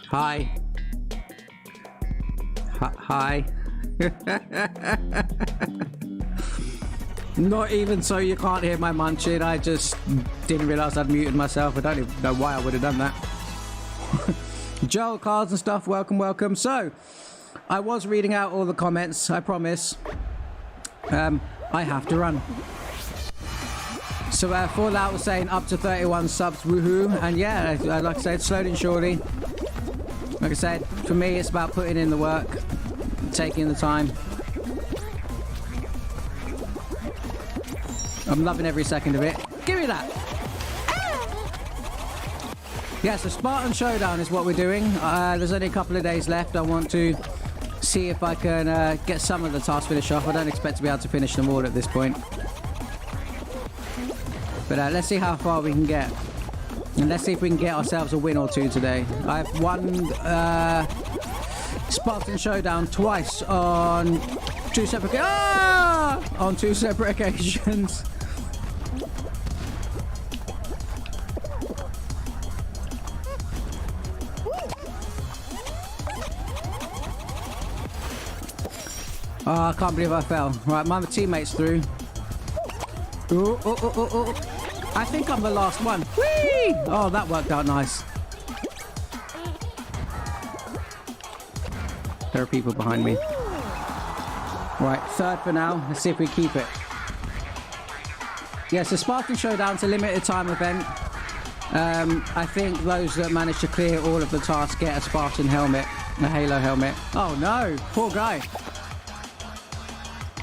Hi. Hi. Not even so you can't hear my munching. I just didn't realize I'd muted myself. I don't even know why I would have done that. Joel, cards and stuff. Welcome, welcome. So, I was reading out all the comments. I promise. I have to run. So, Fallout was saying up to 31 subs. Woohoo. And yeah, like I said, slowly and surely. Like I said, for me, it's about putting in the work, taking the time. I'm loving every second of it. Give me that! Yeah, so Spartan Showdown is what we're doing. There's only a couple of days left. I want to see if I can get some of the tasks finished off. I don't expect to be able to finish them all at this point. But let's see how far we can get. And let's see if we can get ourselves a win or two today. I've won Spartan Showdown twice on two separate occasions. Oh, I can't believe I fell. Right, my teammate's through. Oh. I think I'm the last one. Whee! Oh, that worked out nice. There are people behind me. Right, third for now. Let's see if we keep it. Yeah, so Spartan Showdown's a limited time event. I think those that manage to clear all of the tasks get a Spartan helmet, a Halo helmet. Oh no, poor guy.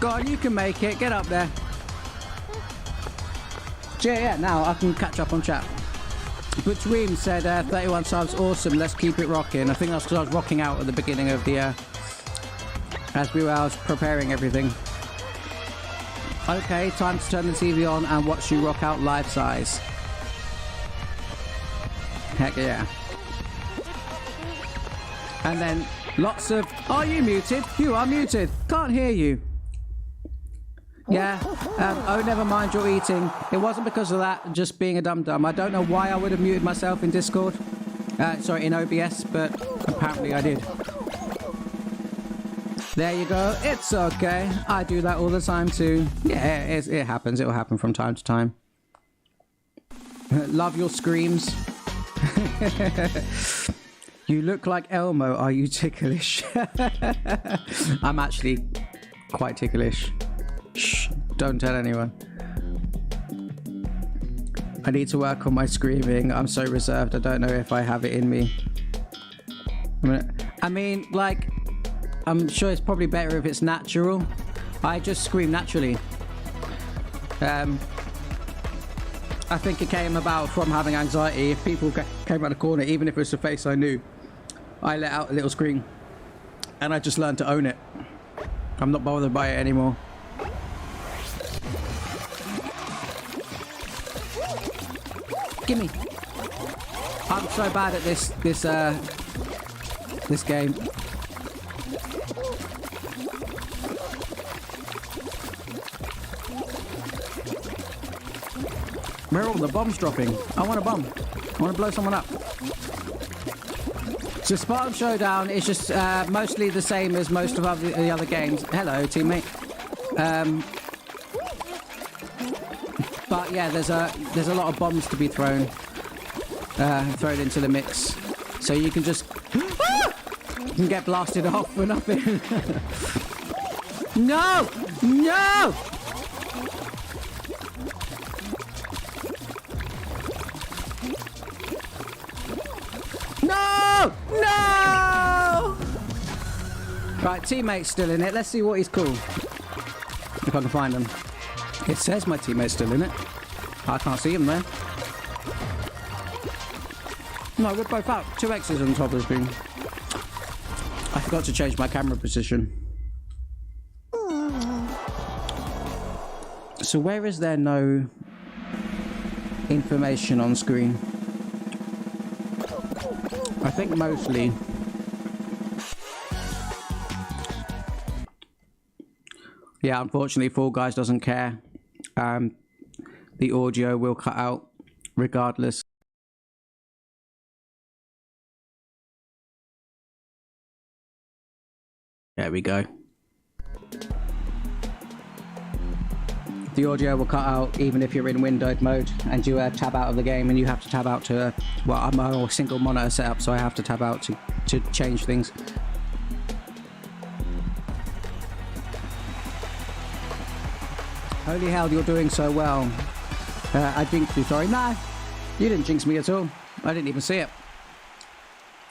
Go on, you can make it. Get up there. Yeah, now I can catch up on chat. But Dream said 31 subs, awesome, let's keep it rocking. I think that's because I was rocking out at the beginning of the as I was preparing everything. Okay, time to turn the TV on and watch you rock out life size. Heck yeah. And then lots of, are you muted? You are muted. Can't hear you. Yeah, oh, never mind, you're eating. It wasn't because of that, just being a dum-dum. I don't know why I would have muted myself in Discord. Sorry, in OBS, but apparently I did. There you go. It's okay. I do that all the time too. Yeah, it happens. It'll happen from time to time. Love your screams. You look like Elmo. Are you ticklish? I'm actually quite ticklish. Shh, don't tell anyone. I need to work on my screaming. I'm so reserved. I don't know if I have it in me. I mean, like, I'm sure it's probably better if it's natural. I just scream naturally. I think it came about from having anxiety. If people came around the corner, even if it was a face I knew, I let out a little scream. And I just learned to own it. I'm not bothered by it anymore. Gimme! I'm so bad at this game. Where are all the bombs dropping? I want a bomb. I want to blow someone up. So Spartan Showdown is just mostly the same as most of the other games. Hello, teammate. But yeah, there's a lot of bombs to be thrown into the mix, so you can just you can get blasted off for nothing. No! No! No! No! Right, teammate's still in it. Let's see what he's called. If I can find him. It says my teammate's still in it. I can't see him there. No, we're both out. 2 X's on top of the screen. I forgot to change my camera position. So where is there no information on screen? I think mostly... Yeah, unfortunately, Fall Guys doesn't care. The audio will cut out regardless. There we go. The audio will cut out even if you're in windowed mode and you tab out of the game, and you have to tab out to, well, I'm a single monitor setup, so I have to tab out to change things. Holy hell, you're doing so well. I jinxed you, sorry. Nah, you didn't jinx me at all. I didn't even see it.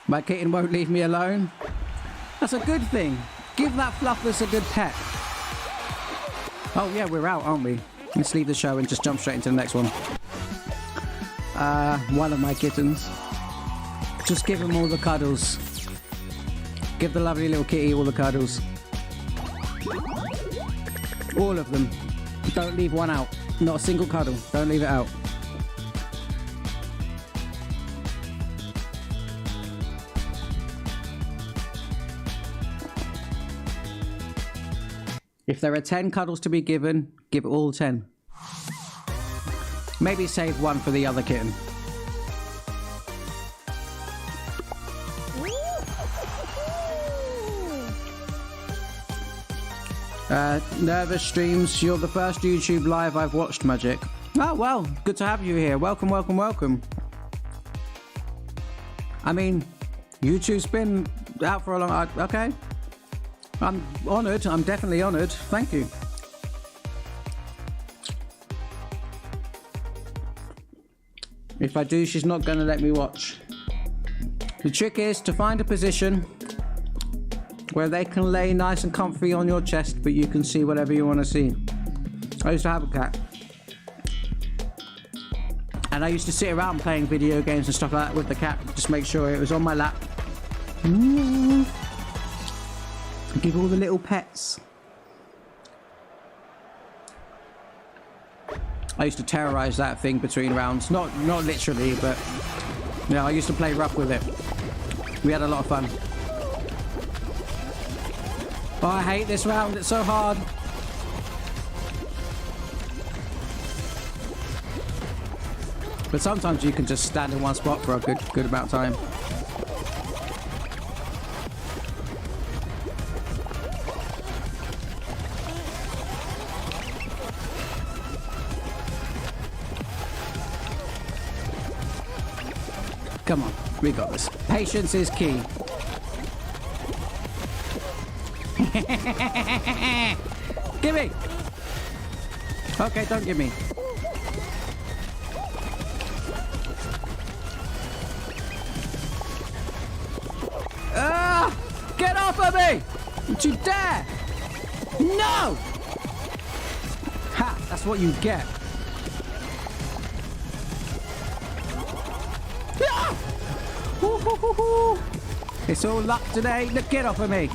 My kitten won't leave me alone. That's a good thing. Give that Fluffless a good pet. Oh yeah, we're out, aren't we? Let's leave the show and just jump straight into the next one. One of my kittens. Just give him all the cuddles. Give the lovely little kitty all the cuddles. All of them. Don't leave one out. Not a single cuddle. Don't leave it out. If there are 10 cuddles to be given, give all 10. Maybe save one for the other kitten. Nervous streams. You're the first YouTube live I've watched, Magic. Oh, well, good to have you here. Welcome, welcome, welcome. I mean, YouTube's been out for a long time. Okay. I'm honoured. I'm definitely honoured. Thank you. If I do, she's not going to let me watch. The trick is to find a position where they can lay nice and comfy on your chest, but you can see whatever you want to see. I used to have a cat. And I used to sit around playing video games and stuff like that with the cat. Just make sure it was on my lap. Give all the little pets. I used to terrorize that thing between rounds. Not literally, but you know, I used to play rough with it. We had a lot of fun. Oh, I hate this round. It's so hard. But sometimes you can just stand in one spot for a good amount of time. Come on, we got this. Patience is key. Give me! Okay, don't give me. Get off of me! Don't you dare! No! Ha! That's what you get. It's all luck today. Look, get off of me.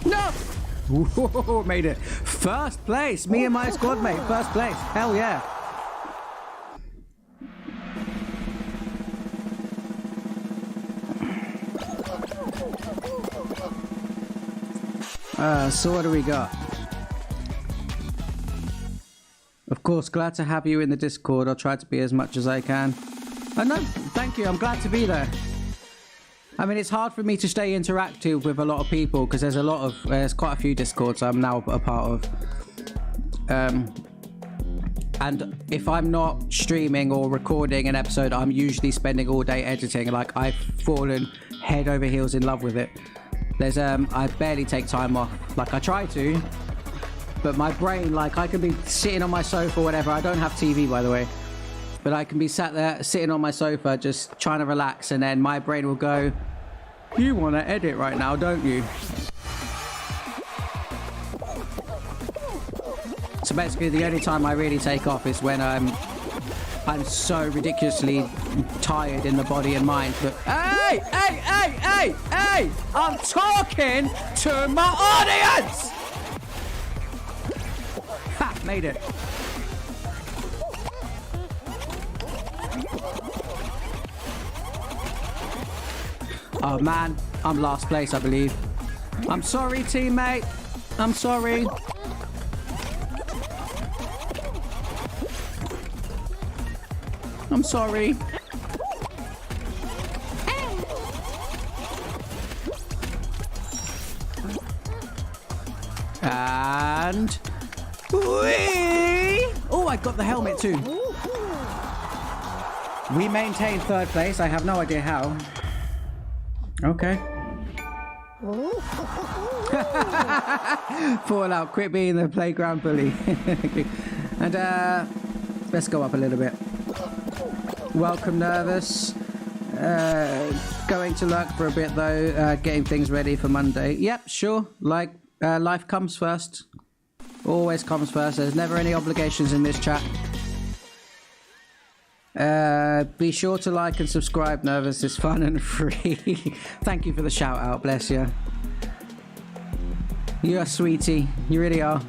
No! Made it. First place. Me and my squad mate. First place. Hell yeah. So what do we got? Of course, glad to have you in the Discord. I'll try to be as much as I can. No, thank you. I'm glad to be there. I mean, it's hard for me to stay interactive with a lot of people because there's quite a few Discords I'm now a part of. And if I'm not streaming or recording an episode, I'm usually spending all day editing. Like, I've fallen head over heels in love with it. I barely take time off. Like, I try to, but my brain, like, I can be sitting on my sofa or whatever. I don't have TV, by the way. But I can be sat there, sitting on my sofa, just trying to relax, and then my brain will go, you want to edit right now, don't you? So basically, the only time I really take off is when I'm so ridiculously tired in the body and mind. But hey! I'm talking to my audience! Ha! Made it. Oh man, I'm last place, I believe. I'm sorry, teammate. I'm sorry. I'm sorry. And... Whee! Oh, I got the helmet too. We maintained third place. I have no idea how. Okay. Fallout, quit being the playground bully. And let's go up a little bit. Welcome, Nervous. Going to lurk for a bit though, getting things ready for Monday. Yep, sure. Like, life comes first. Always comes first. There's never any obligations in this chat. Be sure to like and subscribe, Nervous. It's fun and free. Thank you for the shout out, bless you. You're a sweetie. You really are.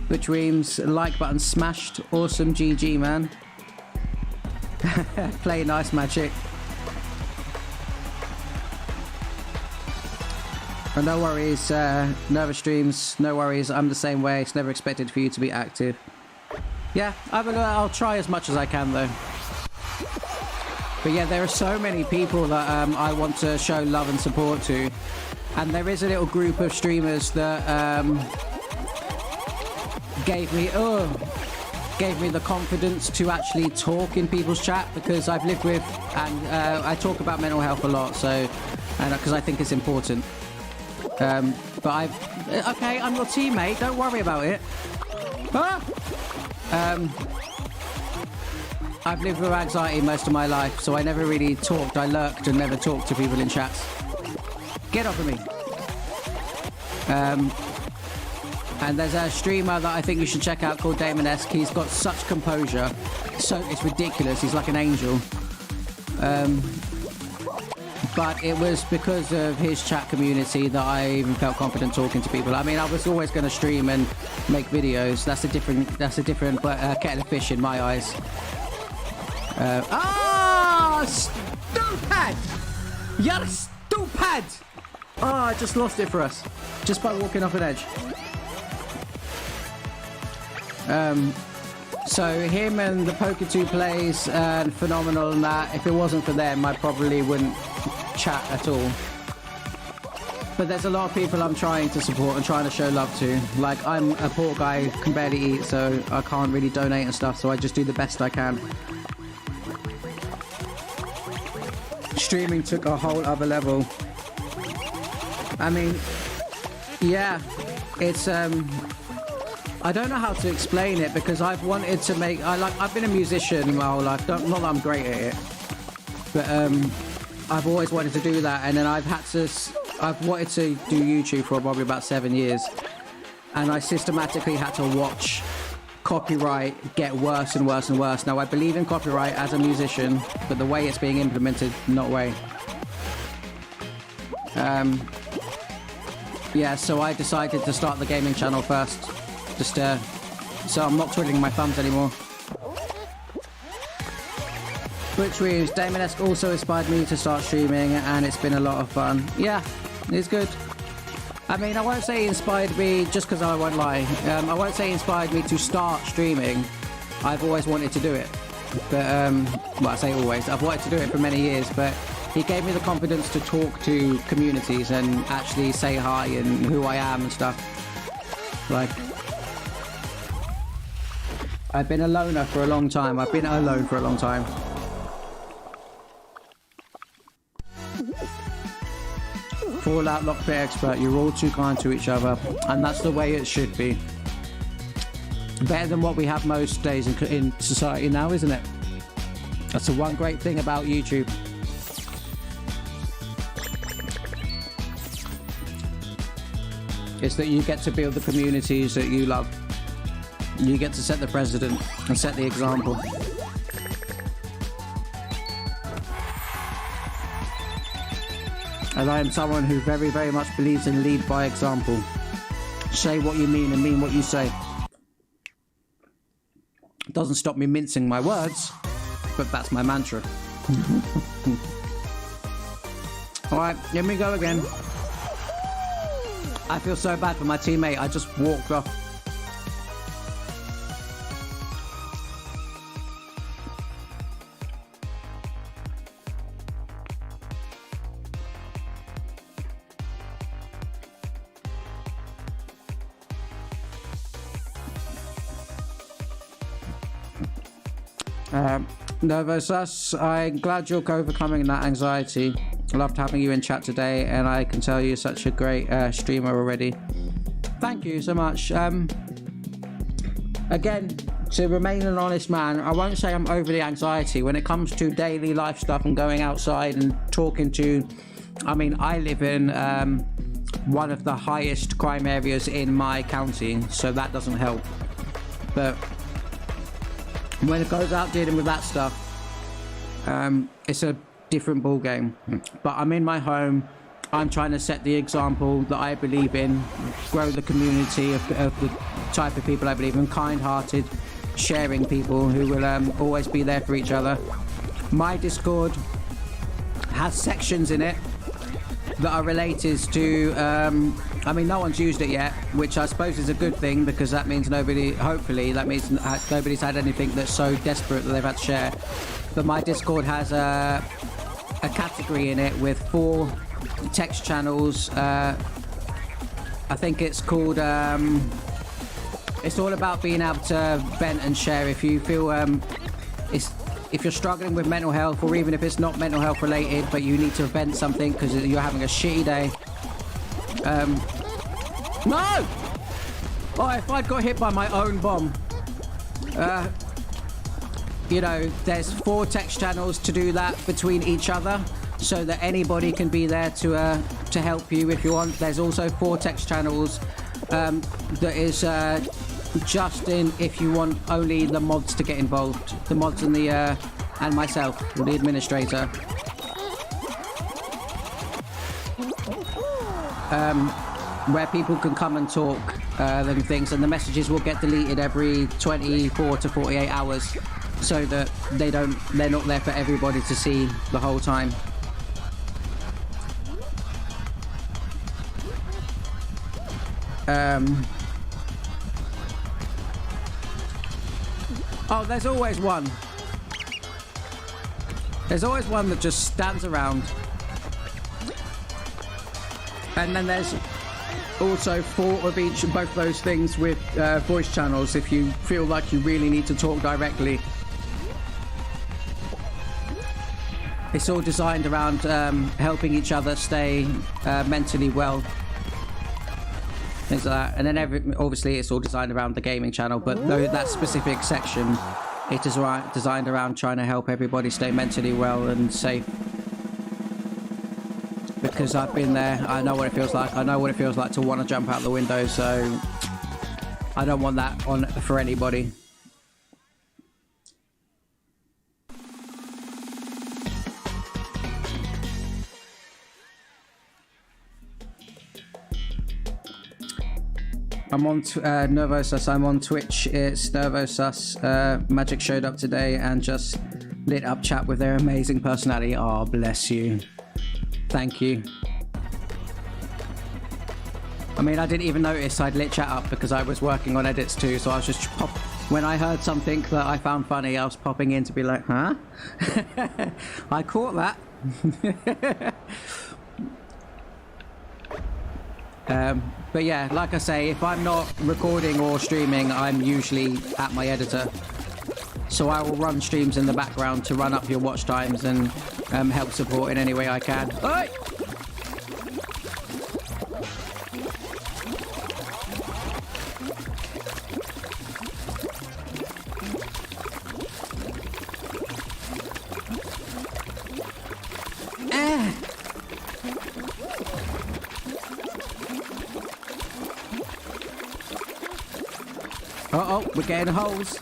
Butch Reams, like button smashed. Awesome, GG, man. Play nice magic. And no worries, Nervous Streams, no worries, I'm the same way. It's never expected for you to be active. Yeah, I'll try as much as I can though. But yeah, there are so many people that I want to show love and support to. And there is a little group of streamers that gave me the confidence to actually talk in people's chat, because I've lived with and I talk about mental health a lot, so because I think it's important. But okay, I'm your teammate, don't worry about it. I've lived with anxiety most of my life, so I never really talked. I lurked and never talked to people in chats. Get off of me. And there's a streamer that I think you should check out called Damonesque. He's got such composure, so it's ridiculous. He's like an angel. But it was because of his chat community that I even felt confident talking to people. I mean, I was always going to stream and make videos. That's a different kettle of fish in my eyes. Stupid! You're stupid! Oh, I just lost it for us, just by walking off an edge. So him and the Poker 2 plays phenomenal, and that if it wasn't for them, I probably wouldn't chat at all. But there's a lot of people I'm trying to support and trying to show love to. Like, I'm a poor guy, can barely eat, so I can't really donate and stuff, so I just do the best I can. Streaming took a whole other level. I mean, yeah, it's I don't know how to explain it, because I've wanted to make I've been a musician my whole life. Not that I'm great at it, but I've always wanted to do that, and then I've wanted to do YouTube for probably about 7 years, and I systematically had to watch copyright get worse and worse and worse. Now, I believe in copyright as a musician, but the way it's being implemented, not way. Yeah, so I decided to start the gaming channel first, just so I'm not twiddling my thumbs anymore. Butch Reeves, Damonesque also inspired me to start streaming, and it's been a lot of fun. Yeah, it's good. I mean, I won't say he inspired me, just because I won't lie. I won't say he inspired me to start streaming. I've always wanted to do it. But, well, I say always. I've wanted to do it for many years, but he gave me the confidence to talk to communities and actually say hi and who I am and stuff. Like, I've been a loner for a long time. I've been alone for a long time. Fallout Lockpit Expert, you're all too kind to each other, and that's the way it should be. Better than what we have most days in society now, isn't it? That's the one great thing about YouTube. It's that you get to build the communities that you love. You get to set the precedent and set the example. And I am someone who very, very much believes in lead by example. Say what you mean and mean what you say. It doesn't stop me mincing my words, but that's my mantra. Alright, here we go again. I feel so bad for my teammate, I just walked off. Nervous, I'm glad you're overcoming that anxiety. Loved having you in chat today, and I can tell you're such a great streamer already. Thank you so much. Again, to remain an honest man, I won't say I'm overly anxiety when it comes to daily life stuff and going outside and talking to. I mean, I live in one of the highest crime areas in my county, so that doesn't help. But when it goes out dealing with that stuff, it's a different ball game. But I'm in my home. I'm trying to set the example that I believe in, grow the community of the type of people I believe in, kind-hearted, sharing people who will always be there for each other. My Discord has sections in it that are related to, I mean, no one's used it yet, which I suppose is a good thing, because that means hopefully that means nobody's had anything that's so desperate that they've had to share. But my Discord has a category in it with 4 text channels. I think it's called, it's all about being able to vent and share if you feel, if you're struggling with mental health, or even if it's not mental health related, but you need to vent something because you're having a shitty day. No! Oh, if I'd got hit by my own bomb. You know, there's 4 text channels to do that between each other, so that anybody can be there to help you if you want. There's also 4 text channels that is just in if you want only the mods to get involved, the mods and the and myself, the administrator. Where people can come and talk and things, and the messages will get deleted every 24 to 48 hours, so that they're not there for everybody to see the whole time. Oh, there's always one. There's always one that just stands around. And then there's also 4 of both those things with voice channels if you feel like you really need to talk directly. It's all designed around helping each other stay mentally well. Things like that. And then obviously it's all designed around the gaming channel, but that specific section, it is designed around trying to help everybody stay mentally well and safe. Because I've been there, I know what it feels like. I know what it feels like to want to jump out the window, so I don't want that on for anybody. I'm on Nervosus. I'm on Twitch. It's Nervosus. Magic showed up today and just lit up chat with their amazing personality. Oh, bless you. Thank you. I mean, I didn't even notice I'd lit chat up because I was working on edits too. So I was just when I heard something that I found funny, I was popping in to be like, huh? I caught that. But yeah, like I say, if I'm not recording or streaming, I'm usually at my editor. So I will run streams in the background to run up your watch times and help support in any way I can. Oi! Uh-oh, we're getting holes.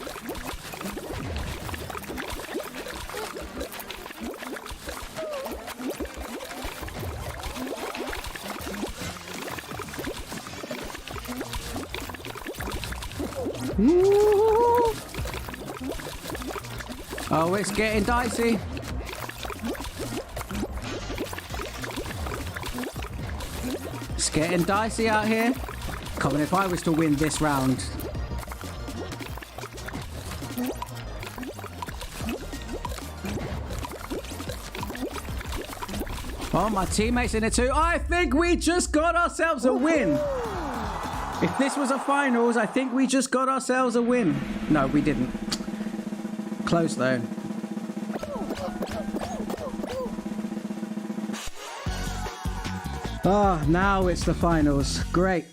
Ooh. Oh, it's getting dicey. It's getting dicey out here. Come on, if I was to win this round. Oh, my teammates in it too. I think we just got ourselves a win. If this was a finals, I think we just got ourselves a win. No, we didn't. close though. Oh, now it's the finals. Great.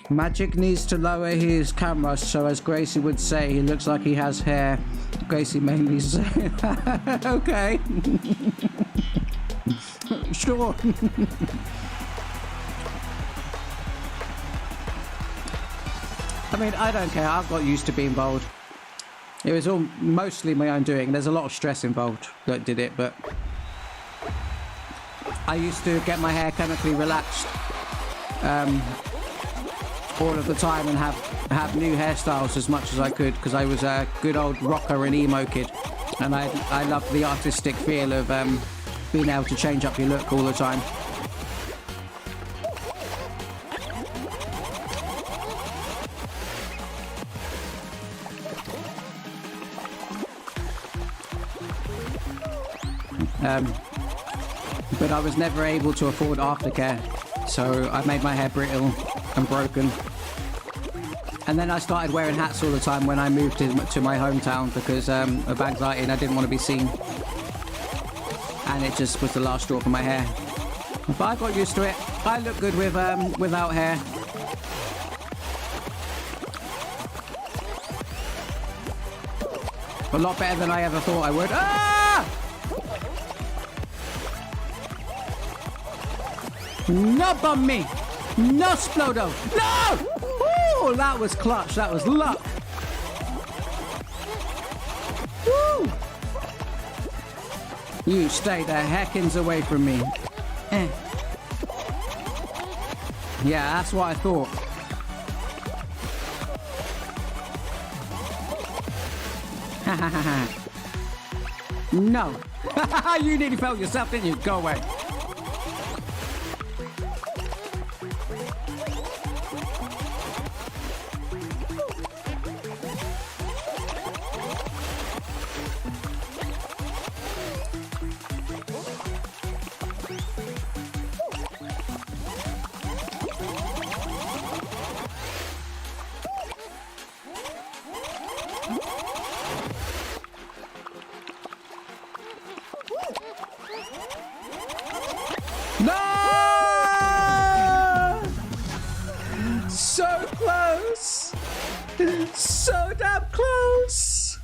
Magic needs to lower his camera, so as Gracie would say, he looks like he has hair. Gracie mainly say, okay. Sure. I mean, I don't care. I've got used to being bold. It was all mostly my own doing. There's a lot of stress involved that did it, but I used to get my hair chemically relaxed all of the time and have new hairstyles as much as I could, because I was a good old rocker and emo kid, and I loved the artistic feel of being able to change up your look all the time. But I was never able to afford aftercare, so I made my hair brittle and broken. And then I started wearing hats all the time when I moved to my hometown because of anxiety, and I didn't want to be seen. And it just was the last straw for my hair. But I got used to it. I look good with without hair. A lot better than I ever thought I would. Ah! No bum me! No Splodo! No! Ooh, that was clutch. That was luck. Woo! You stay the heckins away from me. Eh. Yeah, that's what I thought. Ha ha ha ha. No. You nearly felt yourself, didn't you? Go away. No! So close! So damn close!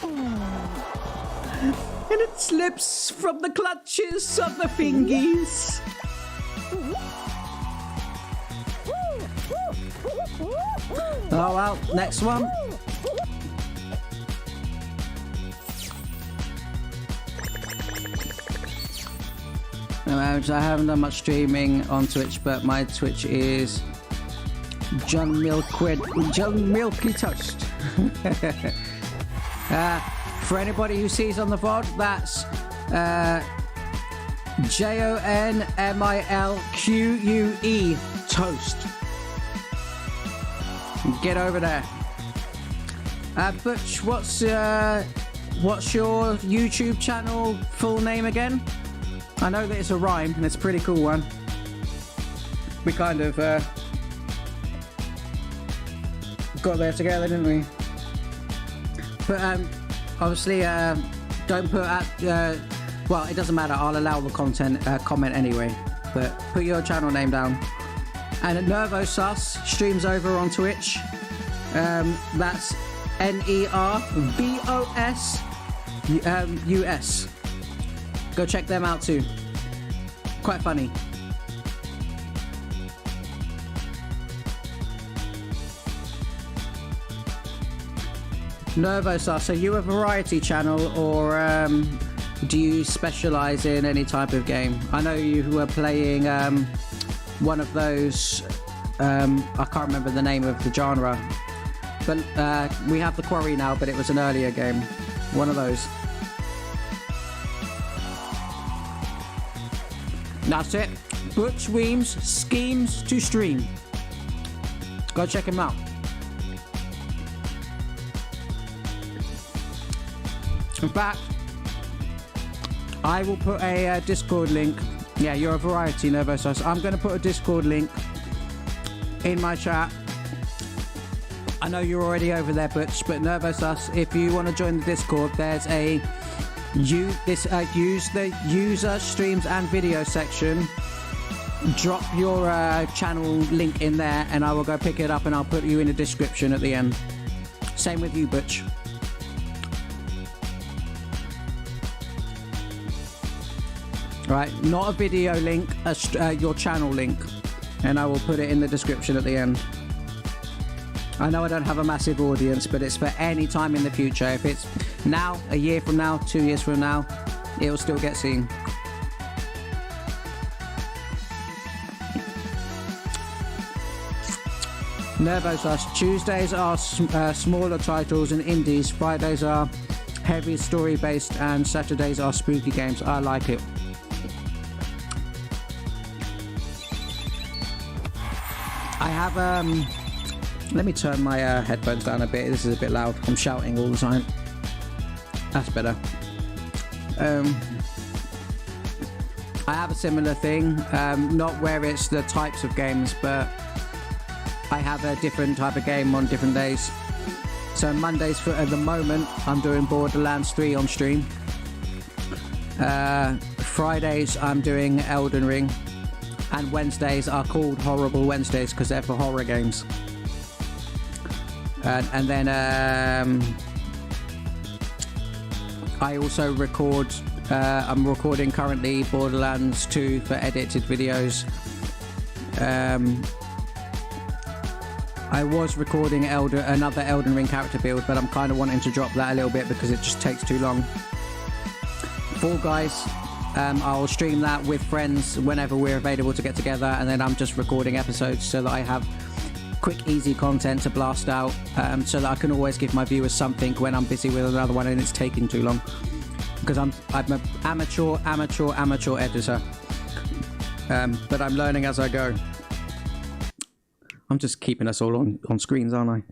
And it slips from the clutches of the fingies. Oh well, next one. I haven't done much streaming on Twitch, but my Twitch is John Milky Toast. For anybody who sees on the VOD, that's JONMILQUE Toast. Get over there. Butch, what's your YouTube channel full name again? I know that it's a rhyme, and it's a pretty cool one. We kind of got there together, didn't we? But obviously, don't put at... well, it doesn't matter. I'll allow the comment anyway. But put your channel name down. And Nervosus streams over on Twitch. That's NERVOSUS. Go check them out too. Quite funny. Nervosus, are you a variety channel, or do you specialize in any type of game? I know you were playing one of those, I can't remember the name of the genre, but we have the Quarry now, but it was an earlier game. One of those. That's it. Butch Weems schemes to stream. Go check him out. In fact, I will put a Discord link. Yeah, you're a variety, Nervosus. I'm going to put a Discord link in my chat. I know you're already over there, Butch, but Nervosus, if you want to join the Discord, there's a use the user streams and video section. Drop your channel link in there, and I will go pick it up, and I'll put you in the description at the end. Same with you, Butch. Right, not a video link, your channel link, and I will put it in the description at the end. I know I don't have a massive audience, but it's for any time in the future. If it's now, a year from now, 2 years from now, it'll still get seen. Nervosus, Tuesdays are smaller titles and indies, Fridays are heavy story based, and Saturdays are spooky games. I like it. I have let me turn my headphones down a bit. This is a bit loud. I'm shouting all the time. That's better. I have a similar thing, not where it's the types of games, but I have a different type of game on different days. So Mondays, at the moment, I'm doing Borderlands 3 on stream. Fridays, I'm doing Elden Ring. And Wednesdays are called Horrible Wednesdays because they're for horror games. And then I also record, I'm recording currently Borderlands 2 for edited videos. I was recording another Elden Ring character build, but I'm kind of wanting to drop that a little bit because it just takes too long. Fall Guys, I'll stream that with friends whenever we're available to get together, and then I'm just recording episodes so that I have quick, easy content to blast out, so that I can always give my viewers something when I'm busy with another one and it's taking too long. Because I'm an amateur editor, but I'm learning as I go. I'm just keeping us all on screens, aren't I?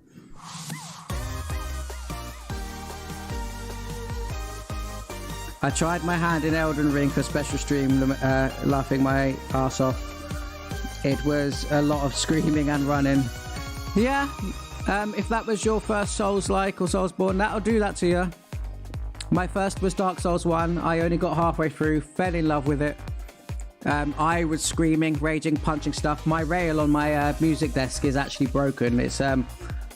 I tried my hand in Elden Ring for special stream, laughing my ass off. It was a lot of screaming and running. Yeah, if that was your first Souls-like or Soulsborne, that'll do that to you. My first was Dark Souls 1. I only got halfway through, fell in love with it. I was screaming, raging, punching stuff. My rail on my music desk is actually broken. It's I've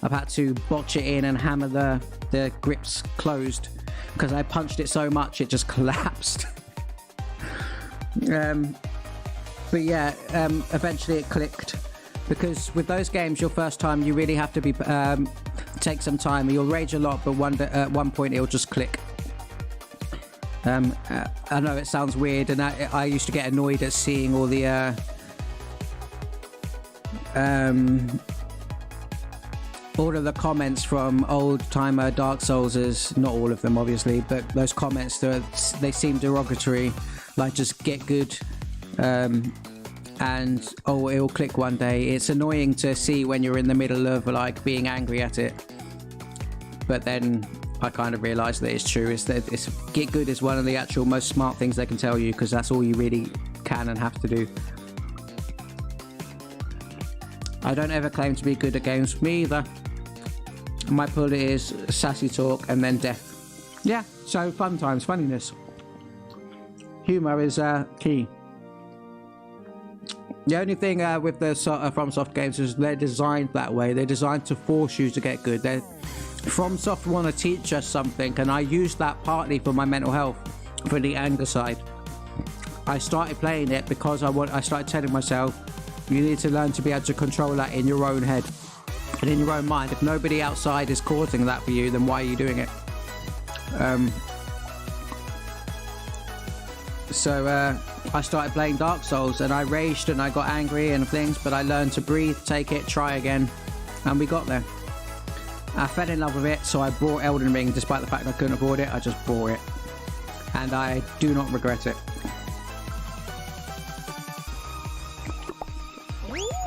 had to botch it in and hammer the grips closed because I punched it so much it just collapsed. But yeah, eventually it clicked, because with those games, your first time, you really have to be take some time. You'll rage a lot, but at one point it'll just click. I know it sounds weird, and I used to get annoyed at seeing all the all of the comments from old-timer Dark Soulsers. Not all of them, obviously, but those comments, they seem derogatory, like just get good, and it'll click one day. It's annoying to see when you're in the middle of like being angry at it, but then I kind of realised that it's true. It's get good is one of the actual most smart things they can tell you, because that's all you really can and have to do. I don't ever claim to be good at games. Me either. My pull is sassy talk and then death. Yeah, so fun times, funniness. Humour is key. The only thing with the FromSoft games is they're designed that way. They're designed to force you to get good. FromSoft want to teach us something, and I use that partly for my mental health, for the anger side. I started playing it because I started telling myself, you need to learn to be able to control that in your own head and in your own mind. If nobody outside is causing that for you, then why are you doing it? So I started playing Dark Souls, and I raged and I got angry and things, but I learned to breathe, take it, try again, and we got there. I fell in love with it, so I bought Elden Ring. Despite the fact I couldn't afford it, I just bought it, and I do not regret it.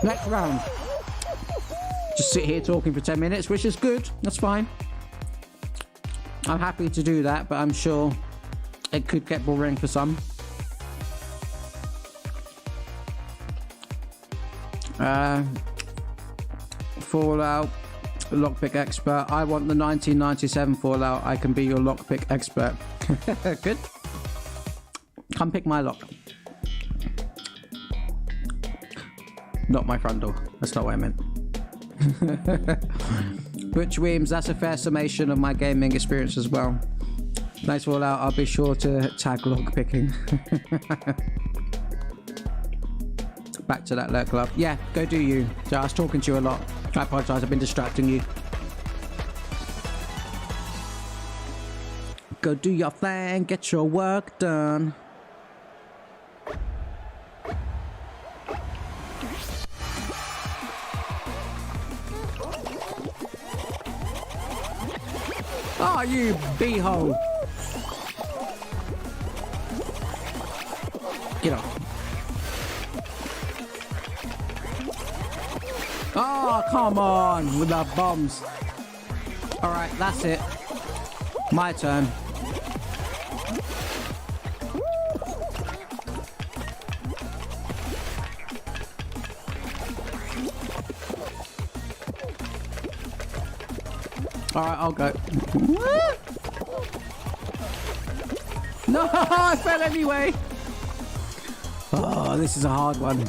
Next round. Just sit here talking for 10 minutes, which is good. That's fine. I'm happy to do that, but I'm sure it could get boring for some. Fallout lockpick expert. I want the 1997 Fallout. I can be your lockpick expert. Good. Come pick my lock. Not my front door. That's not what I meant. Butch Weems, that's a fair summation of my gaming experience as well. Nice Fallout. I'll be sure to tag lockpicking. Back to that lurk club. Yeah, go do you. So I was talking to you a lot. I apologize, I've been distracting you. Go do your thing, get your work done. Oh, you beehole. Get off. Oh, come on with the bombs. All right, that's it. My turn. All right, I'll go. No, I fell anyway. Oh, this is a hard one.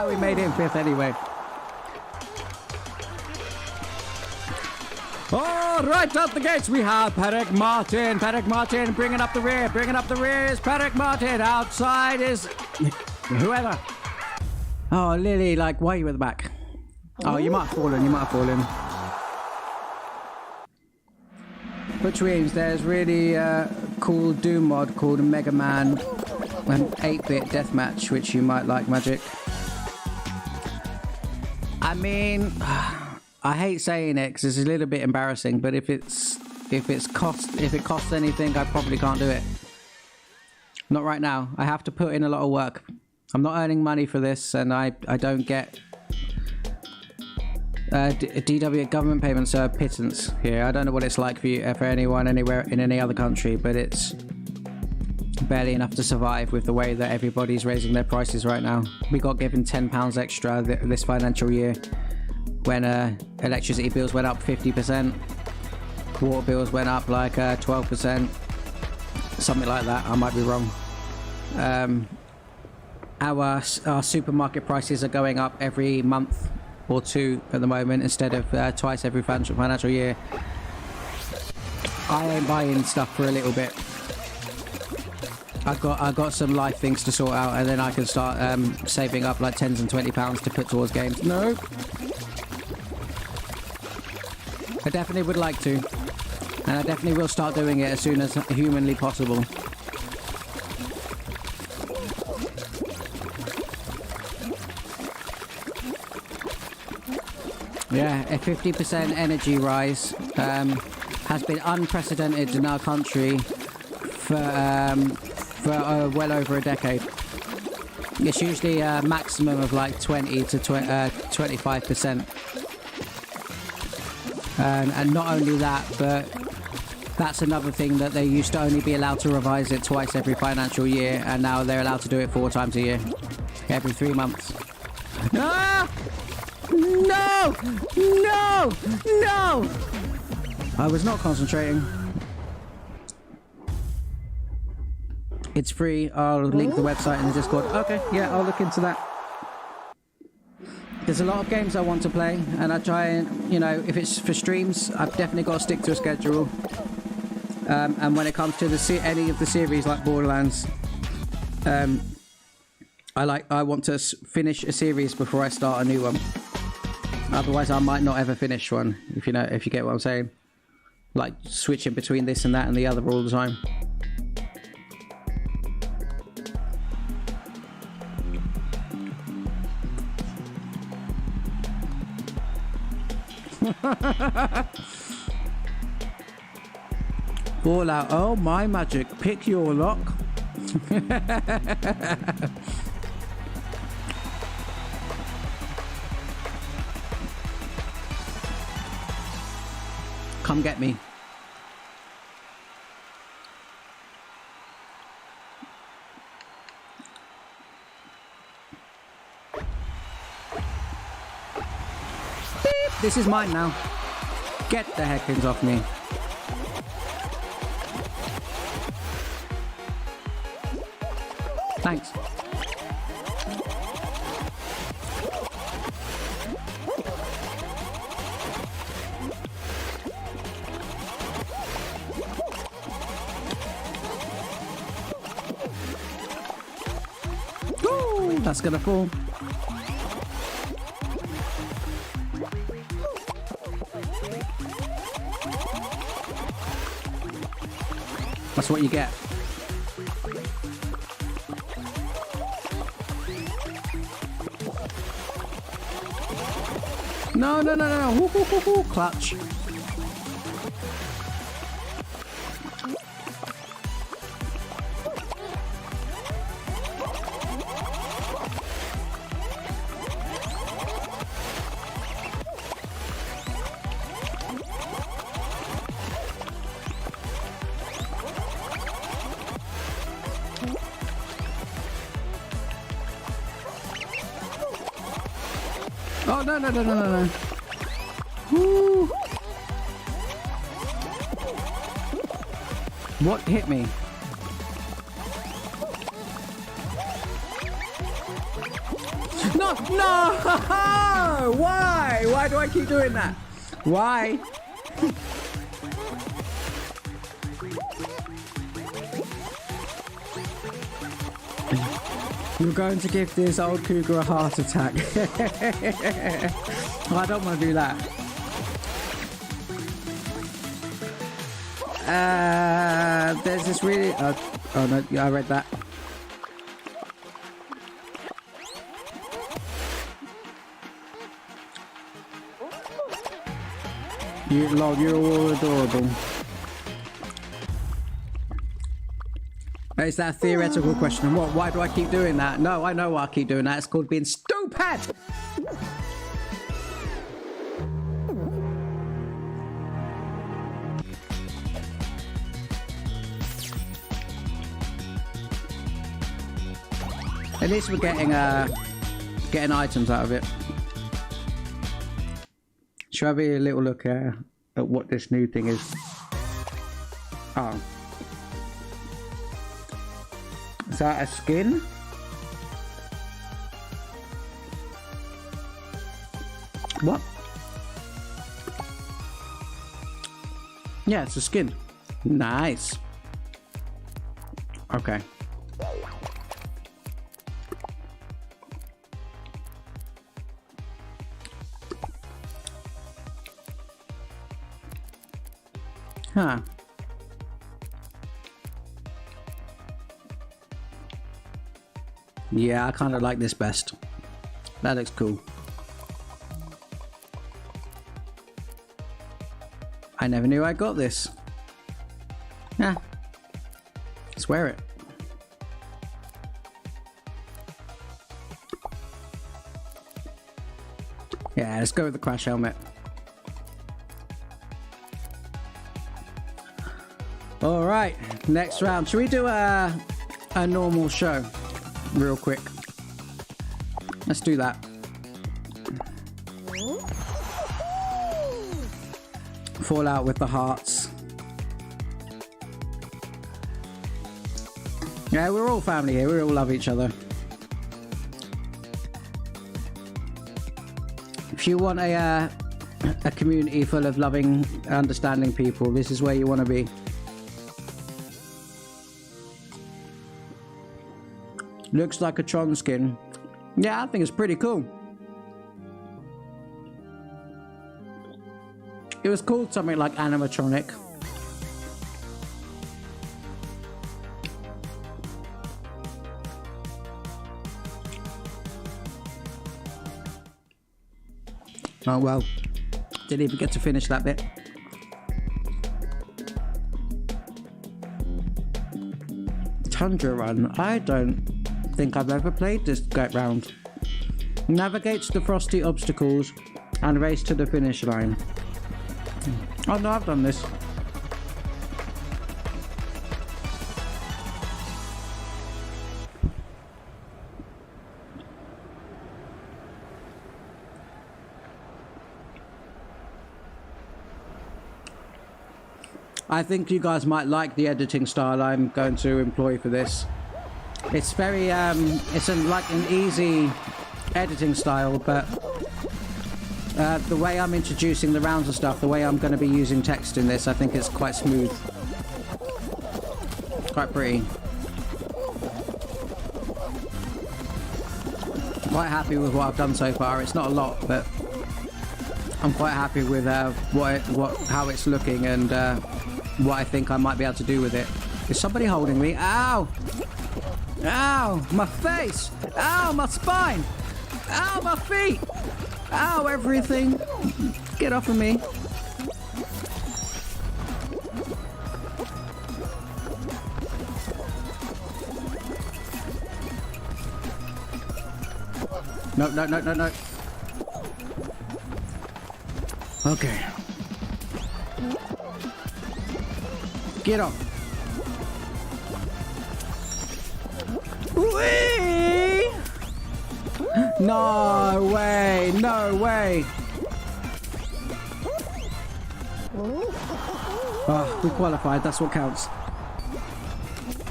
We made it in 5th anyway. Oh, right out the gates we have Patrick Martin. Patrick Martin bringing up the rear. Bringing up the rear is Patrick Martin. Outside is whoever. Oh, Lily, like, why are you at the back? Oh, you might have fallen. You might have fallen. Butch Weems, there's really cool Doom mod called Mega Man 8-bit deathmatch, which you might like, Magic. I mean, I hate saying it because it's a little bit embarrassing, but if it costs anything, I probably can't do it. Not right now. I have to put in a lot of work. I'm not earning money for this, and I don't get DW government payments are pittance here. I don't know what it's like for anyone anywhere in any other country, but it's barely enough to survive with the way that everybody's raising their prices right now. We got given £10 extra this financial year when electricity bills went up 50%, water bills went up like 12%, something like that. I might be wrong. Our supermarket prices are going up every month or two at the moment instead of twice every financial year. I ain't buying stuff for a little bit. I got some life things to sort out, and then I can start saving up like £10s and £20 to put towards games. No, I definitely would like to, and I definitely will start doing it as soon as humanly possible. Yeah, a 50% energy rise has been unprecedented in our country for well over a decade. It's usually a maximum of like 20 to 25%. And not only that, but that's another thing that they used to only be allowed to revise it twice every financial year, and now they're allowed to do it 4 times a year, every 3 months. Ah! No! No! No! I was not concentrating. It's free. I'll link the website in the Discord. Okay, yeah, I'll look into that. There's a lot of games I want to play, and I try and, you know, if it's for streams, I've definitely got to stick to a schedule. And when it comes to any of the series like Borderlands, I want to finish a series before I start a new one. Otherwise, I might not ever finish one. If you get what I'm saying, like switching between this and that and the other all the time. Fallout. Oh my Magic, pick your lock. Come get me. Beep. This is mine now. Get the heckins off me. Thanks. Ooh, that's gonna fall. That's what you get. No, no, no, no, no. Woo, woo, woo, woo. Clutch. Oh, no, no, no, no, no, no. Woo. What hit me? No, no! Why? Why do I keep doing that? Why? You're going to give this old cougar a heart attack. I don't want to do that. There's this really... oh no, yeah, I read that. You're all adorable. Is that a theoretical question? What? Why do I keep doing that? No, I know why I keep doing that. It's called being stupid! At least we're getting items out of it. Shall I have a little look at what this new thing is? Oh. Is that a skin? What? Yeah, it's a skin. Nice. Okay. Huh. Yeah, I kind of like this best. That looks cool. I never knew I got this. Yeah. Let's wear it. Yeah, let's go with the crash helmet. All right, next round. Should we do a normal show real quick? Let's do that. Fall out with the hearts. Yeah, we're all family here. We all love each other. If you want a community full of loving, understanding people, this is where you want to be. Looks like a Tron skin. Yeah, I think it's pretty cool. It was called something like animatronic. Oh well, didn't even get to finish that bit. Tundra Run. I don't think I've ever played this round. Navigate to the frosty obstacles and race to the finish line. Oh no, I've done this. I think you guys might like the editing style I'm going to employ for this. It's very, it's like an easy editing style, but the way I'm introducing the rounds and stuff, the way I'm going to be using text in this, I think it's quite smooth. Quite pretty. Quite happy with what I've done so far. It's not a lot, but I'm quite happy with how it's looking and what I think I might be able to do with it. Is somebody holding me? Ow! Ow! My face! Ow! My spine! Ow! My feet! Ow! Everything! Get off of me! No, no, no, no, no. Okay. Get off. Whee! No way, no way. Oh, we qualified, that's what counts.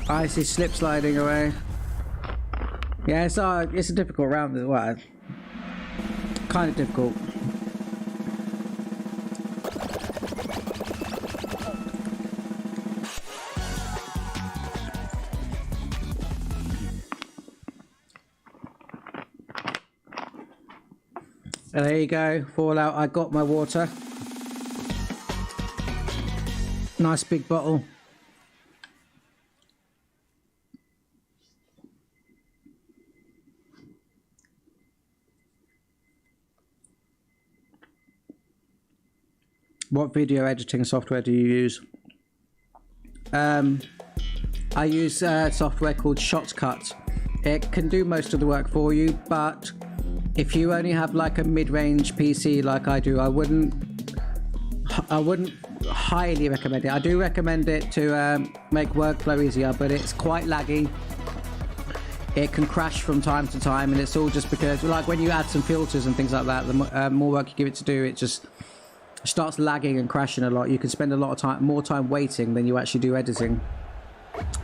I see slip sliding away. Yeah, it's a difficult round as well. Kind of difficult. And there you go, Fallout. I got my water. Nice big bottle. What video editing software do you use? I use software called Shotcut. It can do most of the work for you, but if you only have like a mid-range PC like I do, I wouldn't highly recommend it. I do recommend it to make workflow easier, but it's quite laggy. It can crash from time to time, and it's all just because, like, when you add some filters and things like that, the more work you give it to do, it just starts lagging and crashing a lot. You can spend a lot of time, more time waiting than you actually do editing.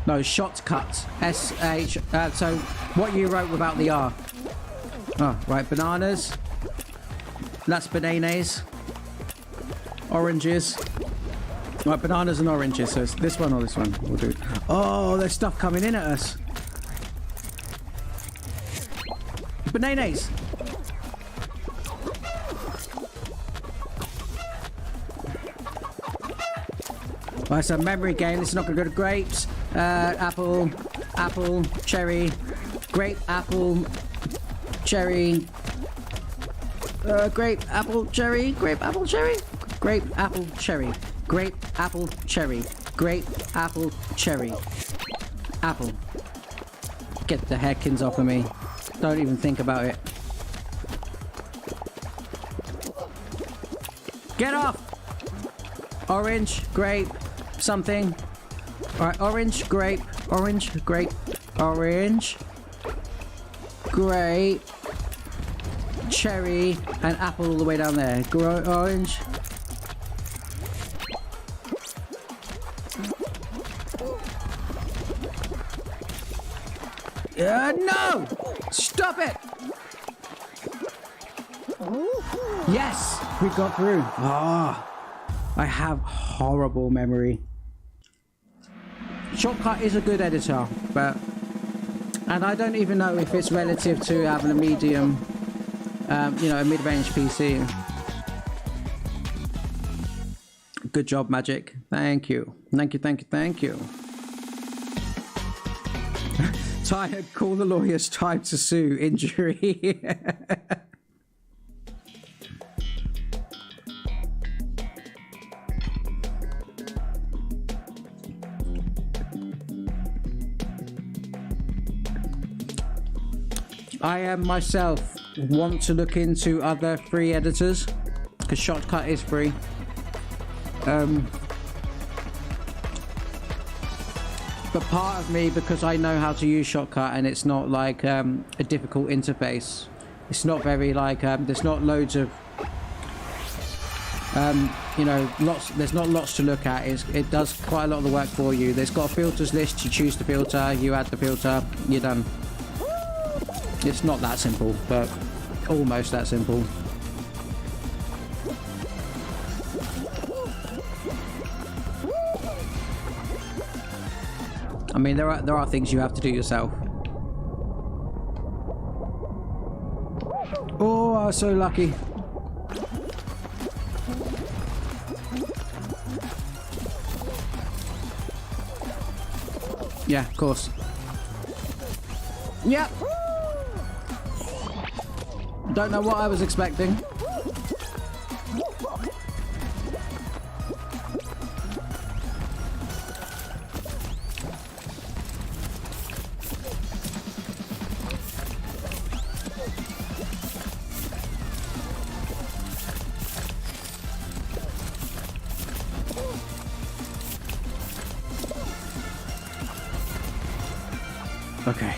No, Shotcut. S-H. So what you wrote without the R. Oh, right, bananas. That's bananas. Oranges. Right, bananas and oranges. So it's this one or this one. We'll do. Oh, there's stuff coming in at us. Bananas. Right, so memory game. This is not going to go to grapes. Apple, cherry, grape, apple, cherry, grape, apple, cherry, grape, apple, cherry, grape, apple, cherry, grape, apple, cherry, grape, apple, cherry, apple. Get the heckins off of me. Don't even think about it. Get off! Orange, grape, something. Alright, orange, grape, orange, grape, orange, grape, cherry, and apple all the way down there. Orange. No! Stop it! Yes! We got through. Ah, I have horrible memory. Shotcut is a good editor, but... And I don't even know if it's relative to having a medium, you know, a mid-range PC. Good job, Magic. Thank you. Thank you, thank you, thank you. Tired, call the lawyers, time to sue, injury. I am myself want to look into other free editors because Shotcut is free. But part of me, because I know how to use Shotcut and it's not like a difficult interface. It's not very like there's not loads of you know, there's not lots to look at. It does quite a lot of the work for you. There's got a filters list. You choose the filter, you add the filter, you're done. It's not that simple, but almost that simple. I mean, there are things you have to do yourself. Oh, I was so lucky. Yeah, of course. Yep. Don't know what I was expecting. Okay.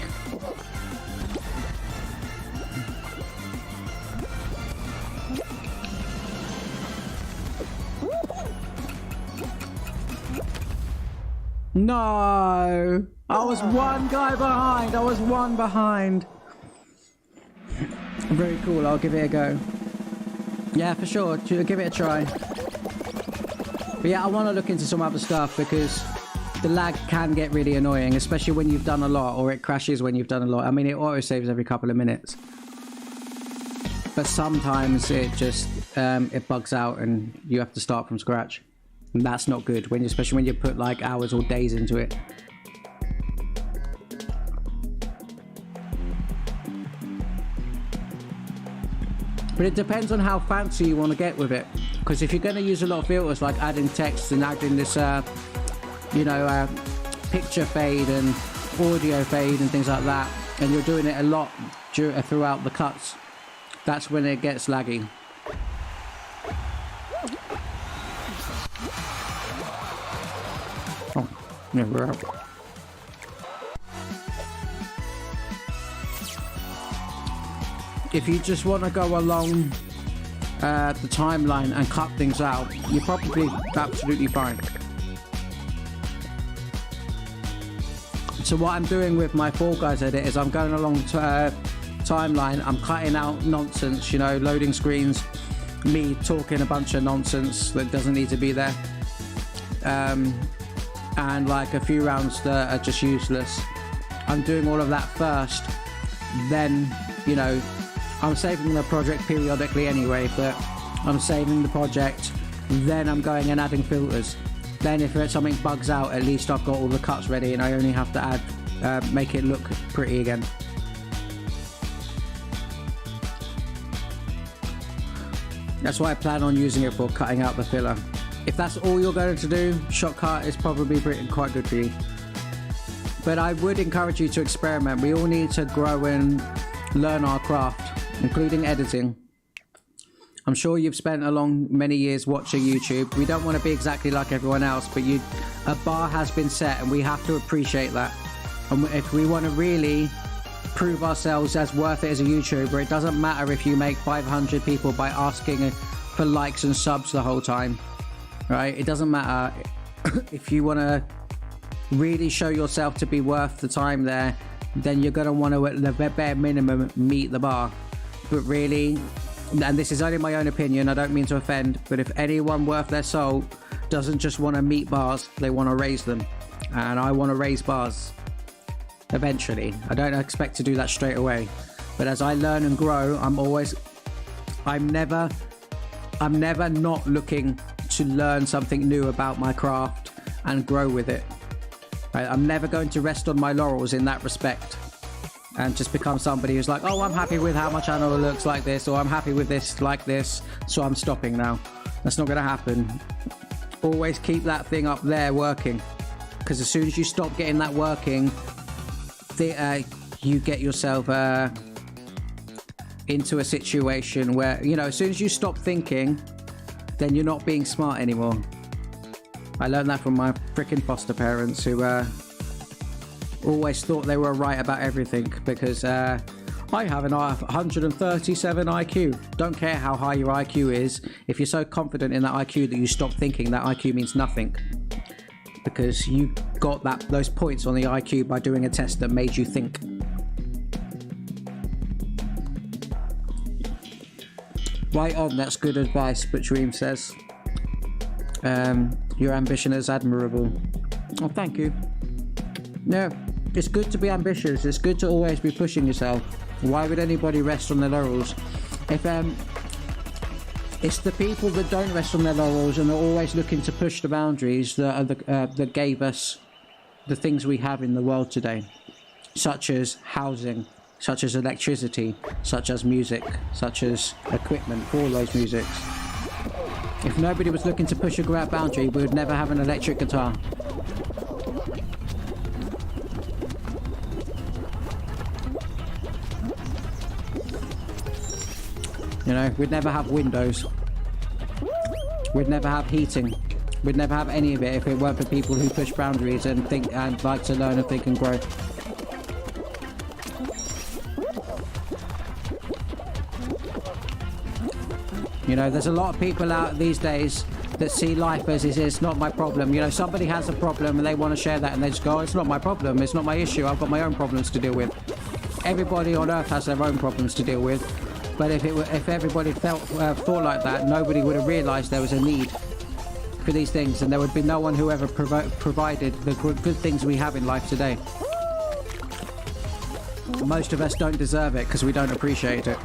No! I was one guy behind! I was one behind! Very cool, I'll give it a go. Yeah, for sure, give it a try. But yeah, I want to look into some other stuff because the lag can get really annoying, especially when you've done a lot, or it crashes when you've done a lot. I mean, it auto-saves every couple of minutes. But sometimes it just, it bugs out and you have to start from scratch. And that's not good, especially when you put like hours or days into it. But it depends on how fancy you want to get with it. Because if you're going to use a lot of filters, like adding text and adding this, you know, picture fade and audio fade and things like that, and you're doing it a lot throughout the cuts, that's when it gets laggy. Oh, yeah, we're out. If you just want to go along the timeline and cut things out, you're probably absolutely fine. So what I'm doing with my Fall Guys edit is I'm going along timeline, I'm cutting out nonsense, you know, loading screens, me talking a bunch of nonsense that doesn't need to be there, and like a few rounds that are just useless. I'm doing all of that first, then, you know, I'm saving the project periodically anyway, but I'm saving the project, then I'm going and adding filters. Then if something bugs out, at least I've got all the cuts ready and I only have to add, make it look pretty again. That's what I plan on using it for, cutting out the filler. If that's all you're going to do, Shotcut is probably quite good for you. But I would encourage you to experiment. We all need to grow and learn our craft, including editing. I'm sure you've spent many years watching YouTube. We don't want to be exactly like everyone else, but a bar has been set and we have to appreciate that. And if we want to really prove ourselves as worth it as a YouTuber, it doesn't matter if you make 500 people by asking for likes and subs the whole time, right? It doesn't matter. If you want to really show yourself to be worth the time there, then you're going to want to, at the bare minimum, meet the bar. But really, and this is only my own opinion, I don't mean to offend, but if anyone worth their salt doesn't just want to meet bars, they want to raise them. And I want to raise bars eventually. I don't expect to do that straight away, but as I learn and grow, I'm never not looking to learn something new about my craft and grow with it. Right? I'm never going to rest on my laurels in that respect and just become somebody who's like, oh, I'm happy with how my channel looks like this, or I'm happy with this like this, so I'm stopping now. That's not going to happen. Always keep that thing up there working, because as soon as you stop getting that working, you get yourself into a situation where, you know, as soon as you stop thinking, then you're not being smart anymore. I learned that from my freaking foster parents who always thought they were right about everything because I have an 137 IQ. Don't care how high your IQ is. If you're so confident in that IQ that you stop thinking, that IQ means nothing. Because you got those points on the IQ by doing a test that made you think. Right on, that's good advice, but Dream says. Your ambition is admirable. Oh, thank you. No, it's good to be ambitious. It's good to always be pushing yourself. Why would anybody rest on their laurels? If it's the people that don't rest on their laurels and are always looking to push the boundaries that gave us the things we have in the world today, such as housing, such as electricity, such as music, such as equipment for all those musics. If nobody was looking to push a boundary, we would never have an electric guitar. You know, we'd never have windows. We'd never have heating. We'd never have any of it if it weren't for people who push boundaries and think and like to learn and think and grow. You know, there's a lot of people out these days that see life as it's not my problem. You know, somebody has a problem and they want to share that and they just go, oh, it's not my problem, it's not my issue, I've got my own problems to deal with. Everybody on earth has their own problems to deal with. But if everybody thought like that, nobody would have realised there was a need for these things, and there would be no one who ever provided the good things we have in life today. Most of us don't deserve it because we don't appreciate it.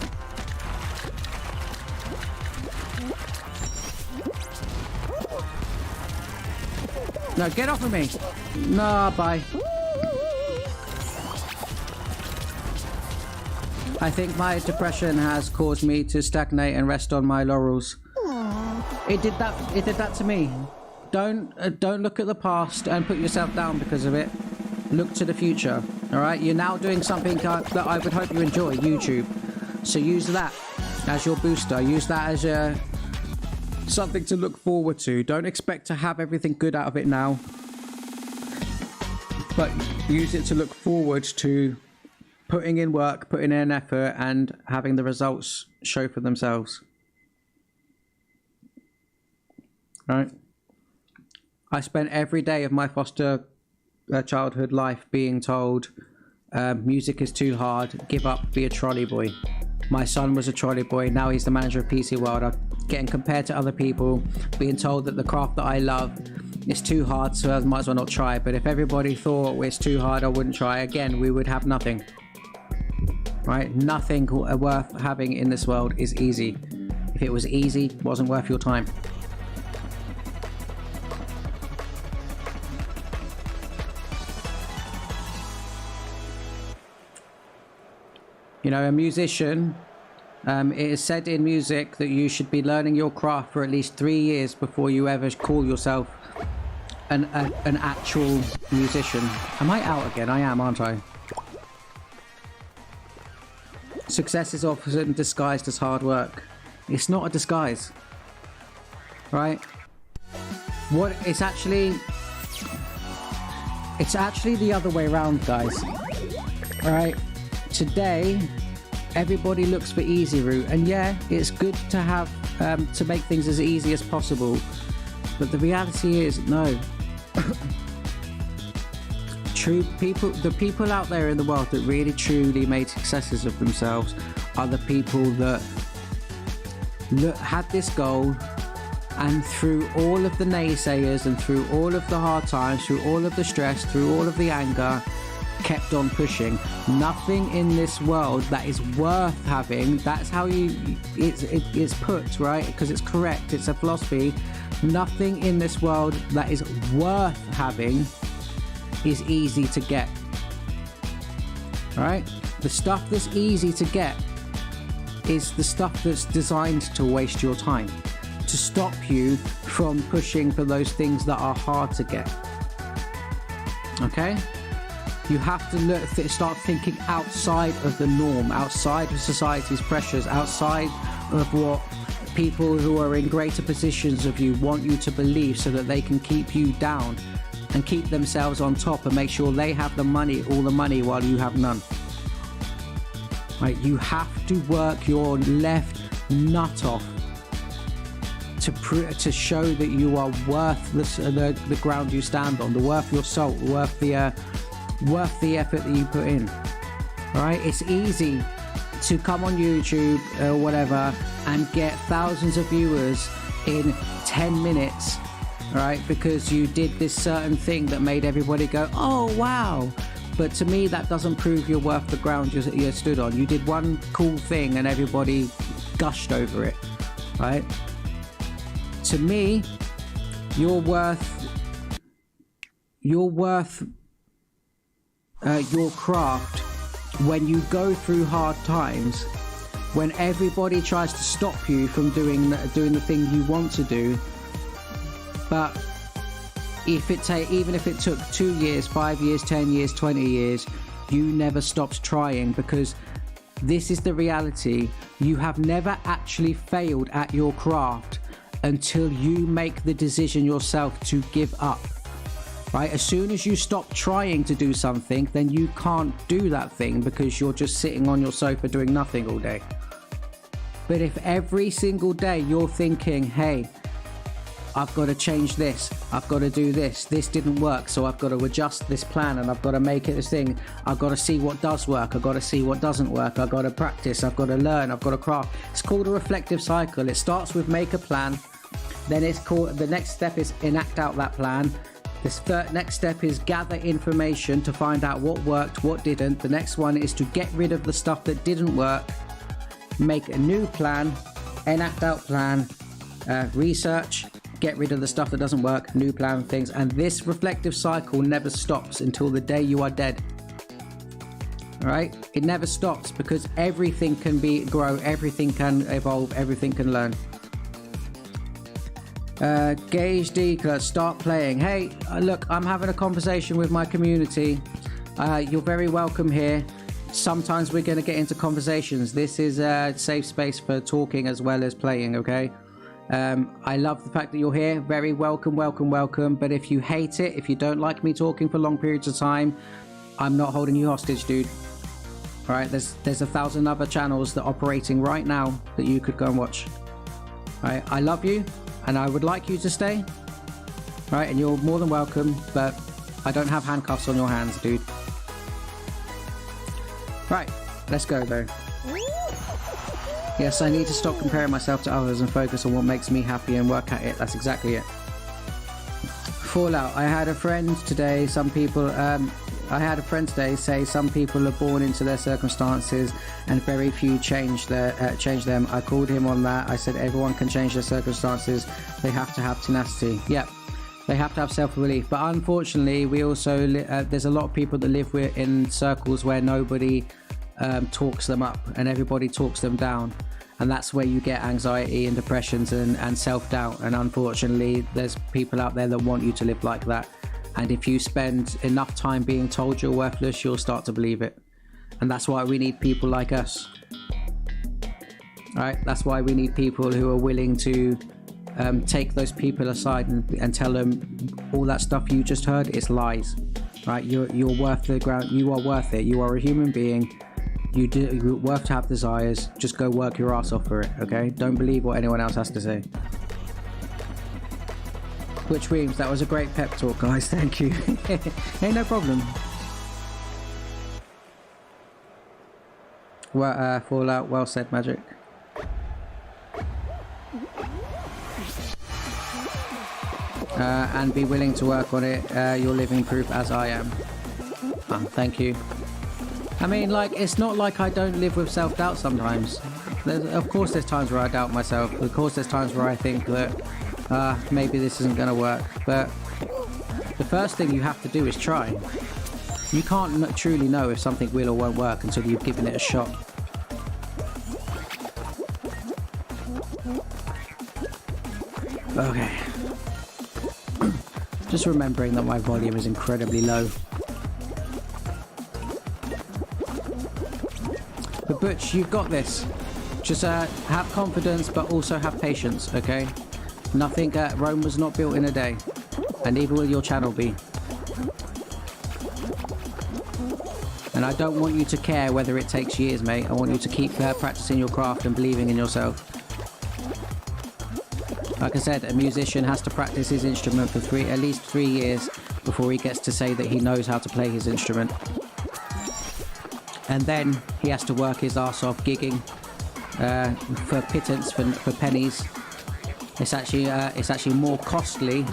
No, get off of me! No, bye. I think my depression has caused me to stagnate and rest on my laurels. It did that to me. Don't look at the past and put yourself down because of it. Look to the future. All right, you're now doing something that I would hope you enjoy, YouTube. So use that as your booster. Use that as something to look forward to. Don't expect to have everything good out of it now, but use it to look forward to putting in work, putting in effort, and having the results show for themselves. Right? I spent every day of my foster childhood life being told, music is too hard, give up, be a trolley boy. My son was a trolley boy, now he's the manager of PC World. I'm getting compared to other people, being told that the craft that I love is too hard, so I might as well not try. But if everybody thought it's too hard, I wouldn't try. Again, we would have nothing. Right? Nothing worth having in this world is easy. If it was easy, it wasn't worth your time. You know, a musician, it is said in music that you should be learning your craft for at least 3 years before you ever call yourself an actual musician. Am I out again? I am, aren't I? Success is often disguised as hard work. It's not a disguise, right? It's actually the other way around, guys. All right? Today, everybody looks for easy route, and yeah, it's good to have to make things as easy as possible. But the reality is, no. The people out there in the world that really truly made successes of themselves are the people that had this goal, and through all of the naysayers and through all of the hard times, through all of the stress, through all of the anger, kept on pushing. Nothing in this world that is worth having, that's how it's put, right? Because it's correct, it's a philosophy. Nothing in this world that is worth having is easy to get. Right? The stuff that's easy to get is the stuff that's designed to waste your time, to stop you from pushing for those things that are hard to get. Okay? You have to start thinking outside of the norm, outside of society's pressures, outside of what people who are in greater positions of you want you to believe, so that they can keep you down and keep themselves on top and make sure they have the money, all the money, while you have none. Right? You have to work your left nut off to show that you are worth the ground you stand on, worth your salt, worth the effort that you put in. All right? It's easy to come on YouTube or whatever and get thousands of viewers in 10 minutes, right? Because you did this certain thing that made everybody go, oh wow. But to me, that doesn't prove you're worth the ground you stood on. You did one cool thing and everybody gushed over it, right? To me, you're worth your craft when you go through hard times, when everybody tries to stop you from doing the thing you want to do. But even if it took 2 years, 5 years, 10 years, 20 years, you never stopped trying, because this is the reality. You have never actually failed at your craft until you make the decision yourself to give up. Right? As soon as you stop trying to do something, then you can't do that thing, because you're just sitting on your sofa doing nothing all day. But if every single day you're thinking, hey, I've got to change this, I've got to do this didn't work, so I've got to adjust this plan and I've got to make it this thing, I've got to see what does work, I've got to see what doesn't work, I've got to practice, I've got to learn, I've got to craft. It's called a reflective cycle. It starts with make a plan, then the next step is enact out that plan. This next step is gather information to find out what worked, what didn't. The next one is to get rid of the stuff that didn't work, make a new plan, enact out plan, research, get rid of the stuff that doesn't work, new plan, things. And this reflective cycle never stops until the day you are dead. All right? It never stops, because everything can grow, everything can evolve, everything can learn. Gage Deekler, start playing. Hey, look, I'm having a conversation with my community. You're very welcome here. Sometimes we're going to get into conversations. This is a safe space for talking as well as playing, okay? I love the fact that you're here. Very welcome. But if you hate it, if you don't like me talking for long periods of time, I'm not holding you hostage, dude. All right, there's 1,000 other channels that are operating right now that you could go and watch. All right, I love you. And I would like you to stay, right? And you're more than welcome, but I don't have handcuffs on your hands, dude. Right, let's go though. Yes, I need to stop comparing myself to others and focus on what makes me happy and work at it. That's exactly it. Fallout. I had a friend today say some people are born into their circumstances and very few change them. I called him on that. I said everyone can change their circumstances. They have to have tenacity. Yep, they have to have self-belief. But unfortunately, we also there's a lot of people that live in circles where nobody talks them up and everybody talks them down. And that's where you get anxiety and depressions and self-doubt. And unfortunately, there's people out there that want you to live like that. And if you spend enough time being told you're worthless, you'll start to believe it. And that's why we need people like us. All right? That's why we need people who are willing to take those people aside and tell them all that stuff you just heard is lies. Right? You're worth the ground. You are worth it. You are a human being. You're worth to have desires. Just go work your ass off for it. Okay? Don't believe what anyone else has to say. Twitch Reams, that was a great pep talk, guys. Thank you. Hey, no problem. Well, Fallout, well said, Magic. And be willing to work on it. You're living proof, as I am. Thank you. I mean, like, it's not like I don't live with self-doubt sometimes. Of course there's times where I doubt myself. Of course there's times where I think that maybe this isn't going to work. But the first thing you have to do is try. You can't truly know if something will or won't work until you've given it a shot. Okay. Just remembering that my volume is incredibly low. Butch, you've got this. Just have confidence, but also have patience, okay? Nothing, Rome was not built in a day. And neither will your channel be. And I don't want you to care whether it takes years, mate. I want you to keep practicing your craft and believing in yourself. Like I said, a musician has to practice his instrument for at least 3 years before he gets to say that he knows how to play his instrument. And then he has to work his ass off gigging for pittance, for pennies. It's actually more costly,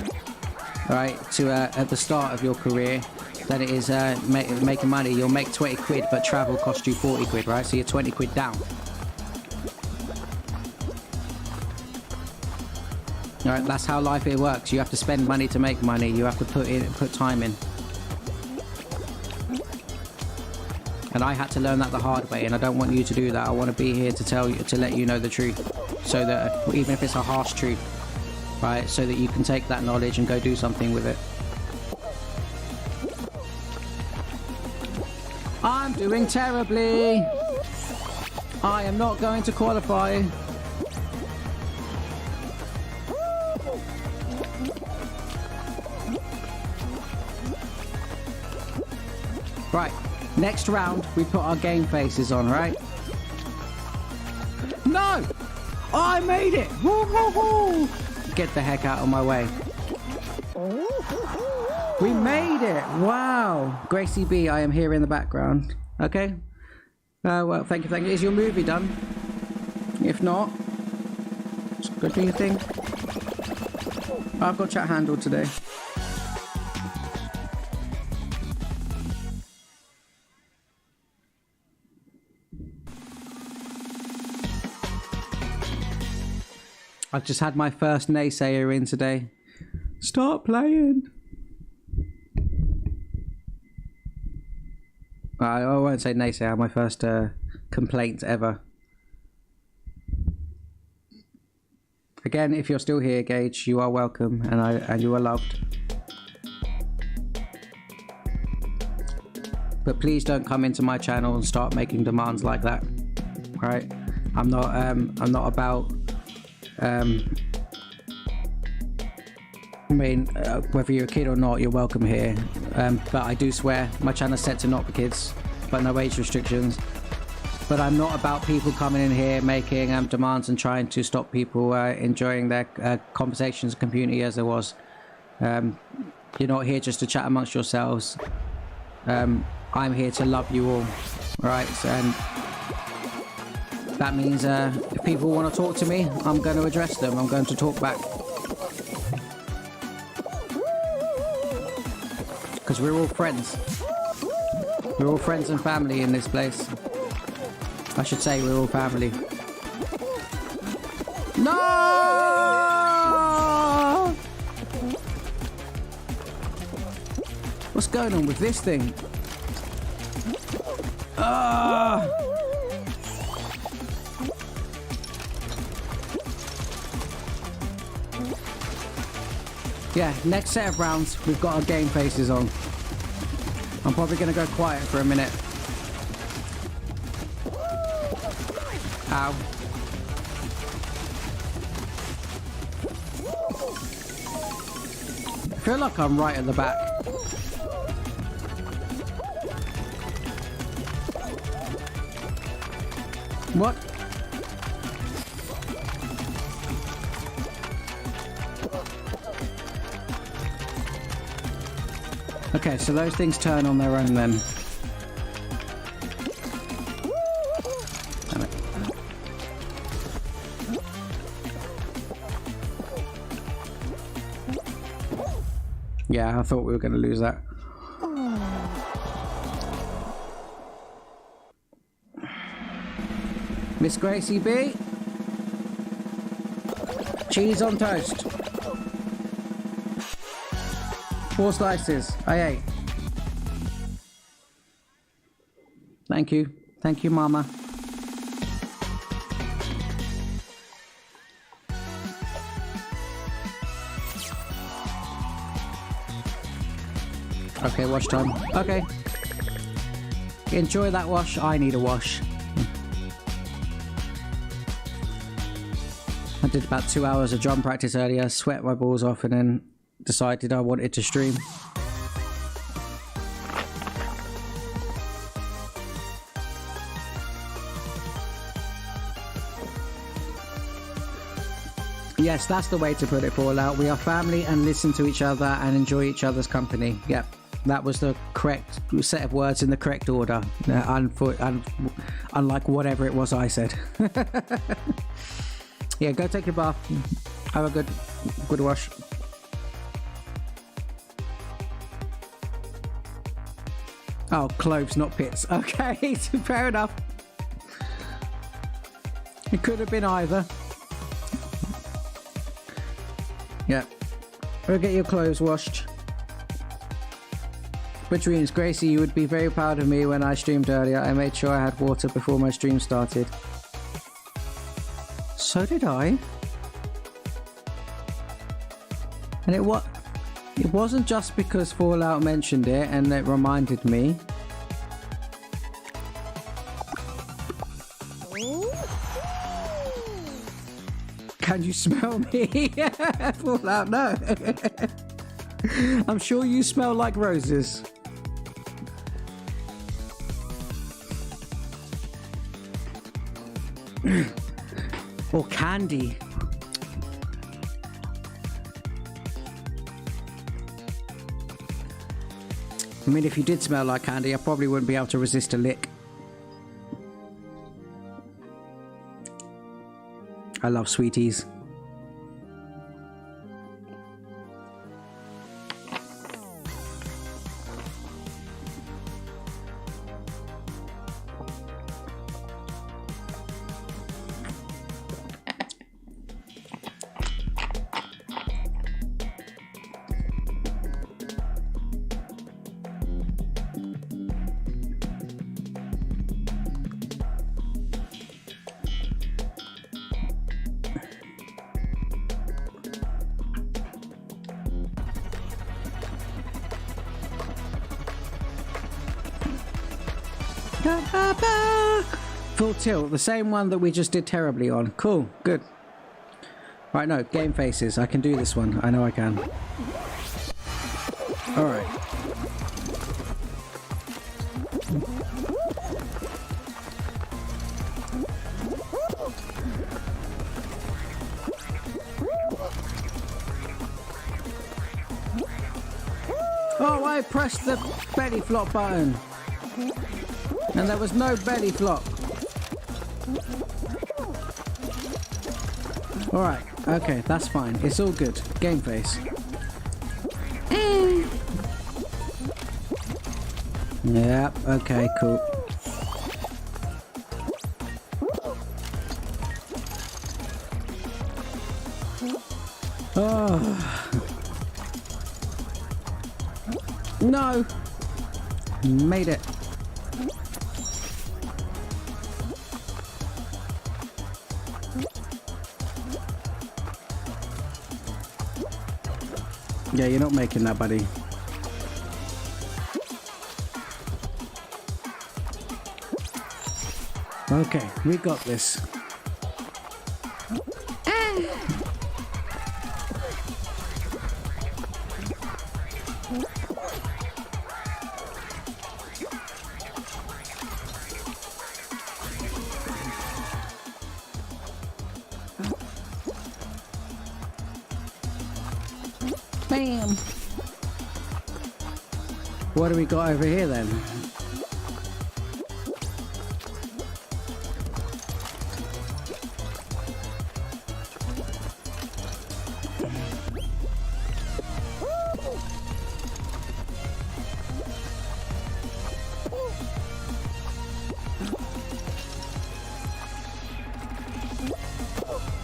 right, to at the start of your career than it is making money. You'll make 20 quid, but travel costs you 40 quid, right? So you're 20 quid down. All right, that's how life it works. You have to spend money to make money. You have to put time in. And I had to learn that the hard way, and I don't want you to do that. I want to be here to let you know the truth, so that even if it's a harsh truth, right, so that you can take that knowledge and go do something with it. I'm doing terribly. I am not going to qualify. Right, next round we put our game faces on, right? No! Oh, I made it! Woo-hoo-hoo! Get the heck out of my way. We made it! Wow! Gracie B, I am here in the background. Okay? Well, thank you. Is your movie done? If not, good do you think? I've got chat handled today. I've just had my first naysayer in today. Stop playing. I won't say naysayer, my first complaint ever. Again, if you're still here, Gage, you are welcome, and you are loved. But please don't come into my channel and start making demands like that. Right? I'm not about whether you're a kid or not, you're welcome here. But I do swear, my channel's set to not for kids, but no age restrictions. But I'm not about people coming in here making demands and trying to stop people enjoying their conversations, community as there was. You're not here just to chat amongst yourselves. I'm here to love you all, right? And that means if people want to talk to me, I'm going to address them. I'm going to talk back. Because we're all friends. We're all friends and family in this place. I should say we're all family. No! What's going on with this thing? Yeah, next set of rounds, we've got our game faces on. I'm probably going to go quiet for a minute. Ow. I feel like I'm right at the back. What? Okay, so those things turn on their own then. Damn it. Yeah, I thought we were going to lose that. Miss Gracie B. Cheese on toast. 4 slices. I ate. Thank you. Thank you, Mama. Okay, wash time. Okay. Enjoy that wash. I need a wash. I did about 2 hours of drum practice earlier, sweat my balls off, and then decided I wanted to stream. Yes, that's the way to put it, Fallout. We are family and listen to each other and enjoy each other's company. Yep, that was the correct set of words in the correct order. Unlike whatever it was I said. Yeah, go take your bath. Have a good wash. Oh, cloves, not pits. Okay, fair enough. It could have been either. Yeah. Go get your clothes washed. But dreams, Gracie, you would be very proud of me when I streamed earlier. I made sure I had water before my stream started. So did I. And it wasn't just because Fallout mentioned it and it reminded me. Can you smell me? Fallout, no. I'm sure you smell like roses. Or candy. I mean, if you did smell like candy, I probably wouldn't be able to resist a lick. I love sweeties. Full tilt, the same one that we just did terribly on. Cool, good. Right, no, game faces. I can do this one. I know I can. Alright. Oh, I pressed the belly flop button. And there was no belly flop. Alright, okay, that's fine. It's all good. Game face. Yep, okay, cool. Oh. No! Made it. Yeah, you're not making that, buddy. Okay, we got this. Bam! What do we got over here then?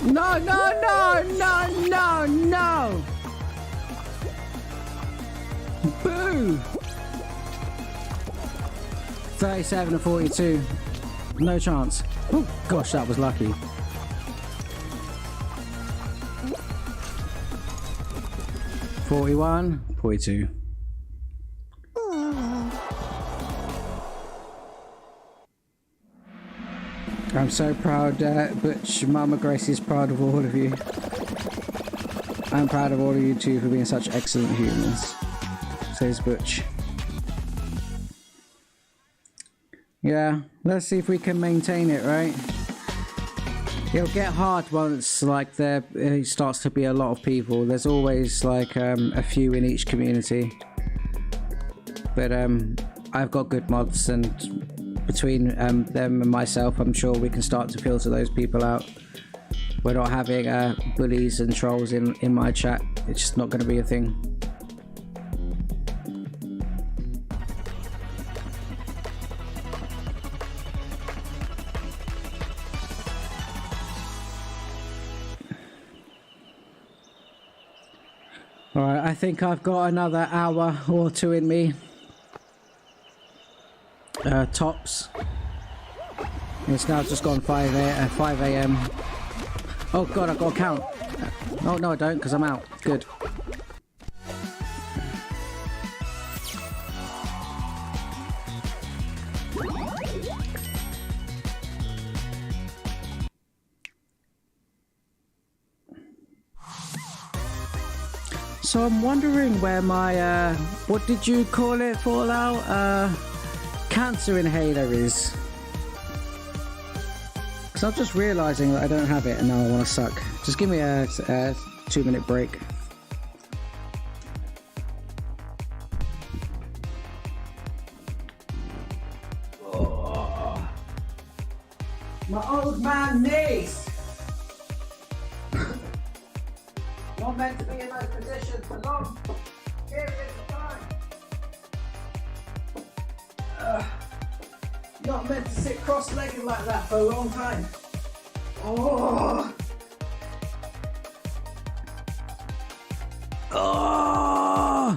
No, no, no, no, no, no! Boo! 37 to 42. No chance. Oh, gosh, that was lucky. $41, $42. I'm so proud, Butch. Mama Gracie is proud of all of you. I'm proud of all of you too for being such excellent humans, says Butch. Yeah, let's see if we can maintain it, right? It'll get hard once like there starts to be a lot of people. There's always like a few in each community. But I've got good mods, and between them and myself, I'm sure we can start to filter those people out. We're not having bullies and trolls in my chat. It's just not going to be a thing. Alright, I think I've got another hour or two in me. Tops. It's now just gone 5 a.m. Oh god, I've got to count. Oh no I don't, because I'm out. Good. So I'm wondering where my, what did you call it, Fallout? Cancer inhaler is. Because I'm just realising that I don't have it and now I want to suck. Just give me a 2-minute break. Oh. My old man knees! Not meant to be in those positions for long periods of time. Not meant to sit cross-legged like that for a long time. Oh. Oh.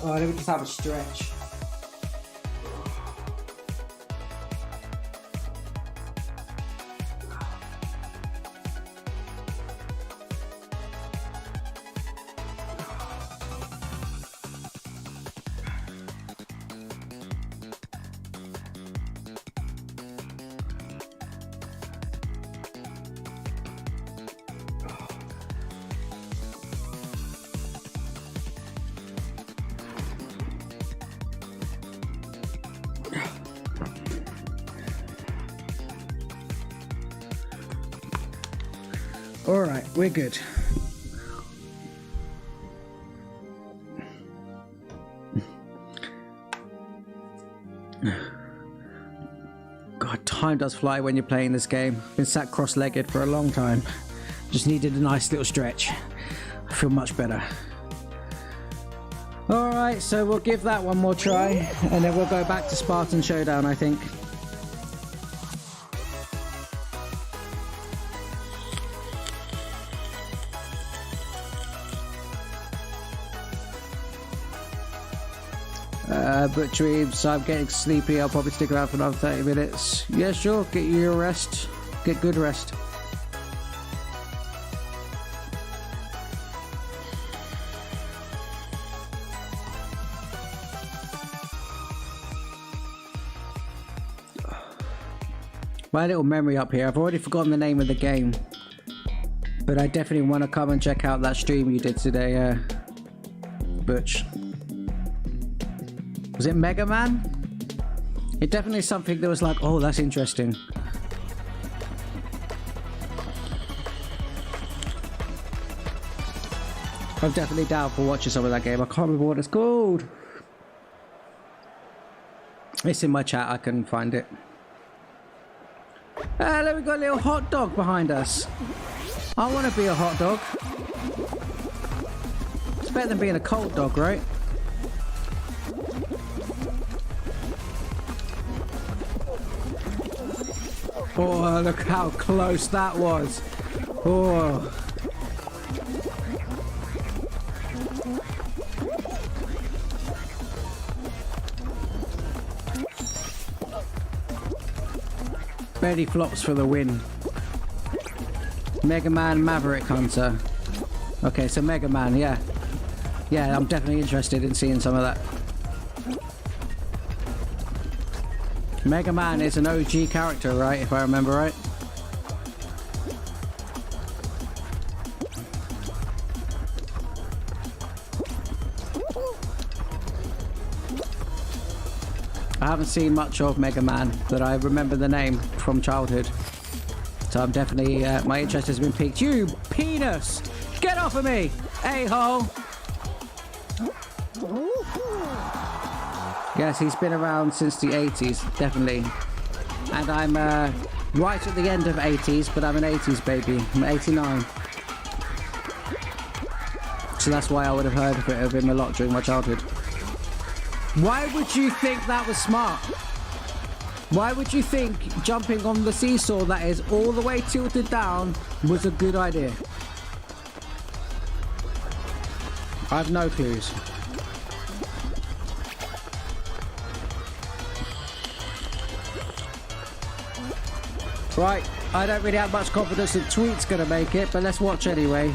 Oh, let me just have a stretch. Alright, we're good. God, time does fly when you're playing this game. Been sat cross-legged for a long time. Just needed a nice little stretch. I feel much better. Alright, so we'll give that one more try, and then we'll go back to Spartan Showdown, I think. But Dreams, I'm getting sleepy. I'll probably stick around for another 30 minutes. Yeah, sure. Get you your rest. Get good rest. My little memory up here. I've already forgotten the name of the game. But I definitely want to come and check out that stream you did today, Butch. Was it Mega Man? It definitely is something that was like, oh, that's interesting. I'm definitely down for watching some of that game. I can't remember what it's called. It's in my chat, I can find it. Look, we've got a little hot dog behind us. I want to be a hot dog. It's better than being a cold dog, right? Oh, look how close that was. Oh. Betty flops for the win. Mega Man Maverick Hunter. Okay, so Mega Man, yeah. Yeah, I'm definitely interested in seeing some of that. Mega Man is an OG character, right? If I remember right. I haven't seen much of Mega Man, but I remember the name from childhood. So I'm definitely, my interest has been piqued. You penis! Get off of me, a-hole! Yes, he's been around since the 80s, definitely. And I'm right at the end of 80s, but I'm an 80s baby. I'm 89. So that's why I would have heard of him a lot during my childhood. Why would you think that was smart? Why would you think jumping on the seesaw that is all the way tilted down was a good idea? I have no clues. Right, I don't really have much confidence that Tweet's gonna make it, but let's watch anyway.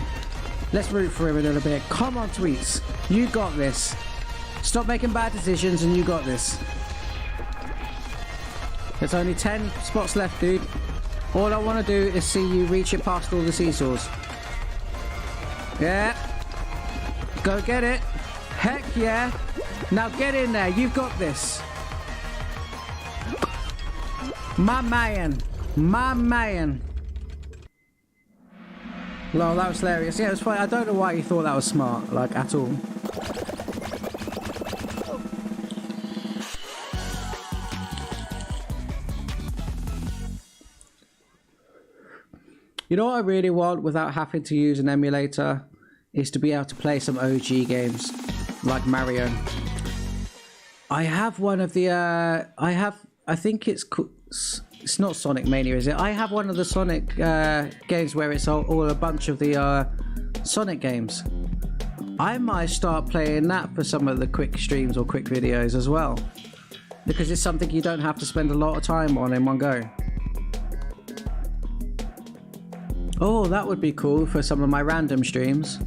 Let's root for him a little bit. Come on, Tweets. You got this. Stop making bad decisions and you got this. There's only 10 spots left, dude. All I want to do is see you reach it past all the seesaws. Yeah. Go get it. Heck yeah. Now get in there. You've got this. My man. My man. Well, that was hilarious. Yeah, it was funny. I don't know why you thought that was smart, like, at all. You know what I really want without having to use an emulator is to be able to play some OG games like Mario. I have one of the I think it's not Sonic Mania, is it? I have one of the Sonic games where it's all a bunch of the Sonic games. I might start playing that for some of the quick streams or quick videos as well, because it's something you don't have to spend a lot of time on in one go. Oh, that would be cool for some of my random streams.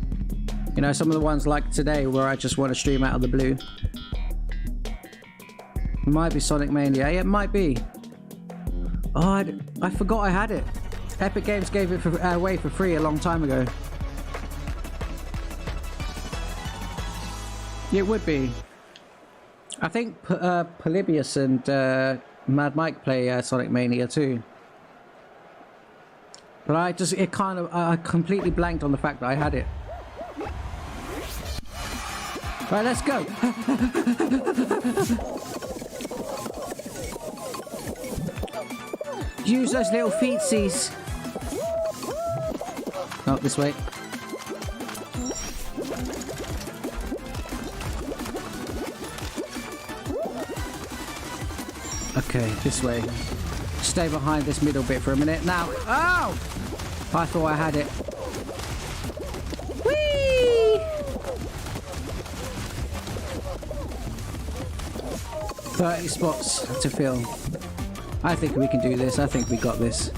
You know, some of the ones like today where I just want to stream out of the blue. It might be Sonic Mania. Yeah, it might be. Oh, I forgot I had it. Epic Games gave it away for free a long time ago. It would be. I think Polybius and Mad Mike play Sonic Mania too. But I completely blanked on the fact that I had it. Right, let's go. Use those little feetsies. Oh, this way. Okay, this way. Stay behind this middle bit for a minute. Now, oh! I thought I had it. Whee! 30 spots to fill. I think we can do this. I think we got this.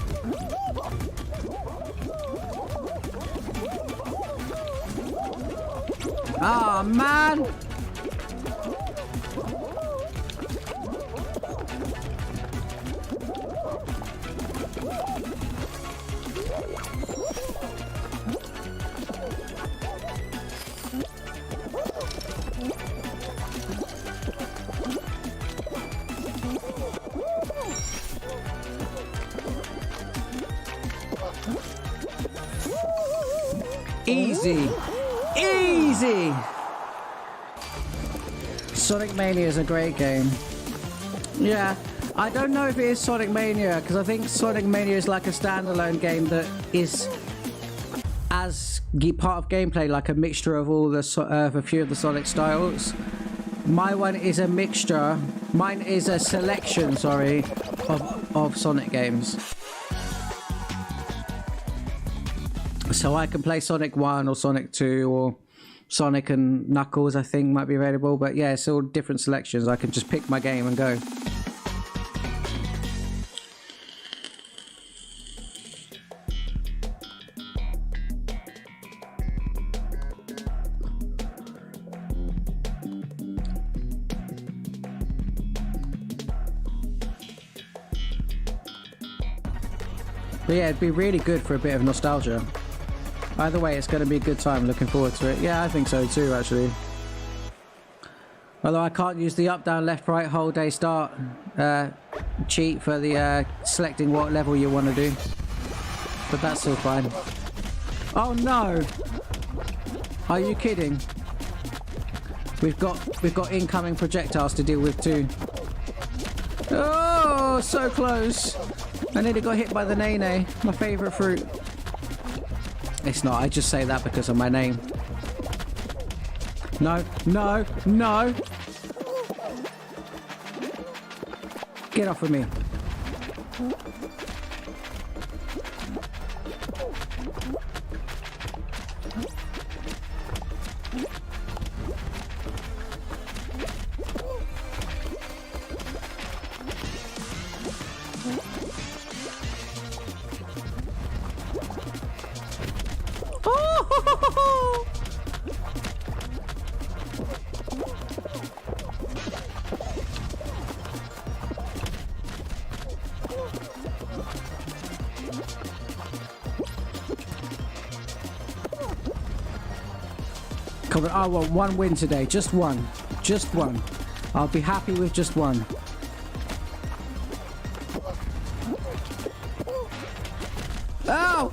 Ah, man! Easy. Easy. Sonic Mania is a great game. Yeah, I don't know if it is Sonic Mania, because I think Sonic Mania is like a standalone game that is as part of gameplay, like a mixture of all the a few of the Sonic styles. My one is a mixture. Mine is a selection, sorry, of Sonic games. So I can play Sonic 1 or Sonic 2 or Sonic and Knuckles, I think, might be available. But yeah, it's all different selections. I can just pick my game and go. But yeah, it'd be really good for a bit of nostalgia. Either way, it's going to be a good time. Looking forward to it. Yeah, I think so too, actually. Although I can't use the up, down, left, right, whole day start cheat for the selecting what level you want to do. But that's still fine. Oh no! Are you kidding? We've got incoming projectiles to deal with too. Oh, so close! I nearly got hit by the Nene, my favourite fruit. It's not, I just say that because of my name. No, no, no! Get off of me. Come on, I want one win today. Just one. Just one. I'll be happy with just one. Ow!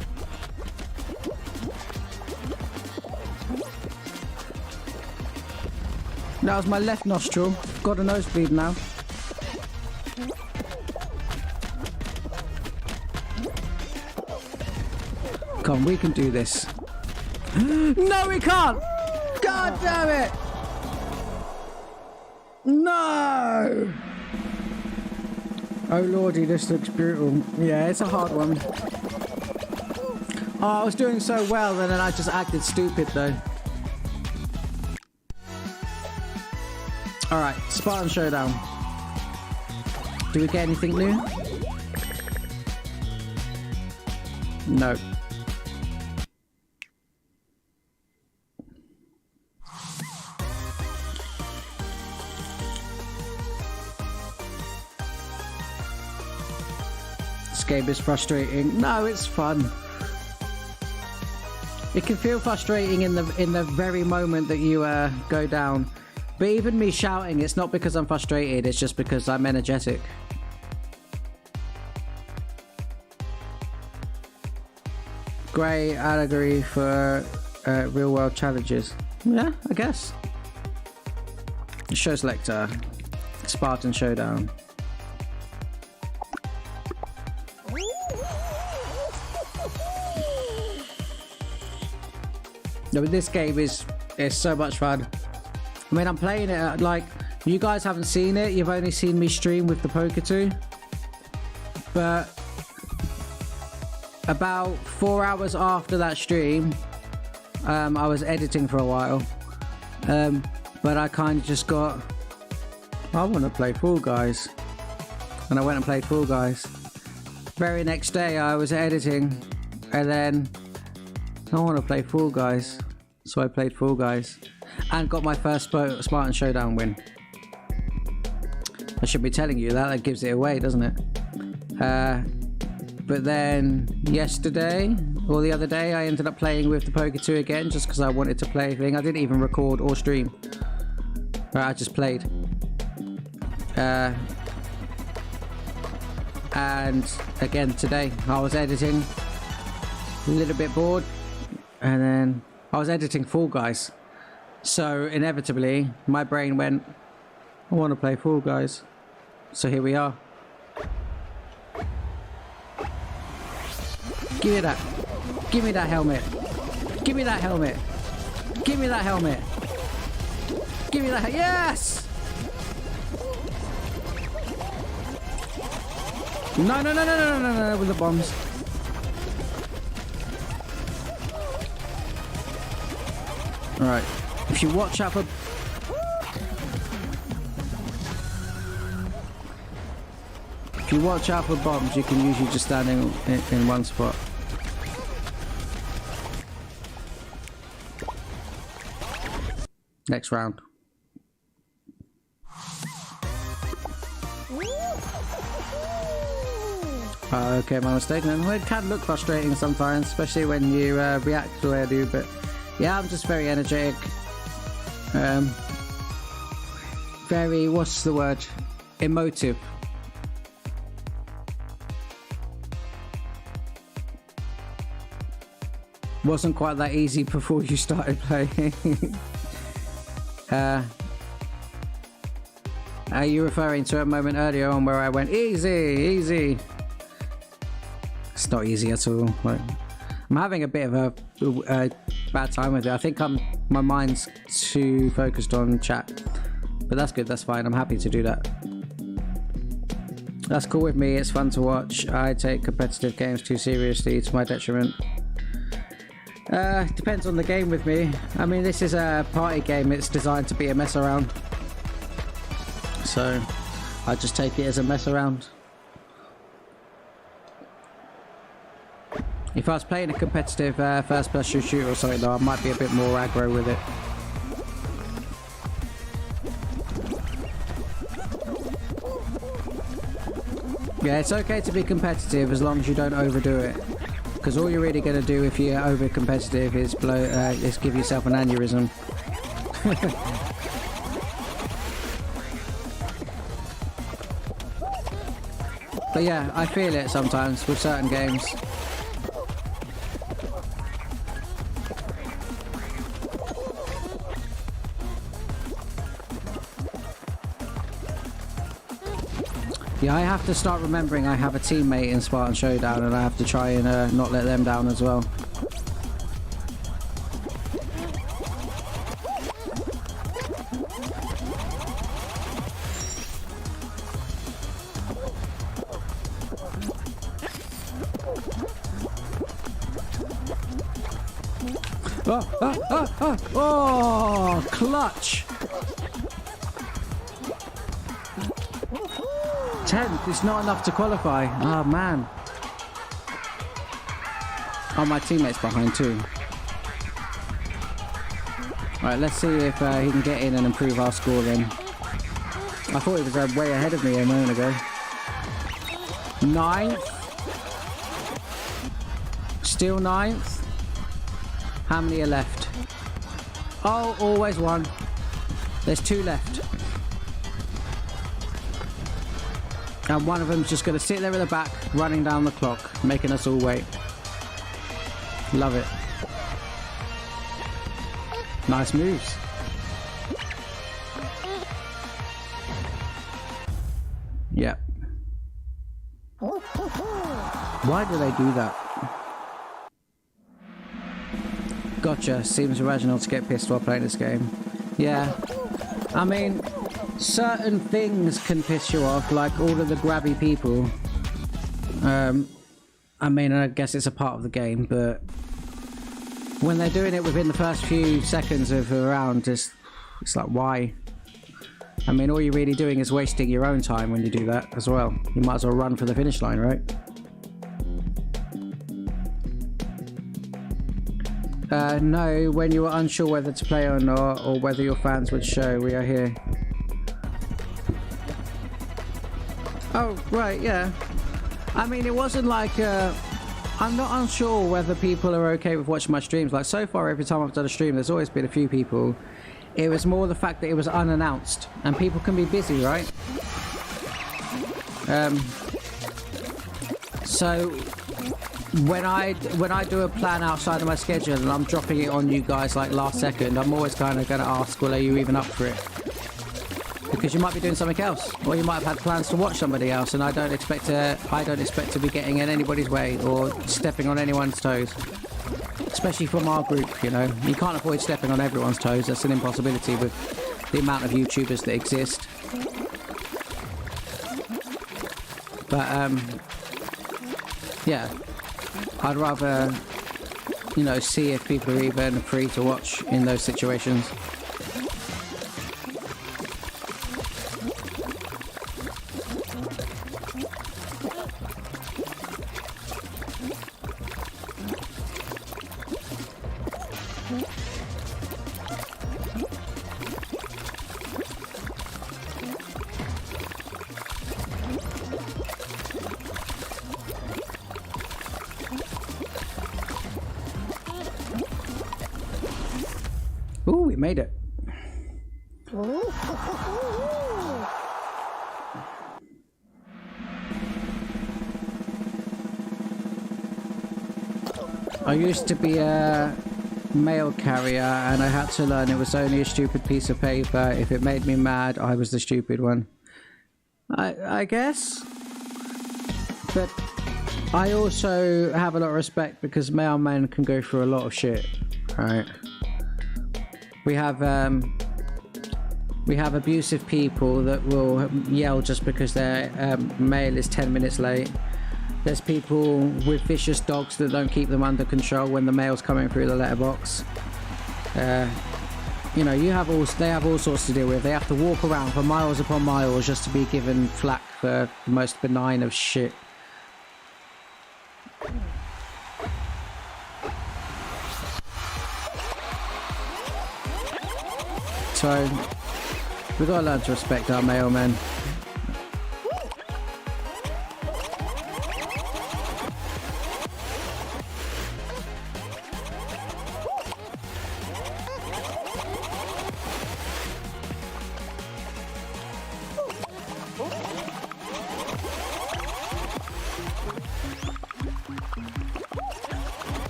That was my left nostril. Got a nosebleed now. Come on, we can do this. No, we can't! God damn it! No! Oh lordy, this looks brutal. Yeah, it's a hard one. Oh, I was doing so well and then I just acted stupid though. Alright, Spartan Showdown. Do we get anything new? No. This game is frustrating. No, it's fun. It can feel frustrating in the very moment that you go down. But even me shouting, it's not because I'm frustrated, it's just because I'm energetic. Great allegory for real world challenges. Yeah, I guess. Show selector. Spartan Showdown. No, but this game is so much fun. I mean, I'm playing it like, you guys haven't seen it, you've only seen me stream with the Poker 2. But about 4 hours after that stream, I was editing for a while. But I kind of just got, I want to play Fall Guys. And I went and played Fall Guys. Very next day I was editing, and then I want to play Fall Guys. So I played Fall Guys. And got my first Spartan Showdown win. I should be telling you that. That gives it away, doesn't it? But then yesterday, or the other day, I ended up playing with the Poker 2 again, just because I wanted to play a thing. I didn't even record or stream. But I just played. And again today, I was editing. A little bit bored. And then I was editing Fall Guys. So inevitably, my brain went, I want to play Fall Guys. So here we are. Give me that. Give me that helmet. Give me that helmet. Give me that helmet. Give me that. Yes! No, no, no, no, no, no, no, no, with the bombs. Alright. If you watch out for... If you watch out for bombs, you can usually just stand in one spot. Next round. Oh, okay, my mistake then. Well, it can look frustrating sometimes, especially when you react the way I do, but yeah, I'm just very energetic. Very, what's the word? Emotive. Wasn't quite that easy before you started playing. Are you referring to a moment earlier on where I went easy, easy? It's not easy at all. Like, I'm having a bit of a bad time with it. I think my mind's too focused on chat, but that's good. That's fine. I'm happy to do that. That's cool with me. It's fun to watch. I take competitive games too seriously to my detriment. Depends on the game with me. I mean, this is a party game. It's designed to be a mess around, so I just take it as a mess around. If I was playing a competitive first-person shooter or something, though, I might be a bit more aggro with it. Yeah, it's okay to be competitive as long as you don't overdo it. Because all you're really going to do if you're over-competitive is give yourself an aneurysm. But yeah, I feel it sometimes with certain games. Yeah, I have to start remembering I have a teammate in Spartan Showdown, and I have to try and not let them down as well. Oh, clutch! 10th, it's not enough to qualify. Oh man. Oh, my teammate's behind too. Right, let's see if he can get in and improve our score then. I thought he was way ahead of me a moment ago. 9th. Still 9th. How many are left? Oh, always one. There's 2 left. And one of them's just going to sit there at the back, running down the clock, making us all wait. Love it. Nice moves. Yep. Why do they do that? Gotcha. Seems irrational to get pissed while playing this game. Yeah. I mean, certain things can piss you off, like all of the grabby people. I mean, I guess it's a part of the game, but when they're doing it within the first few seconds of a round, it's like, why? I mean, all you're really doing is wasting your own time when you do that as well. You might as well run for the finish line, right? No, when you were unsure whether to play or not, or whether your fans would show, we are here. Oh, right, yeah. I mean, it wasn't like, I'm not unsure whether people are okay with watching my streams. Like, so far, every time I've done a stream, there's always been a few people. It was more the fact that it was unannounced, and people can be busy, right? So when I do a plan outside of my schedule and I'm dropping it on you guys like last second, I'm always kind of going to ask, well, are you even up for it? Because you might be doing something else, or you might have had plans to watch somebody else, and I don't expect to be getting in anybody's way or stepping on anyone's toes. Especially from our group, you know. You can't avoid stepping on everyone's toes. That's an impossibility with the amount of YouTubers that exist. But yeah, I'd rather, you know, see if people are even free to watch in those situations. made it. I used to be a mail carrier and I had to learn it was only a stupid piece of paper. If it made me mad, I was the stupid one. I guess. But I also have a lot of respect because mailmen can go through a lot of shit, right? We have abusive people that will yell just because their mail is 10 minutes late. There's people with vicious dogs that don't keep them under control when the mail's coming through the letterbox. You know, they have all sorts to deal with. They have to walk around for miles upon miles just to be given flack for the most benign of shit. So, we've got to learn to respect our mailmen.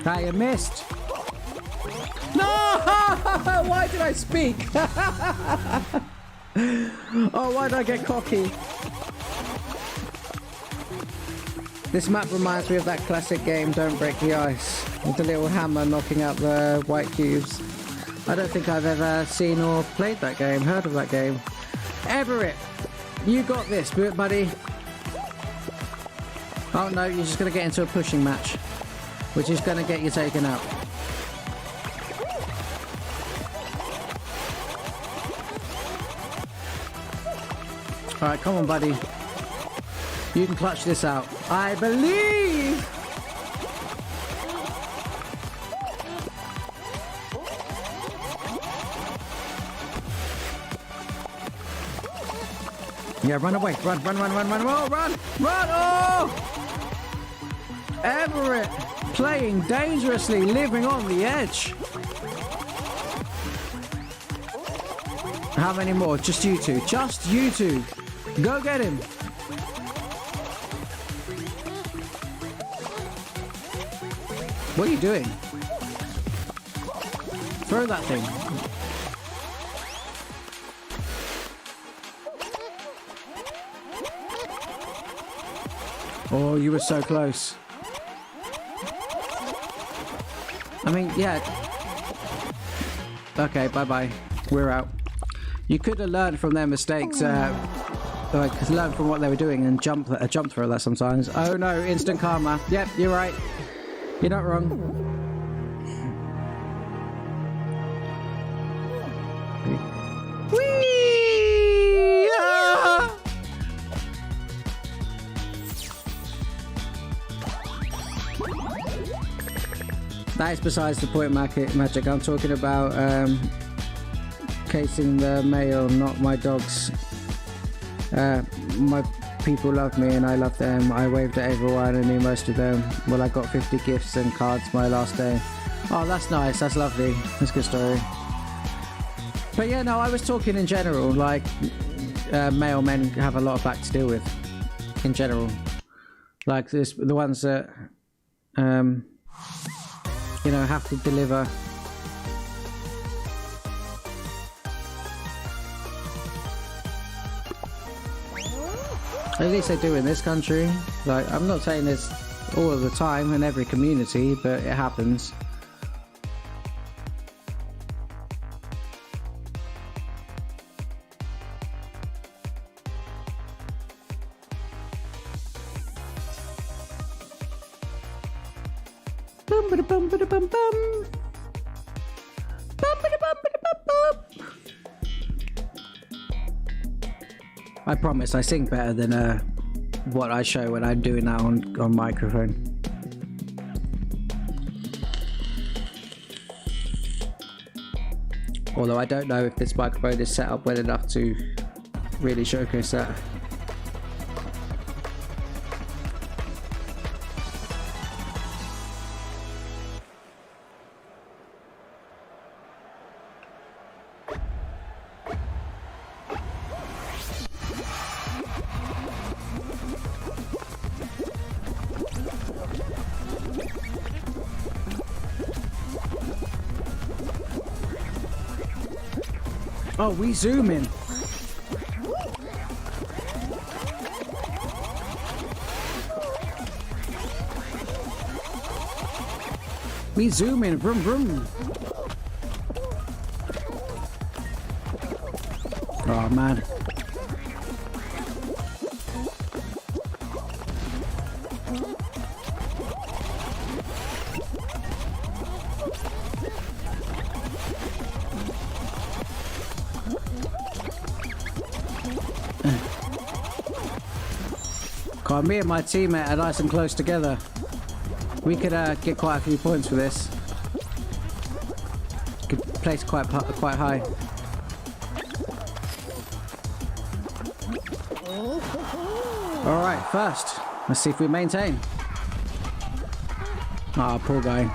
Ah, you missed. No! Why did I speak? Oh, why did I get cocky? This map reminds me of that classic game, Don't Break the Ice, with the little hammer knocking out the white cubes. I don't think I've ever seen or played that game, heard of that game. Everett, you got this, buddy. Oh no, you're just going to get into a pushing match, which is going to get you taken out. Alright, come on, buddy. You can clutch this out. I believe! Yeah, run away. Run. Oh, run! Oh! Everett playing dangerously, living on the edge. How many more? Just you two. Just you two. Go get him. What are you doing? Throw that thing. Oh, you were so close. I mean, yeah. Okay, bye-bye. We're out. You could have learned from their mistakes, like learn from what they were doing and jump through that sometimes. Oh no, instant karma. Yep, you're right. You're not wrong. Whee! Ah! That is besides the point, Magic. I'm talking about casing the mail, not my dogs. My people love me and I love them. I waved at everyone and knew most of them. Well, I got 50 gifts and cards my last day. Oh, that's nice. That's lovely. That's a good story. But yeah, no, I was talking in general. Like, mailmen have a lot of back to deal with. In general. Like, the ones that, you know, have to deliver. At least they do in this country. Like, I'm not saying this all of the time in every community, but it happens. Bum ba bum ba bum bum. Bum ba bum ba bum. I promise I sing better than what I show when I'm doing that on microphone. Although I don't know if this microphone is set up well enough to really showcase that. Oh, we zoom in. We zoom in. Vroom, vroom. Oh, man. God, me and my teammate are nice and close together. We could get quite a few points for this. Could place quite high. All right, first, let's see if we maintain. Ah, poor guy.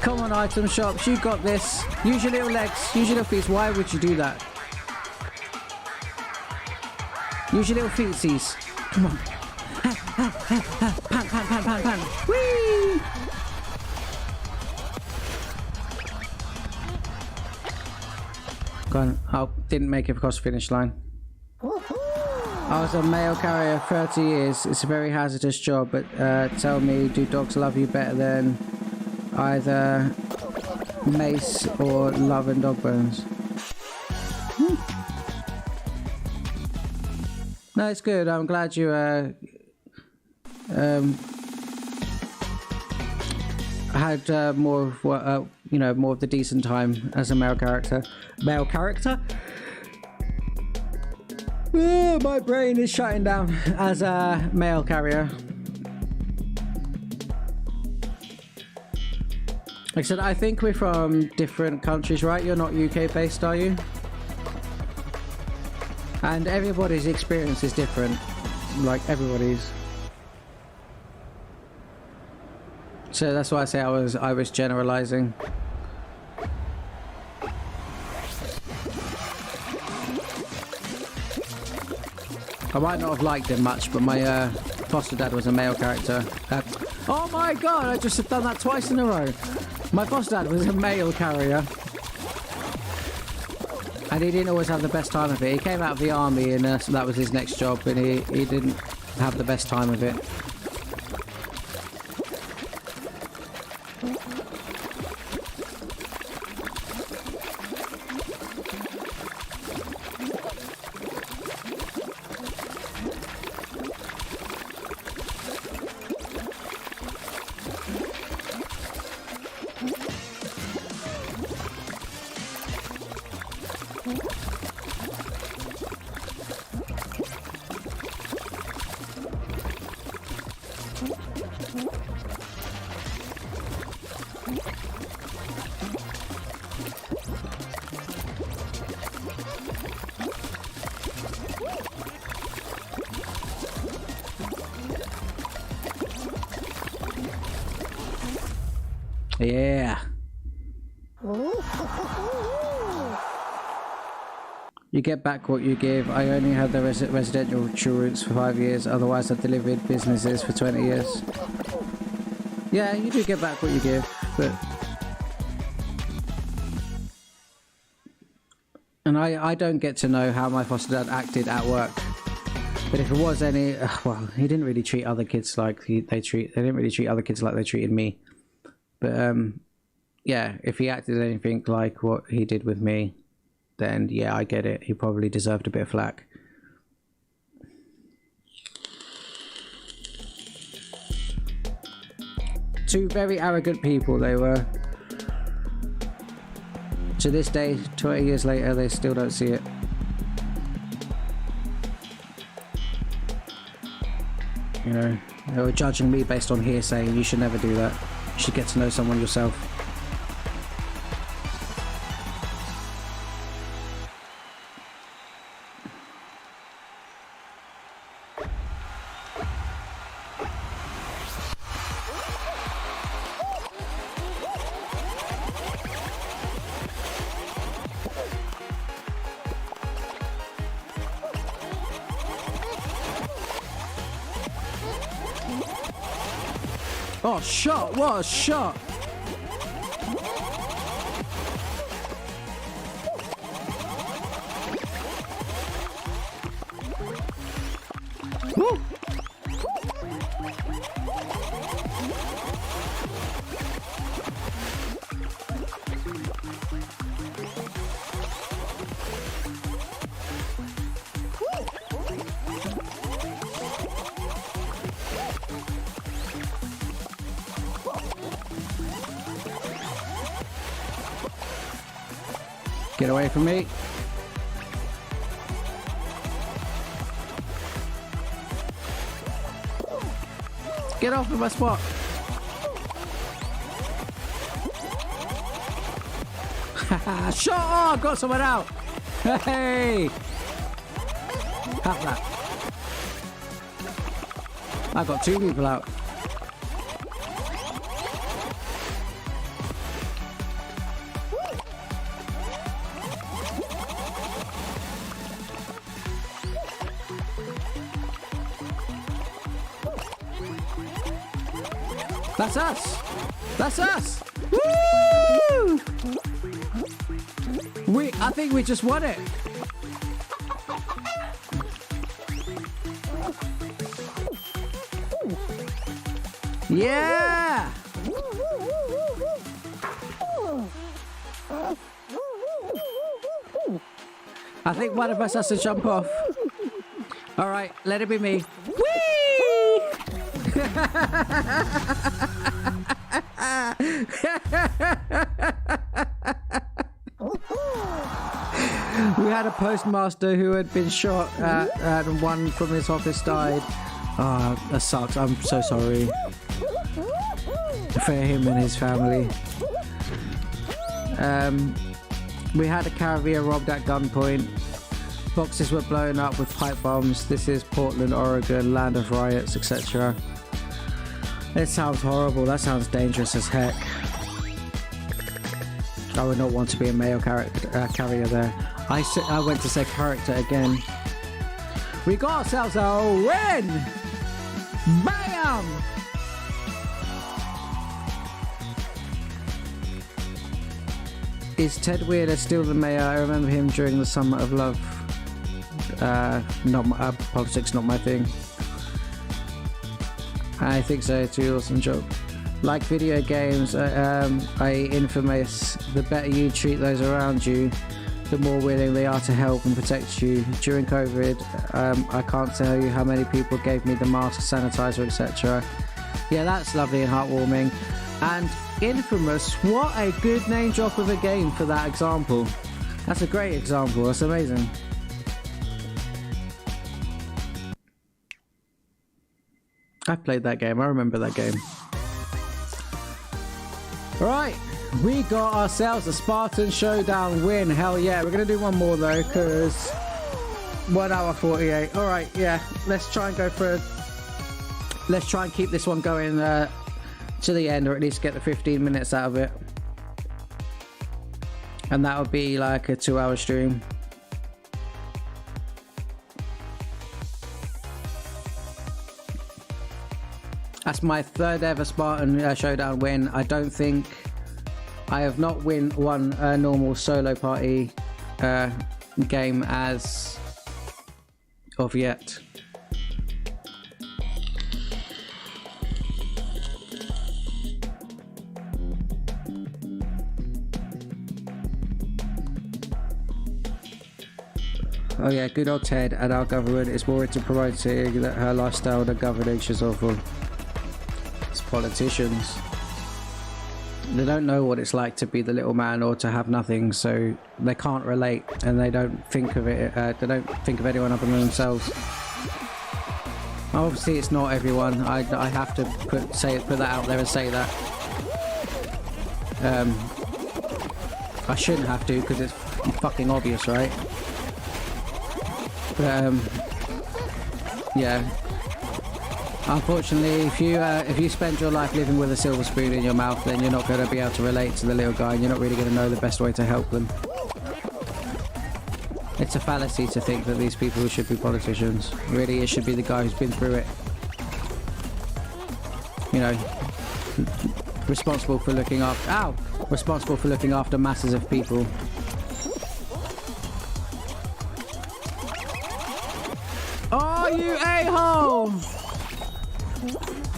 Come on, item shops, you got this. Use your little legs, use your little feet. Why would you do that? Use your little feetsies. Come on. Pan, pan, pan, pan, pan. Whee! Gone. Oh, didn't make it across the finish line. I was a mail carrier 30 years. It's a very hazardous job, but tell me, do dogs love you better than either Mace or Love and Dog Bones? No, it's good. I'm glad you had more of what you know, more of the decent time as a male character. Male character? Oh, my brain is shutting down as a mail carrier. Like I said, I think we're from different countries, right? You're not UK based, are you? And everybody's experience is different, like everybody's. So that's why I say I was generalizing. I might not have liked him much, but my foster dad was a male character. Oh my god! I just have done that twice in a row. My foster dad was a mail carrier. And he didn't always have the best time of it. He came out of the army and so that was his next job, and he didn't have the best time of it. Yeah. You get back what you give. I only had the residential routes for 5 years, otherwise I delivered businesses for 20 years. Yeah, you do get back what you give, but... And I don't get to know how my foster dad acted at work. But if it was any... well, he didn't really treat other kids like they didn't really treat other kids like they treated me. But, yeah, if he acted anything like what he did with me, then, yeah, I get it. He probably deserved a bit of flack. Two very arrogant people they were. To this day, 20 years later, they still don't see it. You know, they were judging me based on hearsay, and you should never do that. You should get to know someone yourself. Oh, shot! What a shot! Woo! Get away from me. Get off of my spot. Shut up! Got someone out. Hey! Have that. I got 2 people out. That's us! That's us! Woo! I think we just won it. Yeah! I think one of us has to jump off. All right, let it be me. Whee! We had a postmaster who had been shot and one from his office died. Oh, that sucks. I'm so sorry for him and his family. We had a caravan robbed at gunpoint. Boxes were blown up with pipe bombs. This is Portland, Oregon, land of riots, etc. It sounds horrible. That sounds dangerous as heck. I would not want to be a male carrier there. I went to say character again. We got ourselves a win! Bam! Is Ted Wheeler still the mayor? I remember him during the Summer of Love. Politics not my thing. I think so too. Awesome job. Like video games, infamous. The better you treat those around you, the more willing they are to help and protect you. During COVID, I can't tell you how many people gave me the mask, sanitizer, etc. Yeah, that's lovely and heartwarming. And Infamous, what a good name drop of a game for that example. That's a great example. That's amazing. I played that game. I remember that game. Right, we got ourselves a Spartan Showdown win. Hell yeah. We're going to do one more though, because 1 hour 48. All right, yeah. Let's try and go for... Let's try and keep this one going to the end, or at least get the 15 minutes out of it. And that would be like a 2-hour stream. That's my 3rd ever Spartan Showdown win. I don't think I have not won a normal solo party game as of yet. Oh yeah, good old Ted and our government is more into promoting that her lifestyle than governance is awful. It's politicians. They don't know what it's like to be the little man or to have nothing, so they can't relate and they don't think of it. They don't think of anyone other than themselves. Obviously, it's not everyone. I have to put that out there and say that. I shouldn't have to because it's fucking obvious, right? But yeah. Unfortunately, if you spend your life living with a silver spoon in your mouth, then you're not going to be able to relate to the little guy, and you're not really going to know the best way to help them. It's a fallacy to think that these people should be politicians. Really, it should be the guy who's been through it. You know, responsible for looking after masses of people. Oh, you a-hole!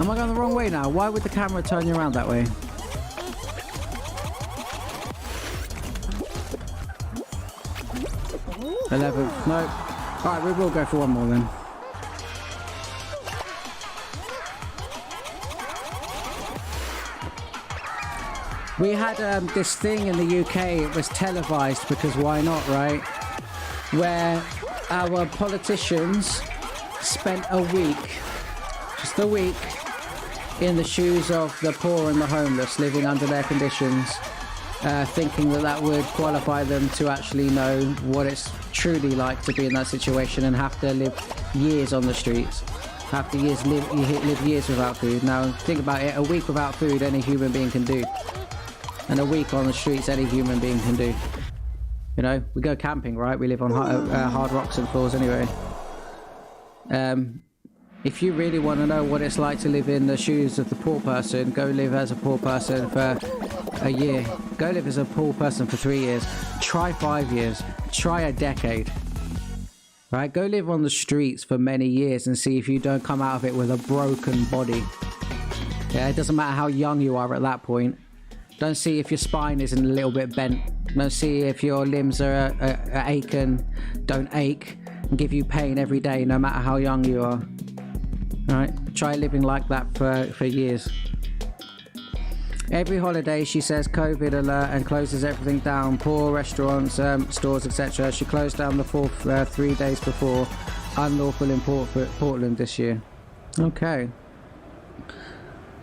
Am I going the wrong way now? Why would the camera turn you around that way? $11. No. Alright, we will go for one more then. We had this thing in the UK, it was televised because why not, right? Where our politicians spent a week, just a week, in the shoes of the poor and the homeless living under their conditions, thinking that that would qualify them to actually know what it's truly like to be in that situation and have to live years on the streets. Have to live years without food. Now think about it, a week without food any human being can do. And a week on the streets any human being can do. You know, we go camping, right? We live on hard rocks and floors anyway. If you really want to know what it's like to live in the shoes of the poor person, go live as a poor person for a year. Go live as a poor person for 3 years. Try 5 years. Try a decade. Right? Go live on the streets for many years and see if you don't come out of it with a broken body. Yeah, it doesn't matter how young you are at that point. Don't see if your spine isn't a little bit bent. Don't see if your limbs are aching. Don't ache and give you pain every day, no matter how young you are. Alright? Try living like that for years. Every holiday she says COVID alert and closes everything down. Poor restaurants, stores, etc. She closed down the fourth 3 days before. Unlawful in Portland this year. Okay.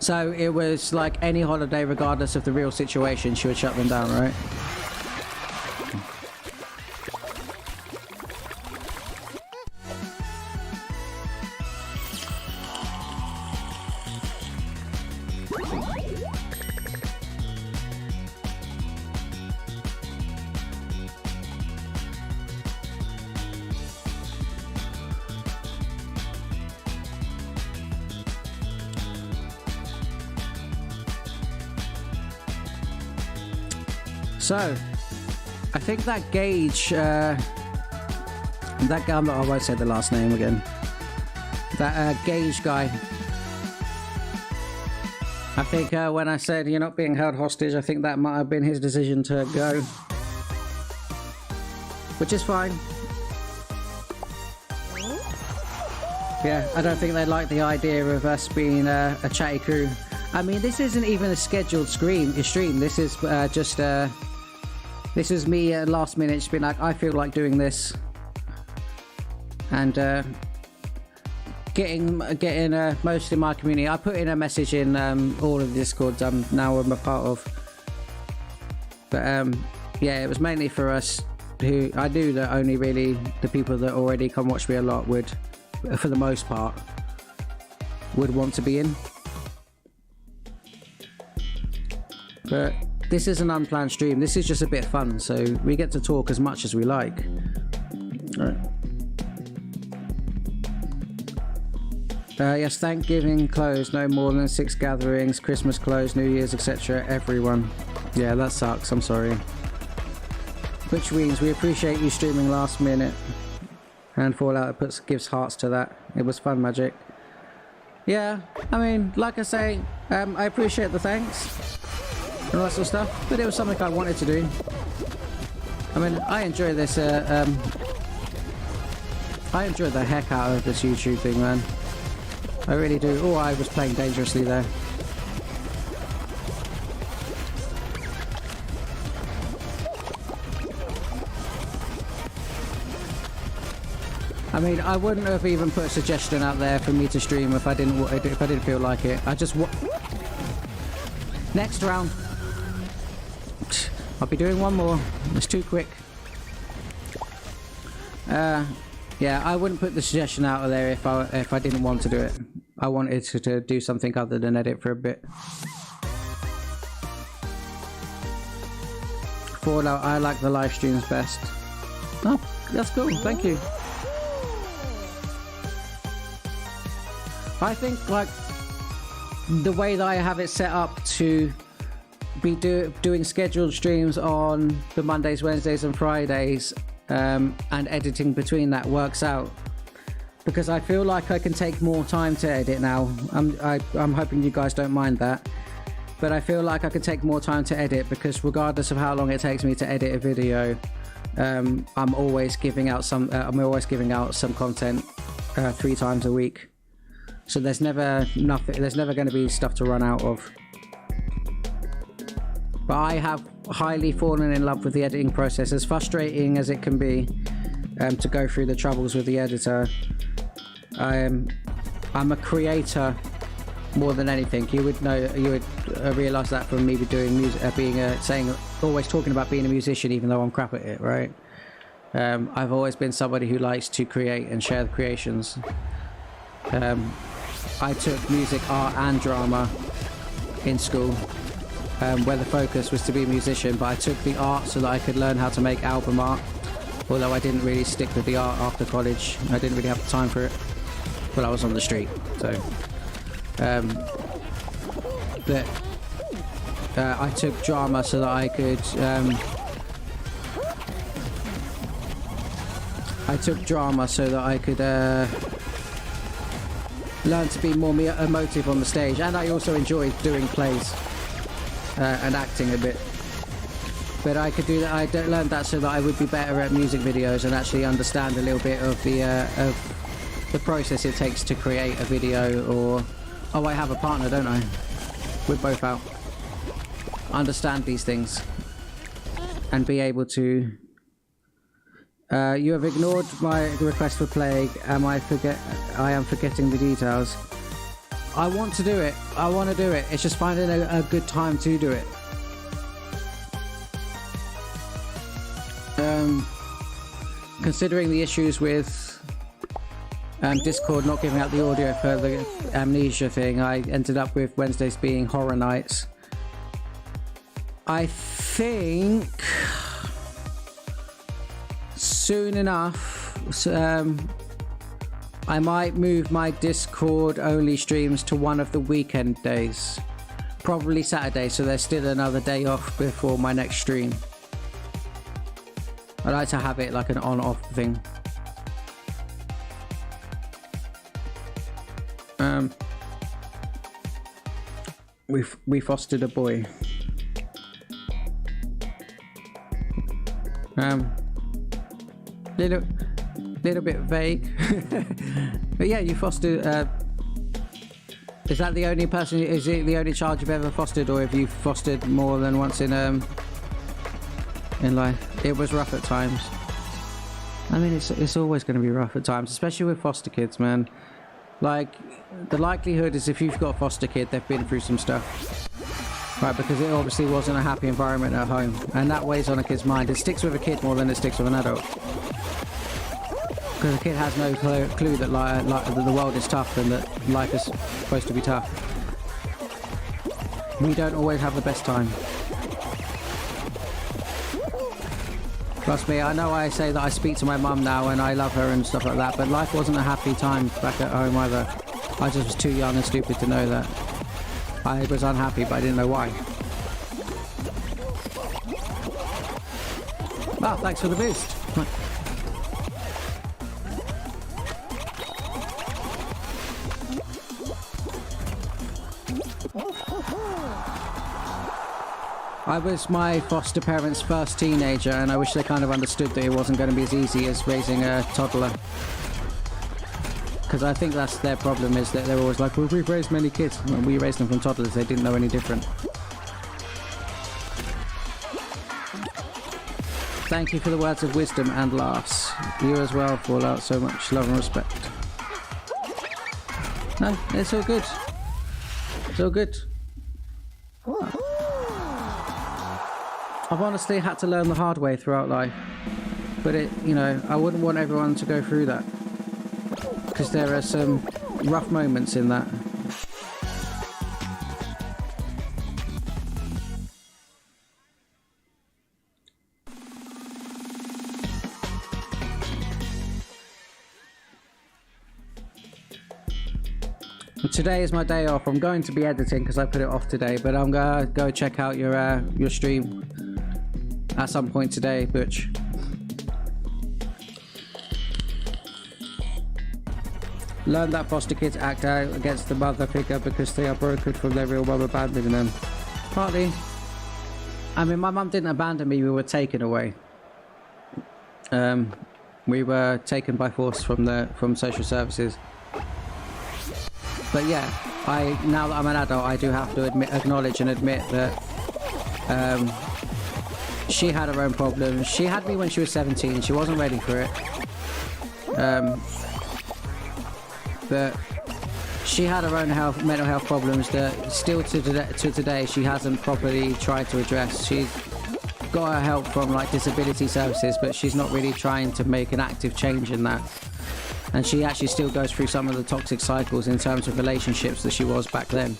So it was like any holiday, regardless of the real situation, she would shut them down, right? So, I think that Gage, that guy, I won't say the last name again. That Gage guy. I think when I said you're not being held hostage, I think that might have been his decision to go. Which is fine. Yeah, I don't think they like the idea of us being a chatty crew. I mean, this isn't even a scheduled stream. This is just this is me last minute just being like, I feel like doing this, and getting most of my community. I put in a message in all of the Discords I'm a part of, but yeah, it was mainly for us who I knew that only really the people that already come watch me a lot would, for the most part, would want to be in. But this is an unplanned stream. This is just a bit of fun, so we get to talk as much as we like. Right. Yes, Thanksgiving closed, no more than 6 gatherings, Christmas closed, New Year's, etc. Everyone. Yeah, that sucks, I'm sorry. Which means we appreciate you streaming last minute. And Fallout gives hearts to that. It was fun, Magic. Yeah, I mean, like I say, I appreciate the thanks and all that sort of stuff, but it was something I wanted to do. I mean, I enjoy this, I enjoy the heck out of this YouTube thing, man. I really do. Oh, I was playing dangerously there. I mean, I wouldn't have even put a suggestion out there for me to stream if I didn't feel like it. I just next round. I'll be doing one more. It's too quick. Yeah, I wouldn't put the suggestion out there if I didn't want to do it. I wanted to do something other than edit for a bit. Fallout, I like the live streams best. Oh, that's cool. Thank you. I think like the way that I have it set up to be doing scheduled streams on the Mondays, Wednesdays and Fridays, and editing between that works out. because I feel like I can take more time to edit now. I'm hoping you guys don't mind that, but I feel like I can take more time to edit because regardless of how long it takes me to edit a video, I'm always giving out some content 3 times a week. So there's never going to be stuff to run out of. But I have highly fallen in love with the editing process, as frustrating as it can be to go through the troubles with the editor. I'm a creator more than anything. You would realize that from me doing music, always talking about being a musician, even though I'm crap at it, right? I've always been somebody who likes to create and share the creations. I took music, art and drama in school, where the focus was to be a musician, but I took the art so that I could learn how to make album art, although I didn't really stick with the art after college. I didn't really have the time for it, but I was on the street, so I took drama so that I could learn to be more emotive on the stage, and I also enjoyed doing plays and acting a bit. But I could do that. I learned that so that I would be better at music videos and actually understand a little bit of the process it takes to create a video. Or I have a partner, don't I? We're both out. Understand these things and be able to. You have ignored my request for Plague. I am forgetting the details. I want to do it. I want to do it. It's just finding a good time to do it. Considering the issues with Discord not giving out the audio for the Amnesia thing, I ended up with Wednesdays being horror nights. I think soon enough, I might move my Discord only streams to one of the weekend days, probably Saturday, so there's still another day off before my next stream. I like to have it like an on-off thing. We fostered a boy. Little bit vague. But yeah, you fostered. Is that the only person? Is it the only child you've ever fostered, or have you fostered more than once in life? It was rough at times. I mean, it's always going to be rough at times, especially with foster kids, man. Like, the likelihood is if you've got a foster kid, they've been through some stuff. Right, because it obviously wasn't a happy environment at home, and that weighs on a kid's mind. It sticks with a kid more than it sticks with an adult. Because a kid has no clue that that the world is tough and that life is supposed to be tough. We don't always have the best time. Trust me, I know I say that I speak to my mum now and I love her and stuff like that, but life wasn't a happy time back at home either. I just was too young and stupid to know that. I was unhappy, but I didn't know why. Well, thanks for the boost. I was my foster parents' first teenager, and I wish they kind of understood that it wasn't going to be as easy as raising a toddler. Because I think that's their problem, is that they're always like, well, we've raised many kids. Well, we raised them from toddlers, they didn't know any different. Thank you for the words of wisdom and laughs. You as well, Fallout. So much love and respect. No, it's all good. It's all good. I've honestly had to learn the hard way throughout life. But I wouldn't want everyone to go through that. Because there are some rough moments in that. Today is my day off. I'm going to be editing because I put it off today, but I'm gonna go check out your stream at some point today, Butch. learn that foster kids act out against the mother figure because they are broken from their real mum abandoning them. Partly. I mean, my mum didn't abandon me, we were taken away. We were taken by force from social services. But yeah, now that I'm an adult, I do have to acknowledge and admit that she had her own problems. She had me when she was 17. She wasn't ready for it. But she had her own mental health problems that still to today she hasn't properly tried to address. She's got her help from like disability services, but she's not really trying to make an active change in that. And she actually still goes through some of the toxic cycles in terms of relationships that she was back then.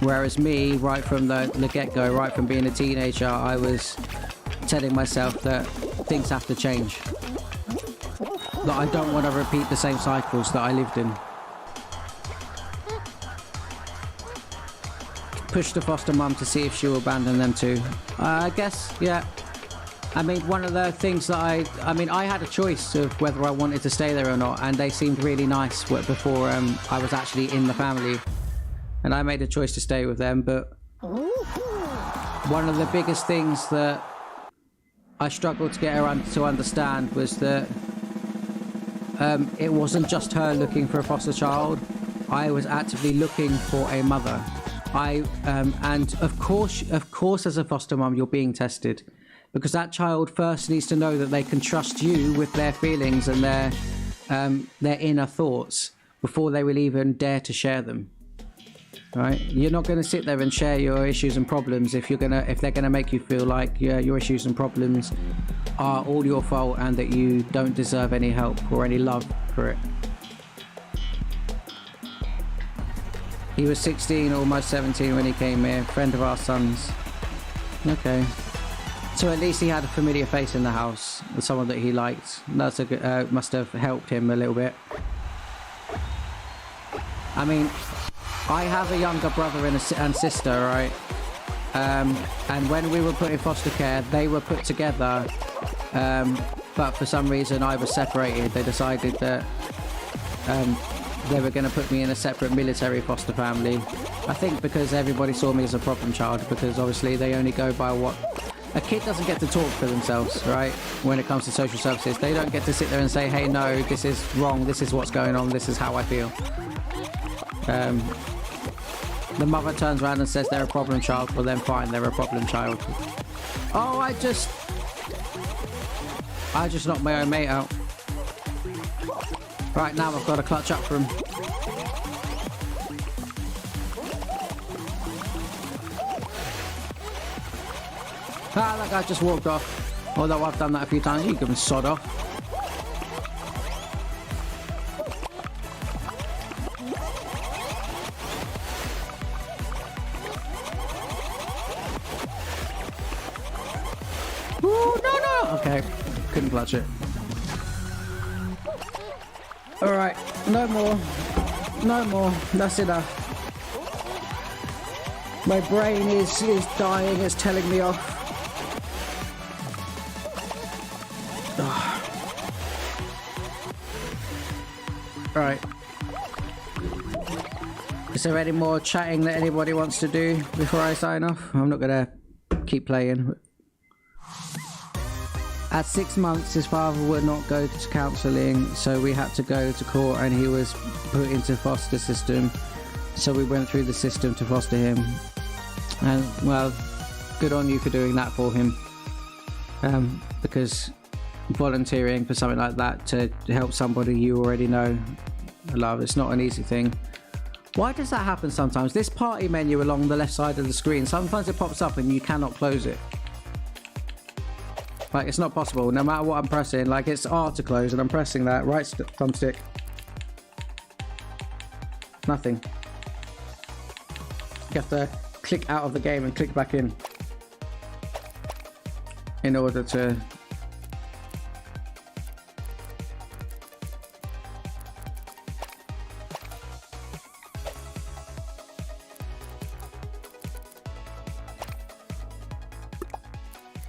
Whereas me, right from the get-go, right from being a teenager, I was telling myself that things have to change. That I don't want to repeat the same cycles that I lived in. Push the foster mum to see if she'll abandon them too. I guess, yeah. I mean, one of the things that I mean, I had a choice of whether I wanted to stay there or not, and they seemed really nice before I was actually in the family. And I made a choice to stay with them, but one of the biggest things that I struggled to get her to understand was that it wasn't just her looking for a foster child. I was actively looking for a mother. And of course, as a foster mum, you're being tested, because that child first needs to know that they can trust you with their feelings and their inner thoughts before they will even dare to share them. Right? You're not going to sit there and share your issues and problems if they're going to make you feel like your issues and problems are all your fault and that you don't deserve any help or any love for it. He was 16, almost 17 when he came here, friend of our son's. Okay. So at least he had a familiar face in the house, someone that he liked. That's a good, must have helped him a little bit. I mean, I have a younger brother and sister, right? And when we were put in foster care, they were put together, but for some reason I was separated. They decided that they were going to put me in a separate military foster family. I think because everybody saw me as a problem child, because obviously they only go by what... A kid doesn't get to talk for themselves, right? When it comes to social services, they don't get to sit there and say, hey, no, this is wrong, this is what's going on, this is how I feel. The mother turns around and says they're a problem child, well then fine, they're a problem child. Oh, I just knocked my own mate out. Right, now I've got to clutch up for him. Ah, that guy just walked off. Although I've done that a few times, you can sod off. Ooh, no! Okay, couldn't clutch it. Alright, no more. No more. That's enough. My brain is dying, it's telling me off. Right. Is there any more chatting that anybody wants to do before I sign off? I'm not gonna keep playing. At 6 months, his father would not go to counselling, so we had to go to court and he was put into foster system. So we went through the system to foster him. And, well, good on you for doing that for him. Because volunteering for something like that to help somebody you already know, love, it's not an easy thing. Why does that happen sometimes? This party menu along the left side of the screen, sometimes it pops up and you cannot close it. Like, it's not possible, no matter what I'm pressing. Like, it's R to close and I'm pressing that right thumbstick. Nothing. You have to click out of the game and click back in order to...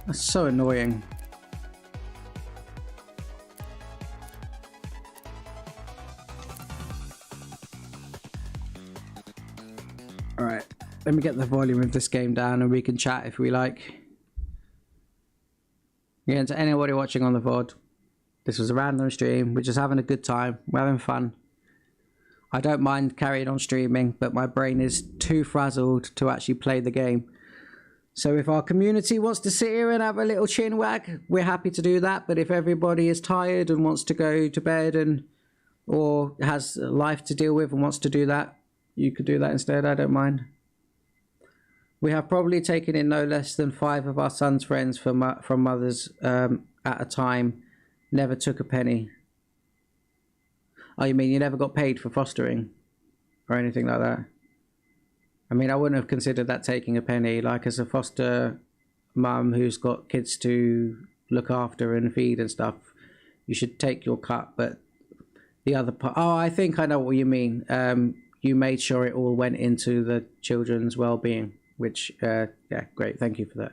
That's so annoying. Alright, let me get the volume of this game down and we can chat if we like. Yeah, to anybody watching on the VOD, this was a random stream. We're just having a good time. We're having fun. I don't mind carrying on streaming, but my brain is too frazzled to actually play the game. So if our community wants to sit here and have a little chin wag, we're happy to do that. But if everybody is tired and wants to go to bed or has life to deal with and wants to do that, you could do that instead. I don't mind. We have probably taken in no less than 5 of our son's friends from mothers at a time. Never took a penny. Oh, you mean you never got paid for fostering or anything like that? I mean, I wouldn't have considered that taking a penny. Like, as a foster mum who's got kids to look after and feed and stuff, you should take your cut. But the other part, oh, I think I know what you mean. You made sure it all went into the children's well-being, which, yeah, great. Thank you for that.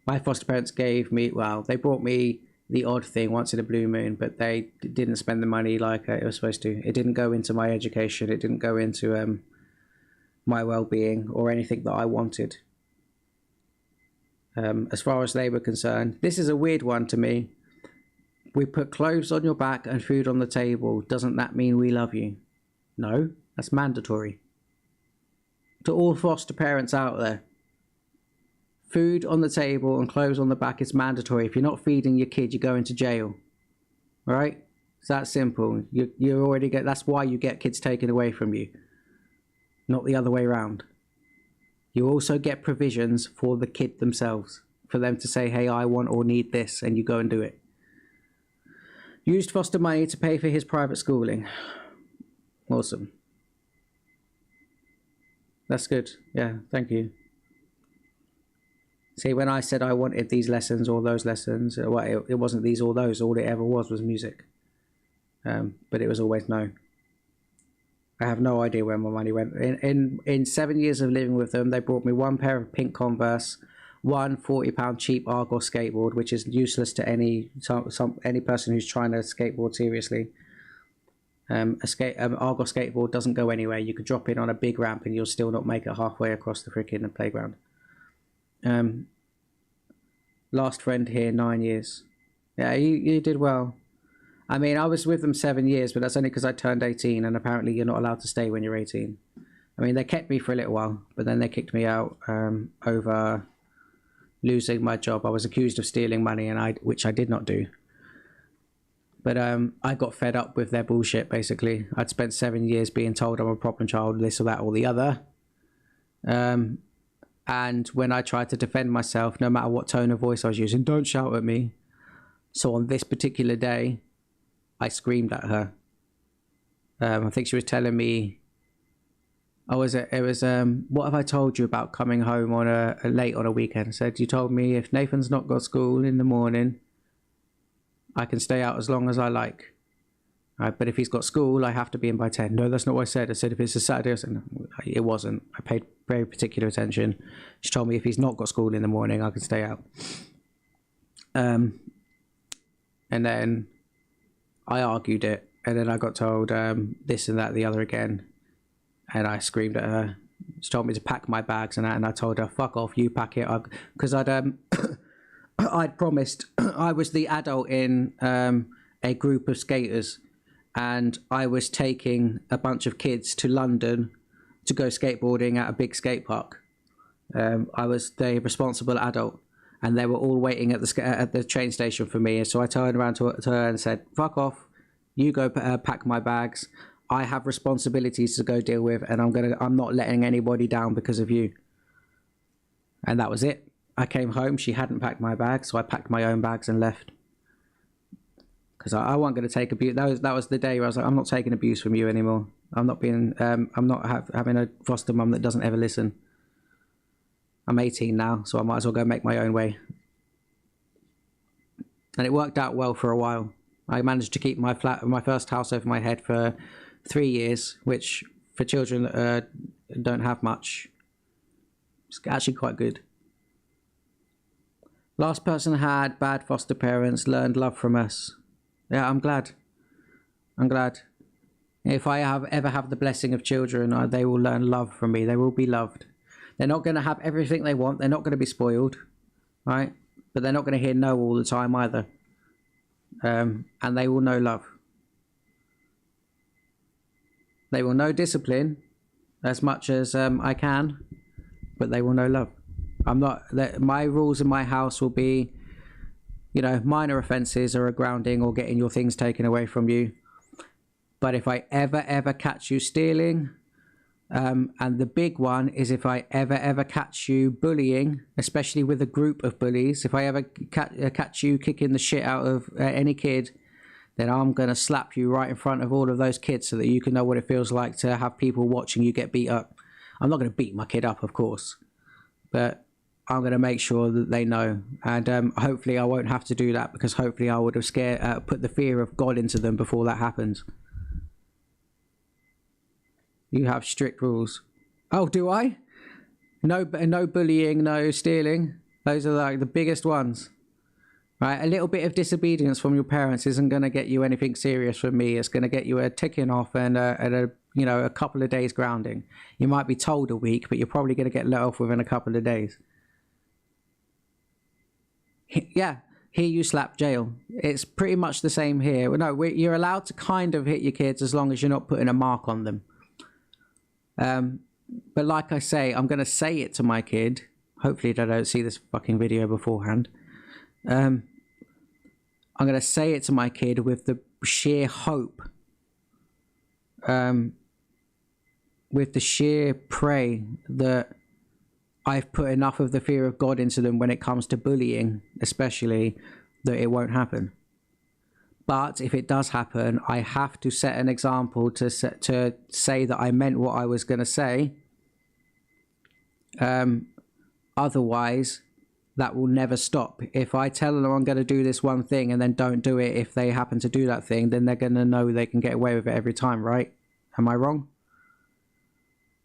My foster parents gave me, well, they brought me the odd thing once in a blue moon, but they didn't spend the money like it was supposed to. It didn't go into my education. It didn't go into my well-being or anything that I wanted. As far as they were concerned, this is a weird one to me. We put clothes on your back and food on the table. Doesn't that mean we love you? No, that's mandatory. To all foster parents out there, food on the table and clothes on the back is mandatory. If you're not feeding your kid, you go into jail. All right? It's that simple. You already get. That's why you get kids taken away from you, not the other way around. You also get provisions for the kid themselves, for them to say, hey, I want or need this, and you go and do it. Used foster money to pay for his private schooling. Awesome. That's good. Yeah, thank you. See, when I said I wanted these lessons or those lessons, well, it wasn't these or those. All it ever was music. But it was always no. I have no idea where my money went. In 7 years of living with them, they brought me 1 pair of pink Converse, 1 £40 cheap Argos skateboard, which is useless to any person who's trying to skateboard seriously. Argos skateboard doesn't go anywhere. You could drop it on a big ramp and you'll still not make it halfway across the freaking playground. Last friend here, 9 years. Yeah, you did well. I mean, I was with them 7 years, but that's only because I turned 18, and apparently you're not allowed to stay when you're 18. I mean, they kept me for a little while, but then they kicked me out over losing my job. I was accused of stealing money, which I did not do. But I got fed up with their bullshit, basically. I'd spent 7 years being told I'm a problem child, this or that or the other. And when I tried to defend myself, no matter what tone of voice I was using, don't shout at me. So on this particular day, I screamed at her. I think she was telling me, what have I told you about coming home on a late on a weekend? I said, you told me if Nathan's not got school in the morning, I can stay out as long as I like. But if he's got school, I have to be in by 10. No, that's not what I said. I said if it's a Saturday, I said, no, it wasn't. I paid very particular attention. She told me if he's not got school in the morning, I can stay out. And then I argued it. And then I got told this and that, the other again. And I screamed at her. She told me to pack my bags and that. And I told her, fuck off, you pack it. Because I'd promised, I was the adult in a group of skaters. And I was taking a bunch of kids to London to go skateboarding at a big skate park. I was the responsible adult, and they were all waiting at the train station for me. So I turned around to her and said, fuck off, you go pack my bags. I have responsibilities to go deal with, and I'm not letting anybody down because of you. And that was it. I came home, she hadn't packed my bags, so I packed my own bags and left. Because I wasn't going to take abuse. That was the day where I was like, I'm not taking abuse from you anymore. I'm not having a foster mum that doesn't ever listen. I'm 18 now, so I might as well go make my own way. And it worked out well for a while. I managed to keep my first house over my head for 3 years, which for children that don't have much, it's actually quite good. Last person had bad foster parents, learned love from us. Yeah, I'm glad. If I ever have the blessing of children, they will learn love from me. They will be loved. They're not going to have everything they want. They're not going to be spoiled, right? But they're not going to hear no all the time either. And they will know love. They will know discipline as much as I can, but they will know love. My rules in my house will be, you know, minor offences or a grounding or getting your things taken away from you. But if I ever catch you stealing, and the big one is if I ever catch you bullying, especially with a group of bullies, if I ever catch you kicking the shit out of any kid, then I'm going to slap you right in front of all of those kids so that you can know what it feels like to have people watching you get beat up. I'm not going to beat my kid up, of course, but I'm going to make sure that they know. And hopefully I won't have to do that, because hopefully I would have put the fear of God into them before that happens. You have strict rules. Oh, do I? No bullying, no stealing. Those are like the biggest ones. Right? A little bit of disobedience from your parents isn't going to get you anything serious from me. It's going to get you a ticking off and a couple of days grounding. You might be told a week, but you're probably going to get let off within a couple of days. Yeah, here you slap, jail. It's pretty much the same here. No, you're allowed to kind of hit your kids as long as you're not putting a mark on them. But like I say, I'm going to say it to my kid. Hopefully they don't see this fucking video beforehand. I'm going to say it to my kid with the sheer hope, with the sheer pray that I've put enough of the fear of God into them when it comes to bullying, especially, that it won't happen. But if it does happen, I have to set an example to say that I meant what I was going to say. Otherwise, that will never stop. If I tell them I'm going to do this one thing and then don't do it, if they happen to do that thing, then they're going to know they can get away with it every time, right? Am I wrong?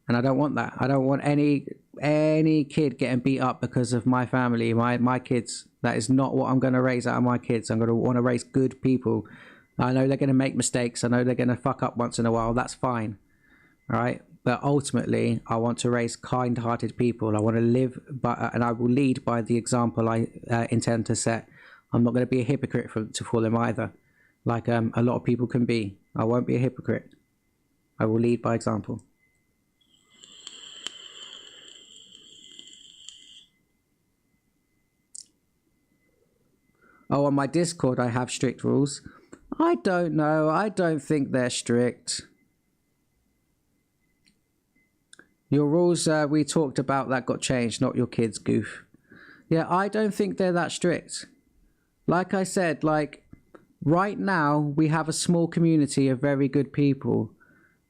And I don't want that. I don't want any kid getting beat up because of my family, my kids. That is not what I'm going to raise out of my kids. I'm going to want to raise good people. I know they're going to make mistakes. I know they're going to fuck up once in a while. That's fine. All right. But ultimately, I want to raise kind-hearted people. I want to live by, and I will lead by the example I intend to set. I'm not going to be a hypocrite for them either, like a lot of people can be. I won't be a hypocrite. I will lead by example. Oh, on my Discord, I have strict rules. I don't know. I don't think they're strict. Your rules we talked about that got changed, not your kids, goof. Yeah, I don't think they're that strict. Like I said, like, right now, we have a small community of very good people.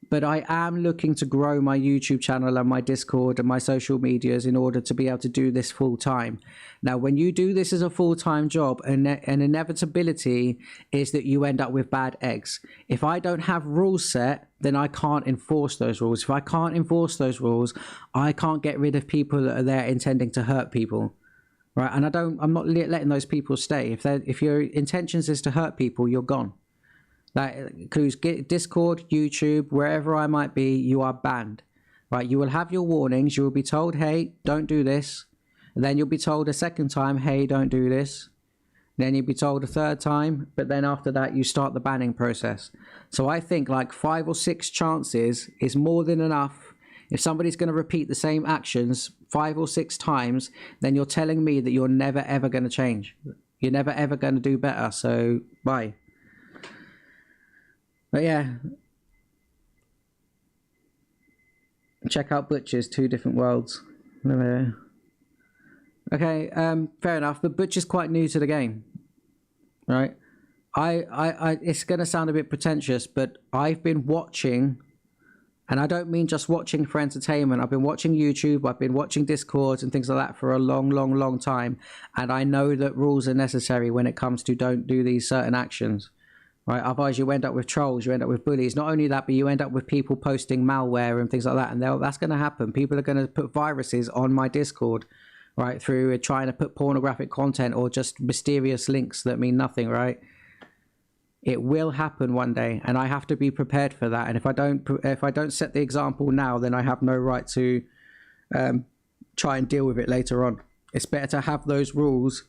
But I am looking to grow my YouTube channel and my Discord and my social medias in order to be able to do this full time. Now, when you do this as a full-time job, an inevitability is that you end up with bad eggs. If I don't have rules set, then I can't enforce those rules. If I can't enforce those rules, I can't get rid of people that are there intending to hurt people. Right? And I'm not letting those people stay. If your intentions is to hurt people, you're gone. That includes Discord, YouTube, wherever I might be, you are banned. Right? You will have your warnings. You will be told, hey, don't do this. And then you'll be told a second time, hey, don't do this. Then you'll be told a third time. But then after that, you start the banning process. So I think like 5 or 6 chances is more than enough. If somebody's going to repeat the same actions 5 or 6 times, then you're telling me that you're never, ever going to change. You're never, ever going to do better. So bye. But yeah, check out Butcher's Two Different Worlds. Okay, fair enough. But Butcher's quite new to the game, right? It's going to sound a bit pretentious, but I've been watching, and I don't mean just watching for entertainment. I've been watching YouTube, I've been watching Discord and things like that for a long time. And I know that rules are necessary when it comes to don't do these certain actions. Right, otherwise you end up with trolls, you end up with bullies. Not only that, but you end up with people posting malware and things like that. And that's going to happen. People are going to put viruses on my Discord, right, through trying to put pornographic content or just mysterious links that mean nothing, right? It will happen one day, and I have to be prepared for that. And if I don't set the example now, then I have no right to try and deal with it later on. It's better to have those rules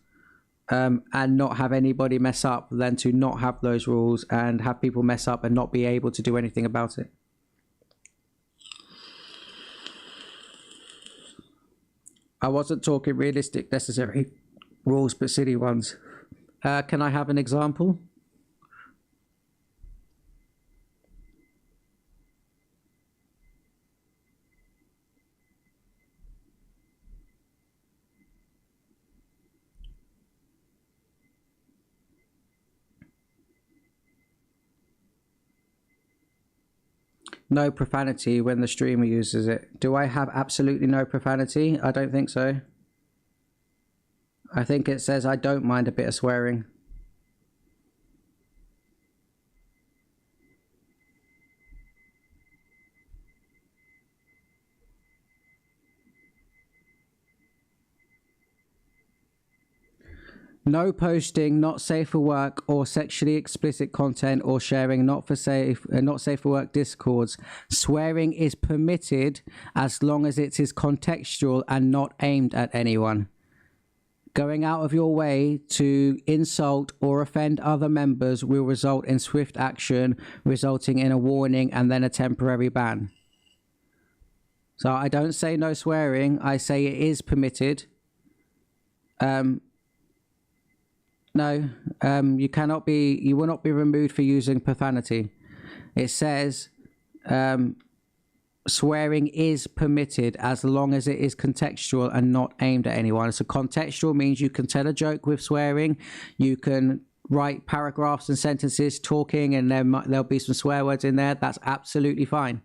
and not have anybody mess up than to not have those rules and have people mess up and not be able to do anything about it. I wasn't talking realistic, necessary rules, but silly ones. Can I have an example? No profanity when the streamer uses it. Do I have absolutely no profanity? I don't think so. I think it says I don't mind a bit of swearing. No posting, not safe for work, or sexually explicit content, or sharing not safe for work discords. Swearing is permitted as long as it is contextual and not aimed at anyone. Going out of your way to insult or offend other members will result in swift action, resulting in a warning and then a temporary ban. So I don't say no swearing. I say it is permitted. No, you will not be removed for using profanity. It says swearing is permitted as long as it is contextual and not aimed at anyone. So contextual means you can tell a joke with swearing, you can write paragraphs and sentences talking, and there'll be some swear words in there. That's absolutely fine.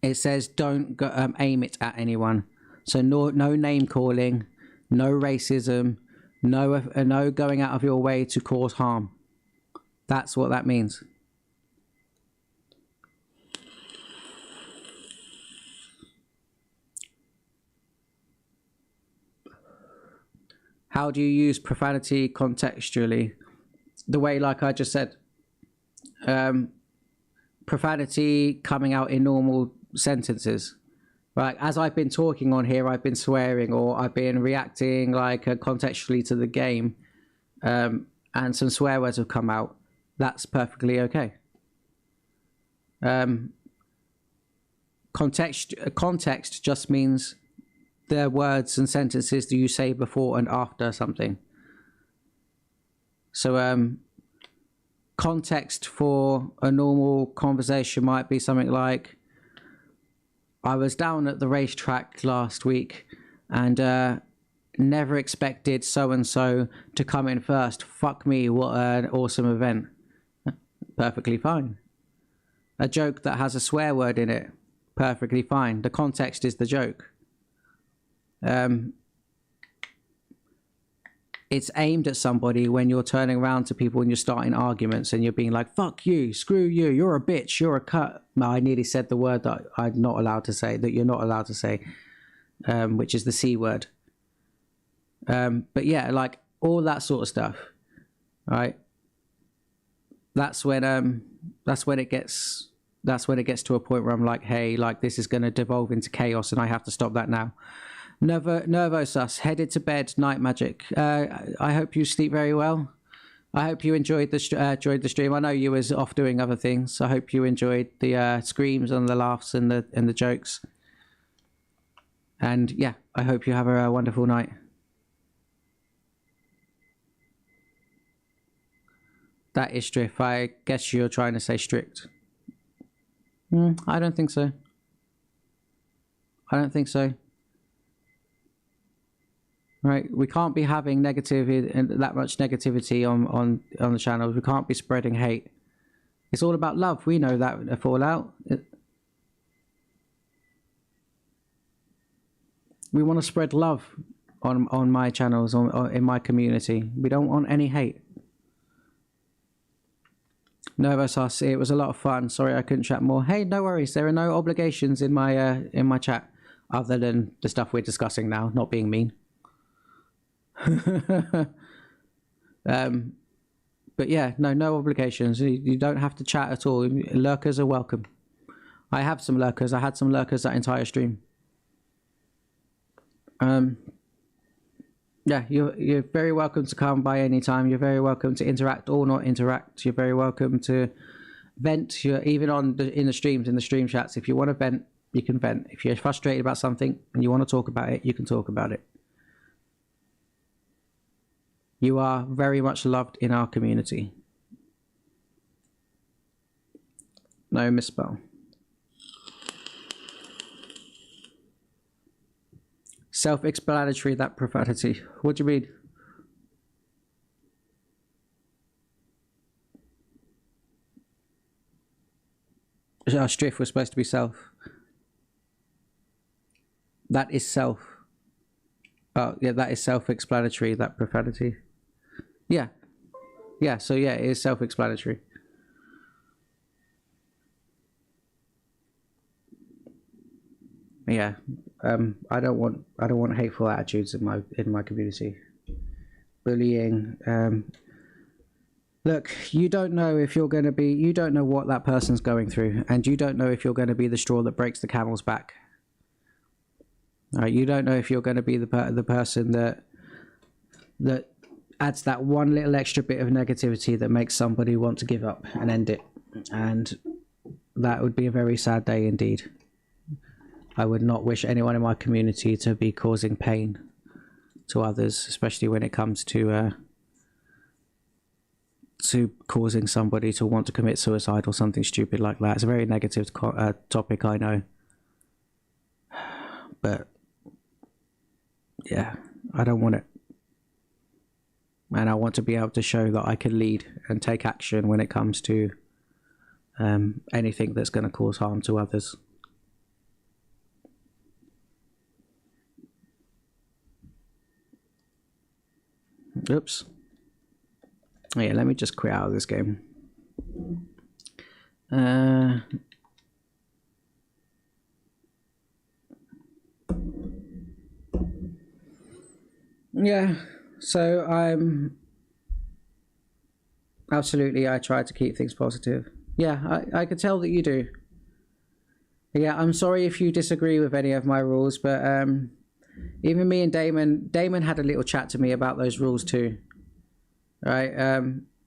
It says don't go, aim it at anyone. So no name calling, no racism, no going out of your way to cause harm. That's what that means. How do you use profanity contextually? The way, like I just said, profanity coming out in normal sentences. Right, as I've been talking on here, I've been swearing, or I've been reacting like contextually to the game, and some swear words have come out. That's perfectly okay. Context just means the words and sentences that you say before and after something. So context for a normal conversation might be something like, I was down at the racetrack last week and never expected so-and-so to come in first. Fuck me, what an awesome event. Perfectly fine. A joke that has a swear word in it. Perfectly fine. The context is the joke. It's aimed at somebody when you're turning around to people and you're starting arguments and you're being like, fuck you, screw you, you're a bitch, you're a cut. I nearly said the word that I'm not allowed to say, that you're not allowed to say, which is the C word. But yeah, like all that sort of stuff, right? That's when it gets to a point where I'm like, hey, like this is going to devolve into chaos and I have to stop that now. Nervosus, headed to bed, night magic. I hope you sleep very well. I hope you enjoyed the stream. I know you was off doing other things. I hope you enjoyed the screams and the laughs and the jokes. And yeah, I hope you have a wonderful night. That is strict. I guess you're trying to say strict. I don't think so. I don't think so. Right, we can't be having that much negativity on the channels. We can't be spreading hate. It's all about love. We know that, Fallout. We want to spread love on my channels, on in my community. We don't want any hate. Nervous, it was a lot of fun. Sorry I couldn't chat more. Hey, no worries. There are no obligations in my chat other than the stuff we're discussing now. Not being mean. But yeah, no obligations. You don't have to chat at all. Lurkers are welcome. I have some lurkers. I had some lurkers that entire stream. Yeah, you're very welcome to come by any time. You're very welcome to interact or not interact. You're very welcome to vent. You're even in the streams, in the stream chats. If you want to vent, you can vent. If you're frustrated about something and you want to talk about it, you can talk about it. You are very much loved in our community. No misspell. Self-explanatory, that profanity. What do you mean? Our striff was supposed to be self. That is self. Oh, yeah, that is self-explanatory, that profanity. Yeah. Yeah, so yeah, it is self-explanatory. Yeah. I don't want hateful attitudes in my community. Bullying. Look, you don't know if you're going to be, you don't know what that person's going through, and you don't know if you're going to be the straw that breaks the camel's back. All right, you don't know if you're going to be the person that adds that one little extra bit of negativity that makes somebody want to give up and end it. And that would be a very sad day indeed. I would not wish anyone in my community to be causing pain to others, especially when it comes to causing somebody to want to commit suicide or something stupid like that. It's a very negative topic, I know. But yeah, I don't want it. And I want to be able to show that I can lead and take action when it comes to anything that's going to cause harm to others. Oops. Oh, yeah, let me just quit out of this game. Yeah, so absolutely, I try to keep things positive. Yeah, I could tell that you do. Yeah, I'm sorry if you disagree with any of my rules, but even me and Damon had a little chat to me about those rules too. Right?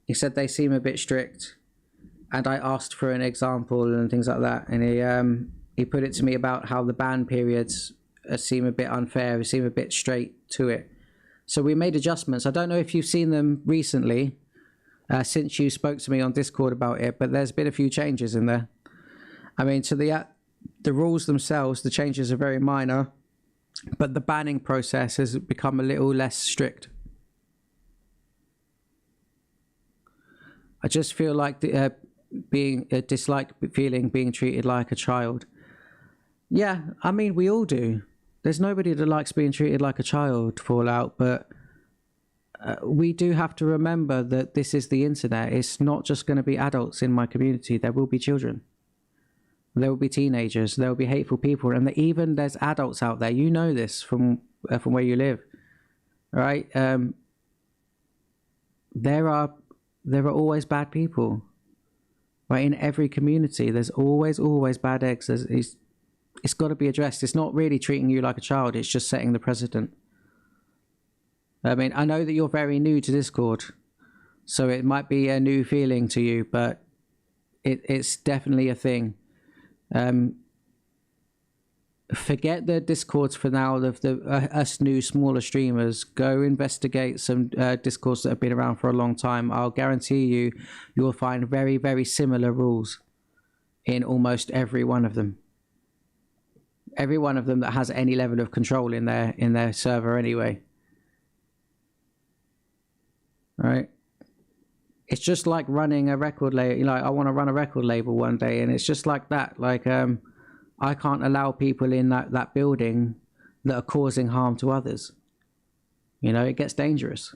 He said they seem a bit strict, and I asked for an example and things like that, and he put it to me about how the ban periods seem a bit unfair, seem a bit straight to it. So we made adjustments. I don't know if you've seen them recently, since you spoke to me on Discord about it, but there's been a few changes in there. I mean, to the rules themselves, the changes are very minor, but the banning process has become a little less strict. I just feel like being treated like a child. Yeah, I mean, we all do. There's nobody that likes being treated like a child, Fallout, but we do have to remember that this is the internet. It's not just going to be adults in my community. There will be children. There will be teenagers. There will be hateful people. And even there's adults out there. You know this from where you live, right? There are always bad people, right? In every community, there's always bad eggs. It's got to be addressed. It's not really treating you like a child. It's just setting the precedent. I mean, I know that you're very new to Discord, so it might be a new feeling to you, but it's definitely a thing. Forget the Discords for now of us new smaller streamers. Go investigate some Discords that have been around for a long time. I'll guarantee you will find very, very similar rules in almost every one of them. Every one of them that has any level of control in their server anyway. Right? It's just like running a record label. You know, I want to run a record label one day, and it's just like that. Like I can't allow people in that building that are causing harm to others. You know, it gets dangerous.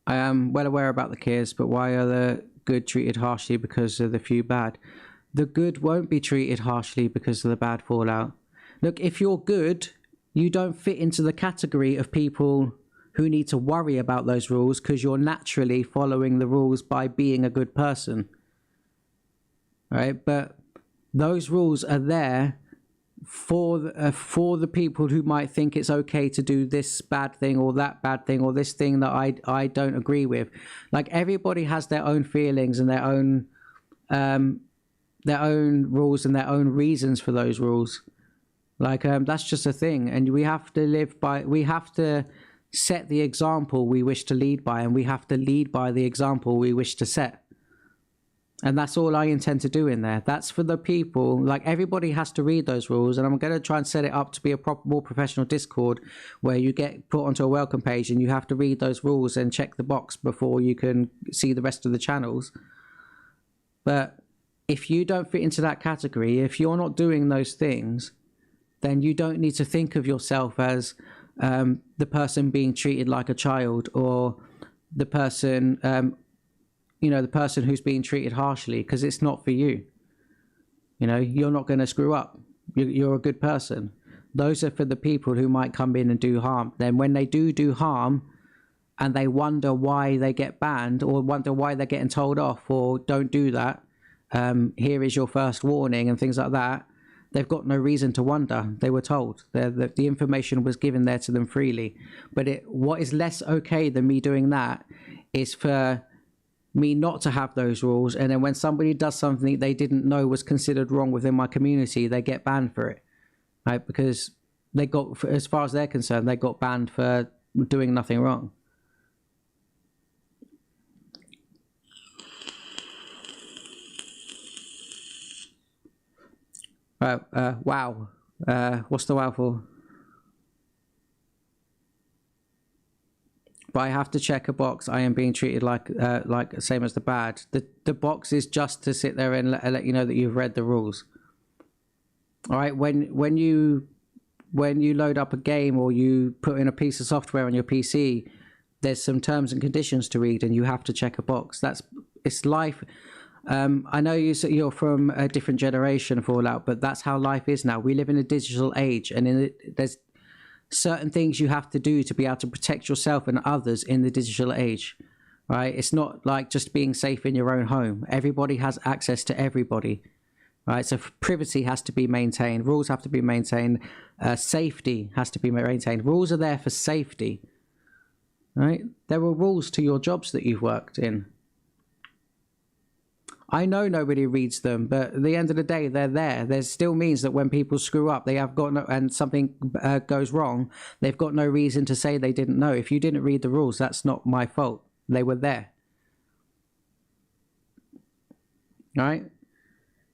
I am well aware about the kids, but why are the good treated harshly because of the few bad? The good won't be treated harshly because of the bad, Fallout. Look, if you're good, you don't fit into the category of people who need to worry about those rules because you're naturally following the rules by being a good person. Right? But those rules are there for the people who might think it's okay to do this bad thing or that bad thing or this thing that I don't agree with. Like, everybody has their own feelings and their own rules and their own reasons for those rules. Like, that's just a thing, and we have to set the example we wish to lead by, and we have to lead by the example we wish to set. And that's all I intend to do in there. That's for the people. Like, everybody has to read those rules, and I'm going to try and set it up to be a more professional Discord where you get put onto a welcome page and you have to read those rules and check the box before you can see the rest of the channels. But if you don't fit into that category, if you're not doing those things, then you don't need to think of yourself as the person being treated like a child, or the person the person who's being treated harshly, because it's not for you. You're not going to screw up. You're a good person. Those are for the people who might come in and do harm. Then when they do harm and they wonder why they get banned, or wonder why they're getting told off, or don't do that, here is your first warning and things like that, they've got no reason to wonder. They were told. The information was given there to them freely. But what is less okay than me doing that is for me not to have those rules, and then when somebody does something they didn't know was considered wrong within my community, they get banned for it, right? Because they got, as far as they're concerned, they got banned for doing nothing wrong. Wow. What's the wow for? But I have to check a box. I am being treated like same as the bad. The box is just to sit there and let you know that you've read the rules. All right. When you load up a game or you put in a piece of software on your PC, there's some terms and conditions to read, and you have to check a box. It's life. I know you're from a different generation, Fallout, but that's how life is now. We live in a digital age, and there's certain things you have to do to be able to protect yourself and others in the digital age, right? It's not like just being safe in your own home. Everybody has access to everybody, right? So privacy has to be maintained. Rules have to be maintained. Safety has to be maintained. Rules are there for safety, right? There are rules to your jobs that you've worked in. I know nobody reads them, but at the end of the day, they're there. There still means that when people screw up, they have got no, and something goes wrong, they've got no reason to say they didn't know. If you didn't read the rules, that's not my fault. They were there. All right?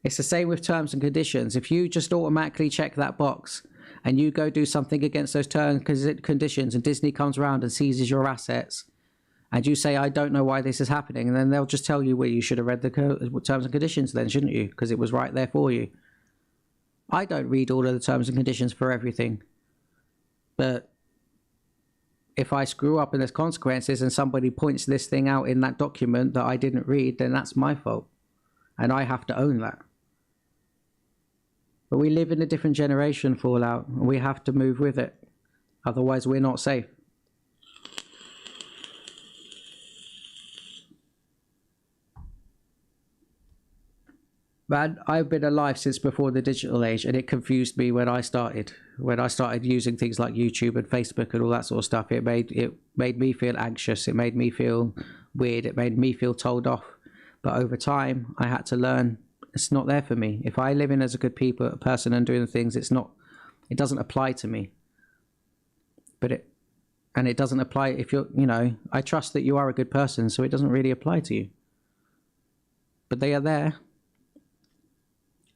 It's the same with terms and conditions. If you just automatically check that box and you go do something against those terms and conditions, and Disney comes around and seizes your assets, and you say, I don't know why this is happening, and then they'll just tell you, well, you should have read the terms and conditions then, shouldn't you? Because it was right there for you. I don't read all of the terms and conditions for everything. But if I screw up and there's consequences and somebody points this thing out in that document that I didn't read, then that's my fault. And I have to own that. But we live in a different generation, Fallout, and we have to move with it. Otherwise, we're not safe. Man, I've been alive since before the digital age, and it confused me when I started. When I started using things like YouTube and Facebook and all that sort of stuff, it made me feel anxious. It made me feel weird. It made me feel told off. But over time, I had to learn it's not there for me. If I live in as a good person and doing things, it doesn't apply to me. But it doesn't apply if you're, I trust that you are a good person, so it doesn't really apply to you. But they are there.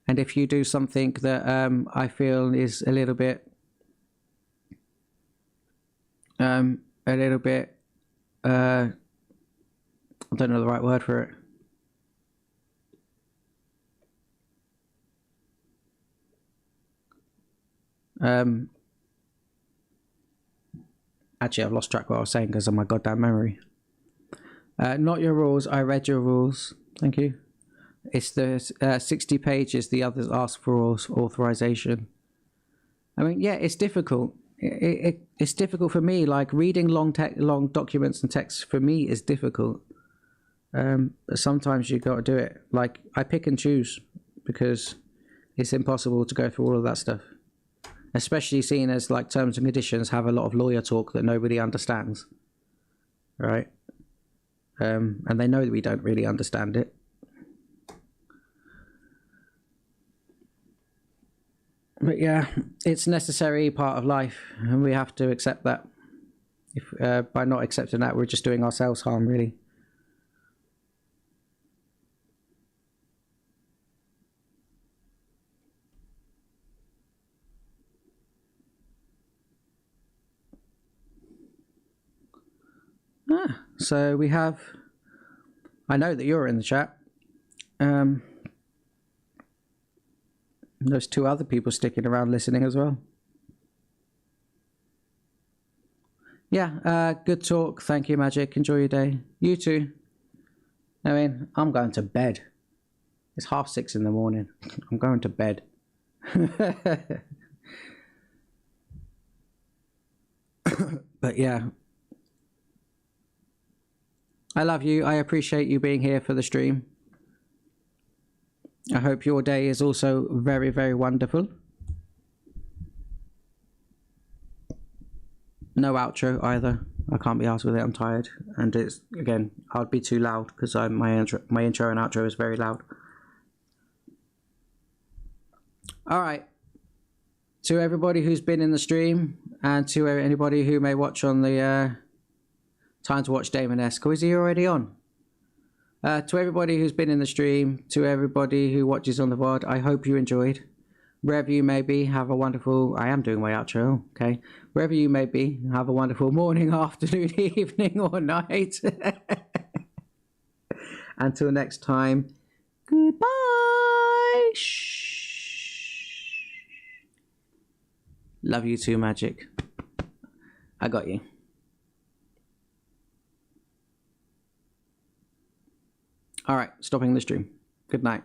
And if you do something that I feel is a little bit, I don't know the right word for it. Actually, I've lost track of what I was saying because of my goddamn memory. Not your rules. I read your rules. Thank you. It's the 60 pages the others ask for authorization. I mean, yeah, it's difficult. It's difficult for me. Like reading long documents and texts for me is difficult. Sometimes you got to do it. Like I pick and choose because it's impossible to go through all of that stuff. Especially seeing as like terms and conditions have a lot of lawyer talk that nobody understands. Right? And they know that we don't really understand it. But yeah, it's a necessary part of life, and we have to accept that. If by not accepting that, we're just doing ourselves harm, really. So we have. I know that you're in the chat. There's 2 other people sticking around listening as well. Yeah, good talk. Thank you, Magic. Enjoy your day. You too. I mean, I'm going to bed. It's 6:30 in the morning. I'm going to bed. But yeah. I love you. I appreciate you being here for the stream. I hope your day is also very, very wonderful. No outro either. I can't be arsed with it. I'm tired. And it's, again, I'd be too loud because my intro and outro is very loud. All right. To everybody who's been in the stream and to anybody who may watch on the Time to Watch Daemonesque. Or is he already on? To everybody who's been in the stream, to everybody who watches on the VOD, I hope you enjoyed. Wherever you may be, have a wonderful... I am doing my outro, okay. Wherever you may be, have a wonderful morning, afternoon, evening, or night. Until next time, goodbye. Shh. Love you too, Magic. I got you. All right, stopping the stream. Good night.